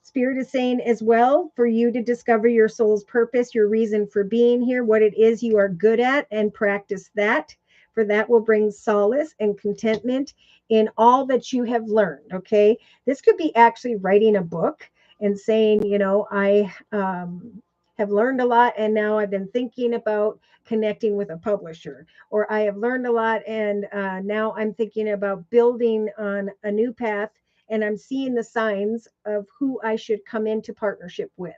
Spirit is saying as well for you to discover your soul's purpose, your reason for being here, what it is you are good at, and practice that. For that will bring solace and contentment in all that you have learned. Okay, this could be actually writing a book and saying, I have learned a lot, and now I've been thinking about connecting with a publisher, or I have learned a lot, and now I'm thinking about building on a new path, and I'm seeing the signs of who I should come into partnership with.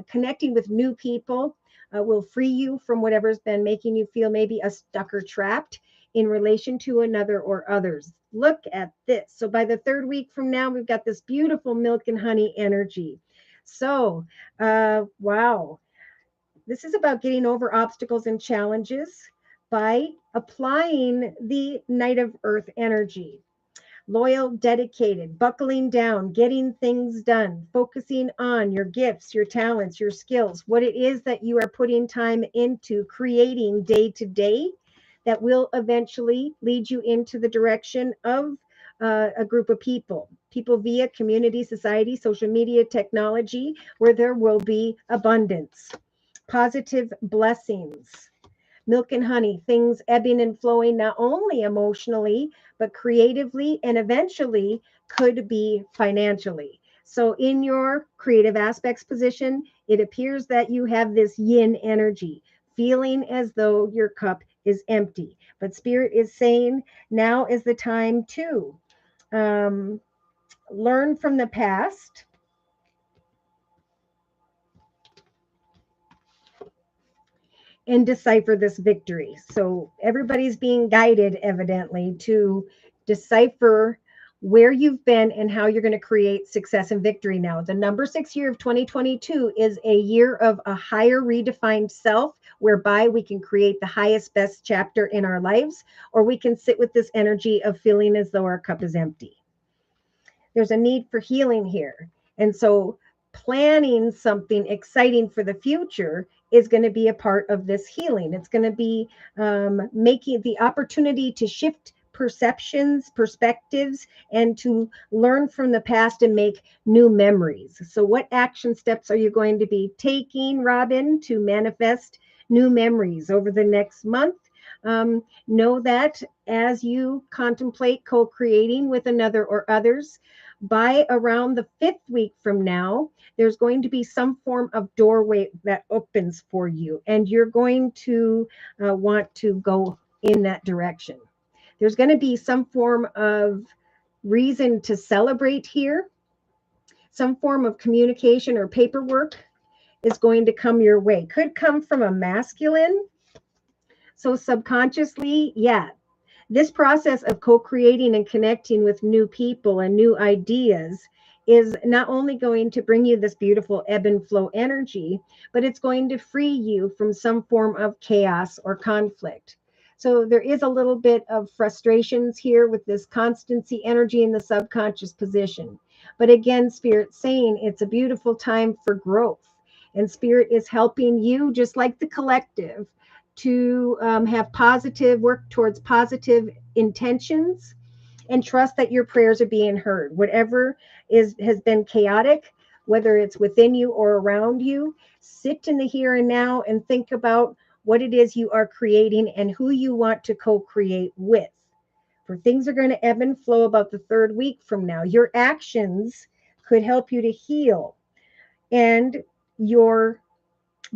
Connecting with new people will free you from whatever's been making you feel maybe stuck or trapped in relation to another or others. Look at this. So by the 3rd week from now, we've got this beautiful milk and honey energy. So, wow. This is about getting over obstacles and challenges by applying the Knight of Earth energy. loyal, dedicated, buckling down, getting things done, focusing on your gifts, your talents, your skills, what it is that you are putting time into creating day to day that will eventually lead you into the direction of a group of people via community, society, social media, technology, where there will be abundance, positive blessings, milk and honey, things ebbing and flowing, not only emotionally, but creatively, and eventually could be financially. So, in your creative aspects position, it appears that you have this yin energy, feeling as though your cup is empty. But Spirit is saying now is the time to um, learn from the past and decipher this victory. So everybody's being guided, evidently, to decipher where you've been and how you're going to create success and victory now. The number 6 year of 2022 is a year of a higher redefined self, whereby we can create the highest, best chapter in our lives, or we can sit with this energy of feeling as though our cup is empty. There's a need for healing here. And so planning something exciting for the future is going to be a part of this healing. It's going to be making the opportunity to shift perceptions, perspectives, and to learn from the past and make new memories. So, what action steps are you going to be taking, Robin, to manifest new memories over the next month? Know that as you contemplate co creating with another or others, by around the 5th week from now, there's going to be some form of doorway that opens for you, and you're going to want to go in that direction. There's going to be some form of reason to celebrate here. Some form of communication or paperwork is going to come your way. Could come from a masculine. So subconsciously, yeah, this process of co-creating and connecting with new people and new ideas is not only going to bring you this beautiful ebb and flow energy, but it's going to free you from some form of chaos or conflict. So there is a little bit of frustrations here with this constancy energy in the subconscious position. But again, Spirit's saying it's a beautiful time for growth. And Spirit is helping you, just like the collective, to have positive, work towards positive intentions, and trust that your prayers are being heard. Whatever has been chaotic, whether it's within you or around you, sit in the here and now and think about what it is you are creating and who you want to co-create with. For things are going to ebb and flow about the 3rd week from now. Your actions could help you to heal, and your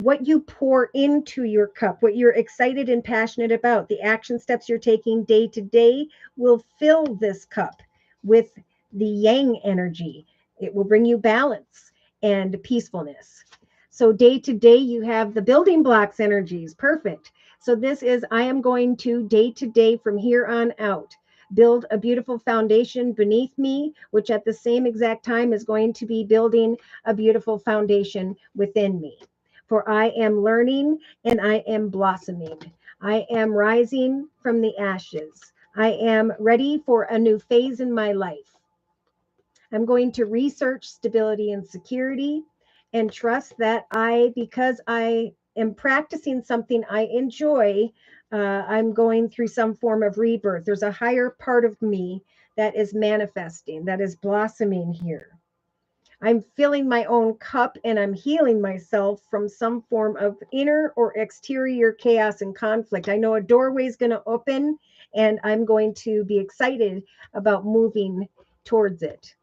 what you pour into your cup, what you're excited and passionate about, the action steps you're taking day to day will fill this cup with the yang energy. It will bring you balance and peacefulness. So day to day, you have the building blocks energies. Perfect. So this is, I am going to day to day from here on out build a beautiful foundation beneath me, which at the same exact time is going to be building a beautiful foundation within me. For I am learning and I am blossoming. I am rising from the ashes. I am ready for a new phase in my life. I'm going to research stability and security and trust that because I am practicing something I enjoy, I'm going through some form of rebirth. There's a higher part of me that is manifesting, that is blossoming here. I'm filling my own cup and I'm healing myself from some form of inner or exterior chaos and conflict. I know a doorway is going to open and I'm going to be excited about moving towards it.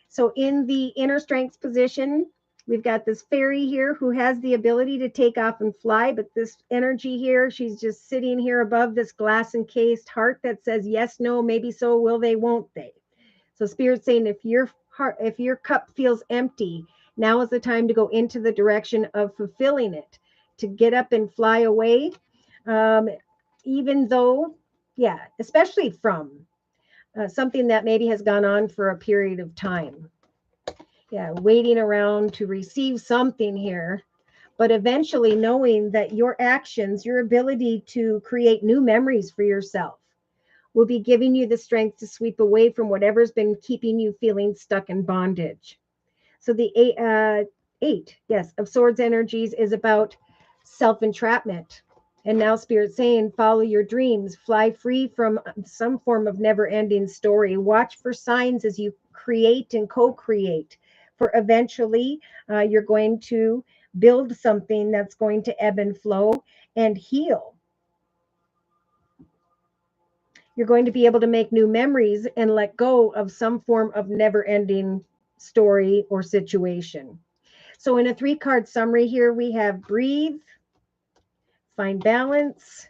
So in the inner strength position, we've got this fairy here who has the ability to take off and fly, but this energy here, she's just sitting here above this glass encased heart that says yes, no, maybe so, will they, won't they? So Spirit's saying if your cup feels empty, now is the time to go into the direction of fulfilling it, to get up and fly away. Even though, yeah, especially from something that maybe has gone on for a period of time. Yeah, waiting around to receive something here, but eventually knowing that your actions, your ability to create new memories for yourself will be giving you the strength to sweep away from whatever's been keeping you feeling stuck in bondage. So the eight, yes, of swords energies is about self-entrapment. And now Spirit's saying, follow your dreams, fly free from some form of never-ending story. Watch for signs as you create and co-create. For eventually, you're going to build something that's going to ebb and flow and heal. You're going to be able to make new memories and let go of some form of never-ending story or situation. So in a 3-card summary here, we have breathe, find balance,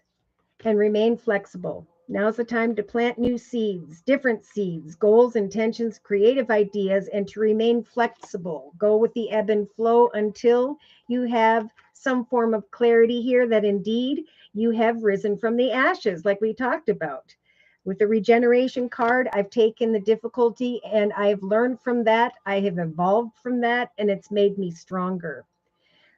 and remain flexible. Now's the time to plant new seeds, different seeds, goals, intentions, creative ideas, and to remain flexible. Go with the ebb and flow until you have some form of clarity here that indeed you have risen from the ashes, like we talked about. With the regeneration card, I've taken the difficulty and I've learned from that. I have evolved from that, and it's made me stronger.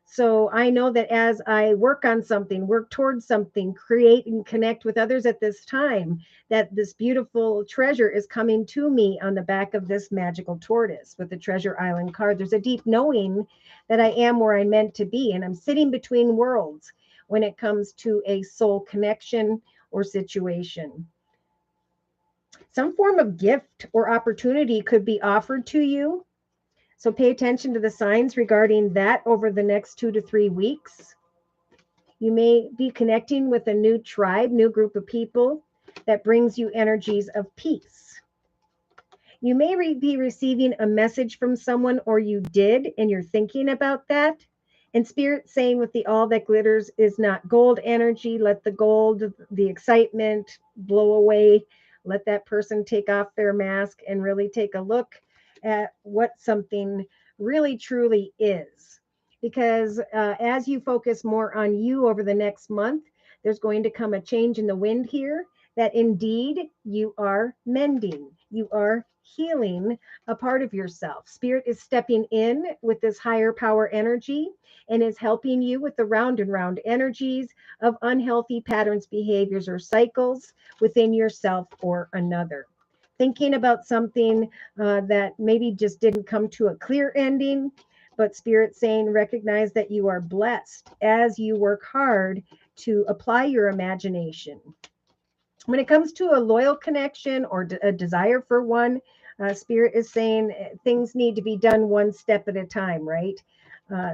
So I know that as I work on something, work towards something, create and connect with others at this time, that this beautiful treasure is coming to me on the back of this magical tortoise with the Treasure Island card. There's a deep knowing that I am where I'm meant to be, and I'm sitting between worlds when it comes to a soul connection or situation. Some form of gift or opportunity could be offered to you. So pay attention to the signs regarding that over the next 2 to 3 weeks. You may be connecting with a new tribe, new group of people that brings you energies of peace. You may be receiving a message from someone, or you did, and you're thinking about that. And Spirit saying with the all that glitters is not gold energy. Let the gold, the excitement blow away. Let that person take off their mask and really take a look at what something really truly is. Because as you focus more on you over the next month, there's going to come a change in the wind here that indeed you are mending, you are healing a part of yourself. Spirit is stepping in with this higher power energy and is helping you with the round and round energies of unhealthy patterns, behaviors, or cycles within yourself or another. Thinking about something that maybe just didn't come to a clear ending, but Spirit saying recognize that you are blessed as you work hard to apply your imagination. When it comes to a loyal connection or a desire for one, Spirit is saying things need to be done one step at a time, right?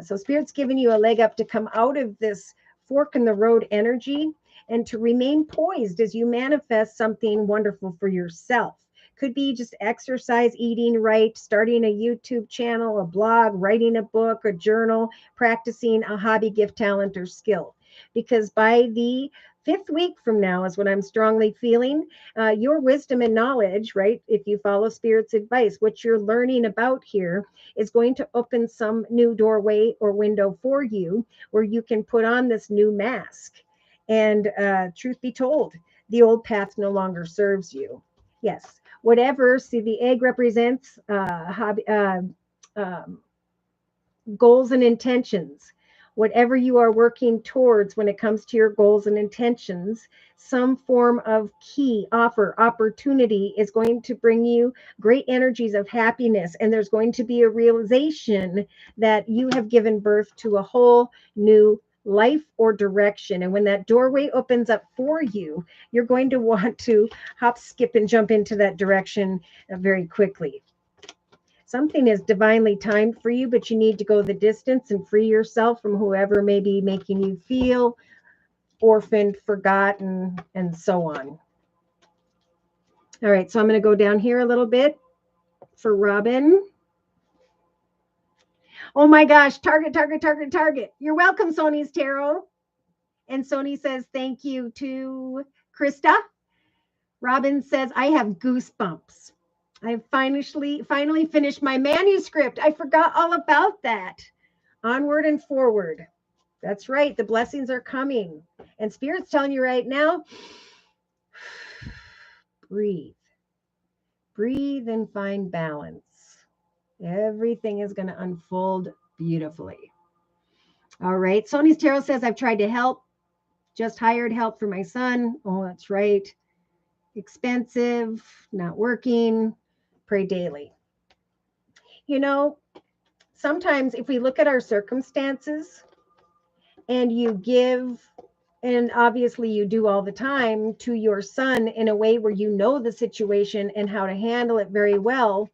So Spirit's giving you a leg up to come out of this fork in the road energy and to remain poised as you manifest something wonderful for yourself. Could be just exercise, eating right, starting a YouTube channel, a blog, writing a book, a journal, practicing a hobby, gift, talent, or skill. Because by the 5th week from now is what I'm strongly feeling. Your wisdom and knowledge, right? If you follow Spirit's advice, what you're learning about here is going to open some new doorway or window for you where you can put on this new mask. And truth be told, the old path no longer serves you. Yes, whatever. See, the egg represents goals and intentions. Whatever you are working towards when it comes to your goals and intentions, some form of key offer opportunity is going to bring you great energies of happiness. And there's going to be a realization that you have given birth to a whole new life or direction. And when that doorway opens up for you, you're going to want to hop, skip, and jump into that direction very quickly. Something is divinely timed for you, but you need to go the distance and free yourself from whoever may be making you feel orphaned, forgotten, and so on. All right, so I'm going to go down here a little bit for Robin. Oh my gosh, target, target, target, target. You're welcome, Sony's Tarot. And Sony says thank you to Krista. Robin says, I have goosebumps. I finally finished my manuscript. I forgot all about that. Onward and forward. That's right. The blessings are coming. And Spirit's telling you right now, breathe. Breathe and find balance. Everything is going to unfold beautifully. All right. Sony's Tarot says, I've tried to help. Just hired help for my son. Oh, that's right. expensive, not working, pray daily. You know, sometimes if we look at our circumstances and you give, and obviously you do all the time, to your son in a way where you know the situation and how to handle it very well,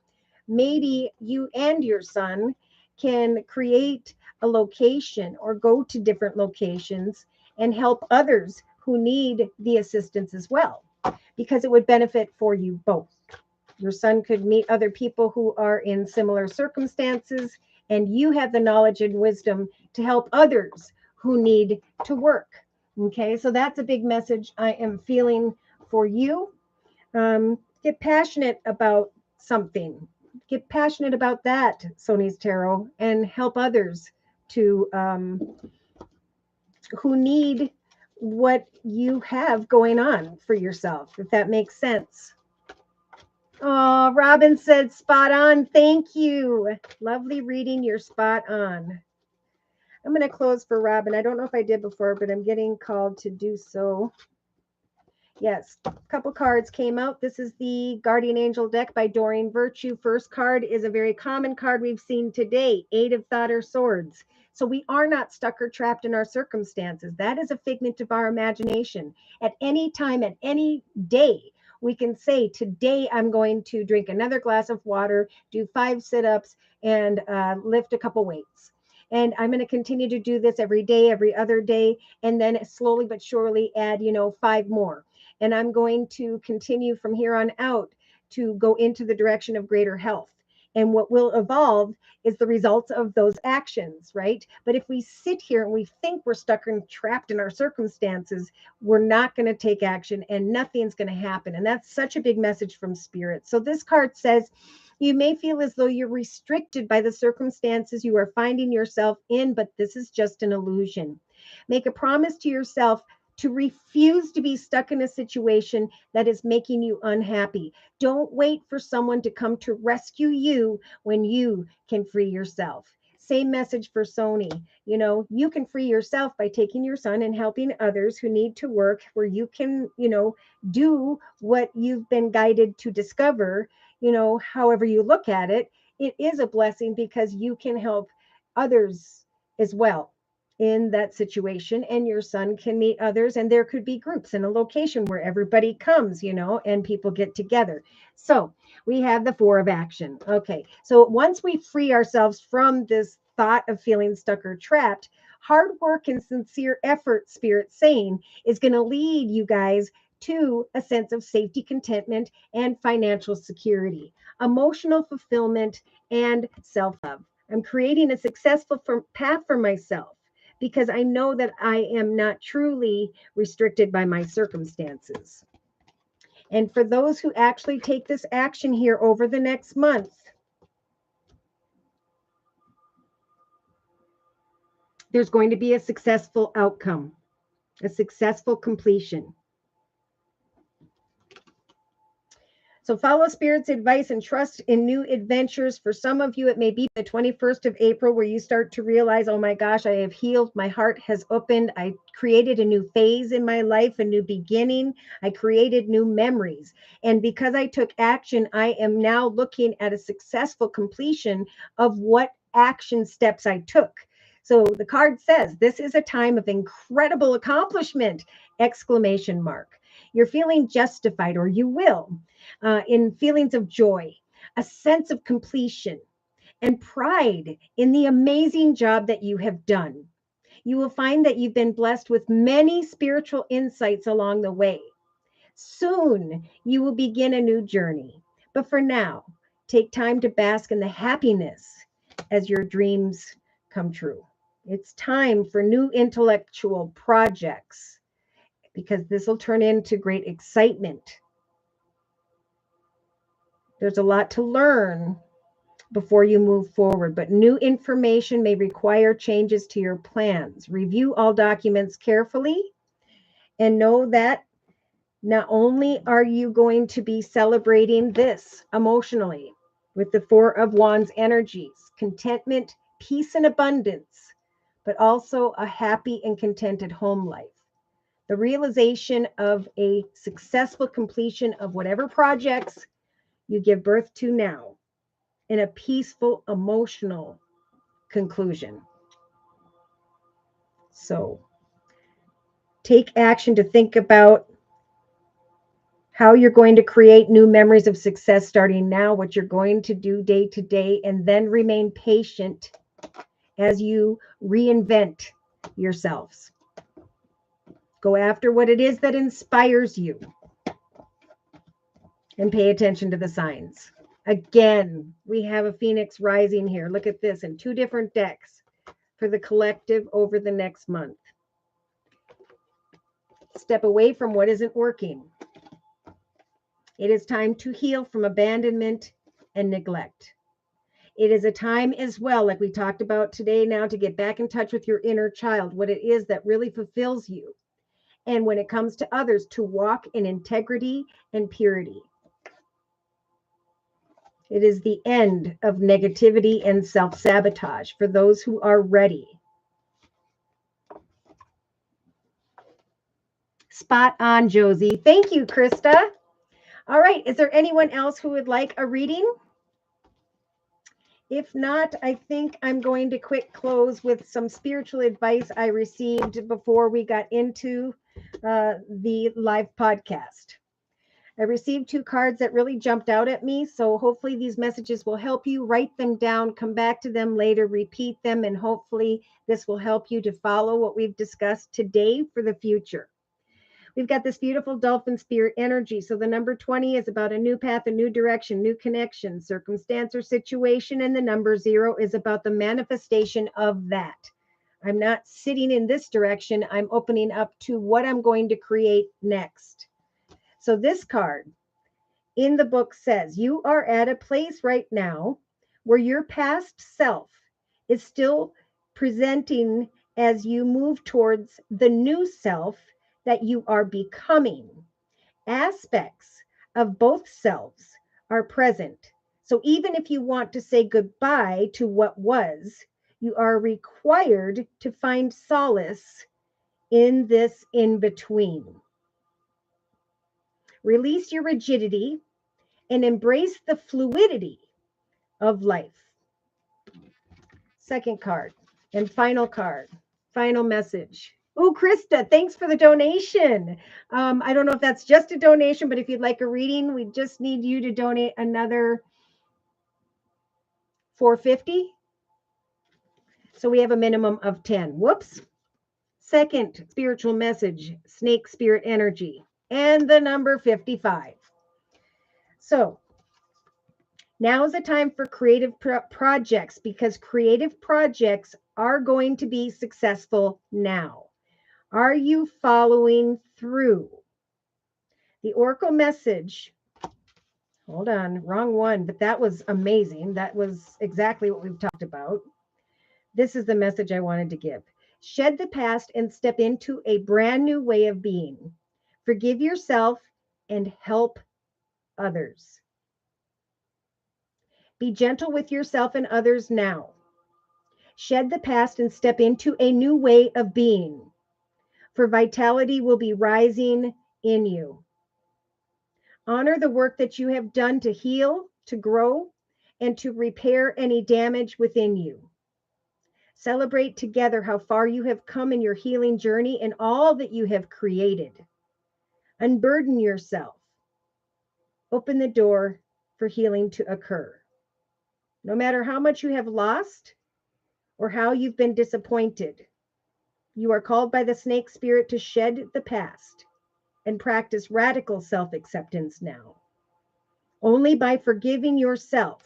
maybe you and your son can create a location or go to different locations and help others who need the assistance as well, because it would benefit for you both. Your son could meet other people who are in similar circumstances, and you have the knowledge and wisdom to help others who need to work. Okay, so that's a big message I am feeling for you. Get passionate about something. Get passionate about that, Sony's Tarot, and help others to who need what you have going on for yourself, if that makes sense. Oh, Robin said spot on. Thank you. Lovely reading. You're spot on. I'm going to close for Robin. I don't know if I did before, but I'm getting called to do so. Yes, a couple cards came out. This is the Guardian Angel deck by Doreen Virtue. First card is a very common card we've seen today, Eight of Thought Swords. So we are not stuck or trapped in our circumstances. That is a figment of our imagination. At any time, at any day, we can say, today I'm going to drink another glass of water, do 5 sit-ups, and lift a couple weights. And I'm going to continue to do this every day, every other day, and then slowly but surely add, 5 more. And I'm going to continue from here on out to go into the direction of greater health. And what will evolve is the results of those actions, right? But if we sit here and we think we're stuck and trapped in our circumstances, we're not going to take action and nothing's going to happen. And that's such a big message from Spirit. So this card says, you may feel as though you're restricted by the circumstances you are finding yourself in, but this is just an illusion. Make a promise to yourself to refuse to be stuck in a situation that is making you unhappy. Don't wait for someone to come to rescue you when you can free yourself. Same message for Sony. You can free yourself by taking your son and helping others who need to work, where you can, do what you've been guided to discover. However you look at it, it is a blessing because you can help others as well in that situation, and your son can meet others, and there could be groups in a location where everybody comes, and people get together. So we have the 4 of action. Okay, so once we free ourselves from this thought of feeling stuck or trapped, hard work and sincere effort, Spirit saying, is going to lead you guys to a sense of safety, contentment, and financial security, emotional fulfillment, and self-love. I'm creating a successful path for myself because I know that I am not truly restricted by my circumstances. And for those who actually take this action here over the next month, there's going to be a successful outcome, a successful completion. So follow Spirit's advice and trust in new adventures. For some of you, it may be the 21st of April where you start to realize, oh my gosh, I have healed. My heart has opened. I created a new phase in my life, a new beginning. I created new memories. And because I took action, I am now looking at a successful completion of what action steps I took. So the card says, this is a time of incredible accomplishment, exclamation mark. You're feeling justified, or you will, in feelings of joy, a sense of completion, and pride in the amazing job that you have done. You will find that you've been blessed with many spiritual insights along the way. Soon, you will begin a new journey. But for now, take time to bask in the happiness as your dreams come true. It's time for new intellectual projects, because this will turn into great excitement. There's a lot to learn before you move forward, but new information may require changes to your plans. Review all documents carefully and know that not only are you going to be celebrating this emotionally with the 4 of Wands energies, contentment, peace, and abundance, but also a happy and contented home life. The realization of a successful completion of whatever projects you give birth to now, in a peaceful, emotional conclusion. So take action to think about how you're going to create new memories of success starting now, what you're going to do day to day, and then remain patient as you reinvent yourselves. Go after what it is that inspires you and pay attention to the signs. Again, we have a Phoenix rising here. Look at this in 2 different decks for the collective over the next month. Step away from what isn't working. It is time to heal from abandonment and neglect. It is a time as well, like we talked about today now, to get back in touch with your inner child, what it is that really fulfills you. And when it comes to others, to walk in integrity and purity. It is the end of negativity and self-sabotage for those who are ready. Spot on, Josie. Thank you, Krista. All right. Is there anyone else who would like a reading? If not, I think I'm going to quick close with some spiritual advice I received before we got into the live podcast. I received 2 cards that really jumped out at me. So hopefully these messages will help you. Write them down, come back to them later, repeat them, and hopefully this will help you to follow what we've discussed today for the future. We've got this beautiful dolphin spirit energy. So the number 20 is about a new path, a new direction, new connection, circumstance, or situation. And the number 0 is about the manifestation of that. I'm not sitting in this direction. I'm opening up to what I'm going to create next. So this card in the book says, you are at a place right now where your past self is still presenting as you move towards the new self that you are becoming. Aspects of both selves are present. So even if you want to say goodbye to what was, you are required to find solace in this in between. Release your rigidity and embrace the fluidity of life. Second card and final card, final message. Oh, Krista, thanks for the donation. I don't know if that's just a donation, but if you'd like a reading, we just need you to donate another $4.50. So we have a minimum of 10. Whoops. Second spiritual message, snake spirit energy, and the number 55. So now is the time for creative projects, because creative projects are going to be successful now. Are you following through? The Oracle message, hold on, wrong one, but that was amazing. That was exactly what we've talked about. This is the message I wanted to give. Shed the past and step into a brand new way of being. Forgive yourself and help others. Be gentle with yourself and others now. Shed the past and step into a new way of being, for vitality will be rising in you. Honor the work that you have done to heal, to grow, and to repair any damage within you. Celebrate together how far you have come in your healing journey and all that you have created. Unburden yourself. Open the door for healing to occur. No matter how much you have lost or how you've been disappointed, you are called by the snake spirit to shed the past and practice radical self-acceptance now. Only by forgiving yourself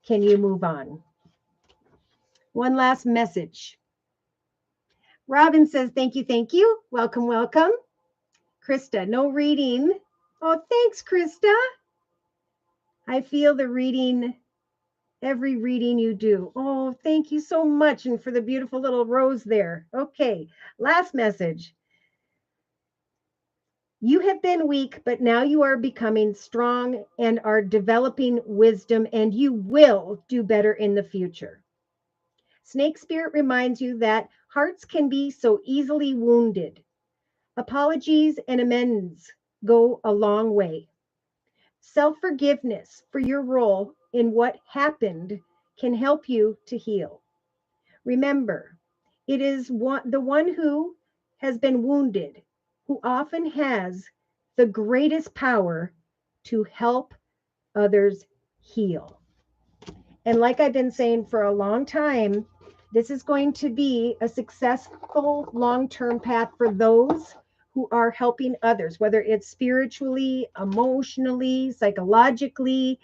can you move on. One last message. Robin says, thank you, thank you. Welcome, welcome. Krista, no reading. Oh, thanks, Krista. I feel the reading, every reading you do. Oh, thank you so much. And for the beautiful little rose there. Okay, last message. You have been weak, but now you are becoming strong and are developing wisdom, and you will do better in the future. Snake Spirit reminds you that hearts can be so easily wounded. Apologies and amends go a long way. Self forgiveness for your role in what happened can help you to heal. Remember, it is the one who has been wounded who often has the greatest power to help others heal. And like I've been saying for a long time, this is going to be a successful long term path for those who are helping others, whether it's spiritually, emotionally, psychologically.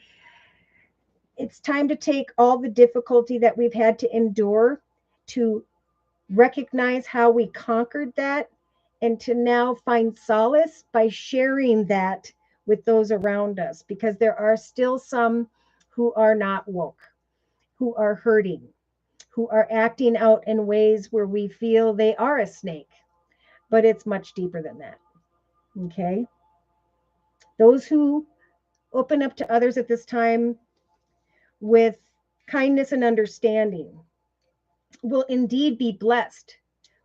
It's time to take all the difficulty that we've had to endure to recognize how we conquered that and to now find solace by sharing that with those around us, because there are still some who are not woke, who are hurting, who are acting out in ways where we feel they are a snake, but it's much deeper than that. Okay. Those who open up to others at this time with kindness and understanding will indeed be blessed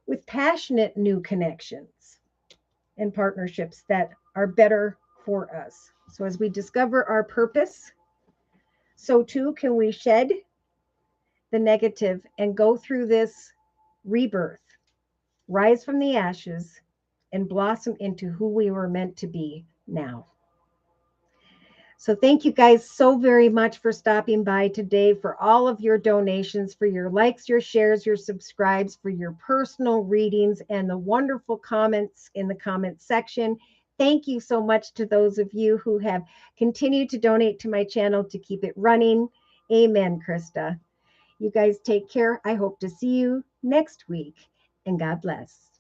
with passionate new connections and partnerships that are better for us. So, as we discover our purpose, so too can we shed the negative and go through this rebirth, rise from the ashes, and blossom into who we were meant to be now. So thank you guys so very much for stopping by today, for all of your donations, for your likes, your shares, your subscribes, for your personal readings, and the wonderful comments in the comment section. Thank you so much to those of you who have continued to donate to my channel to keep it running. Amen, Krista. You guys take care. I hope to see you next week, and God bless.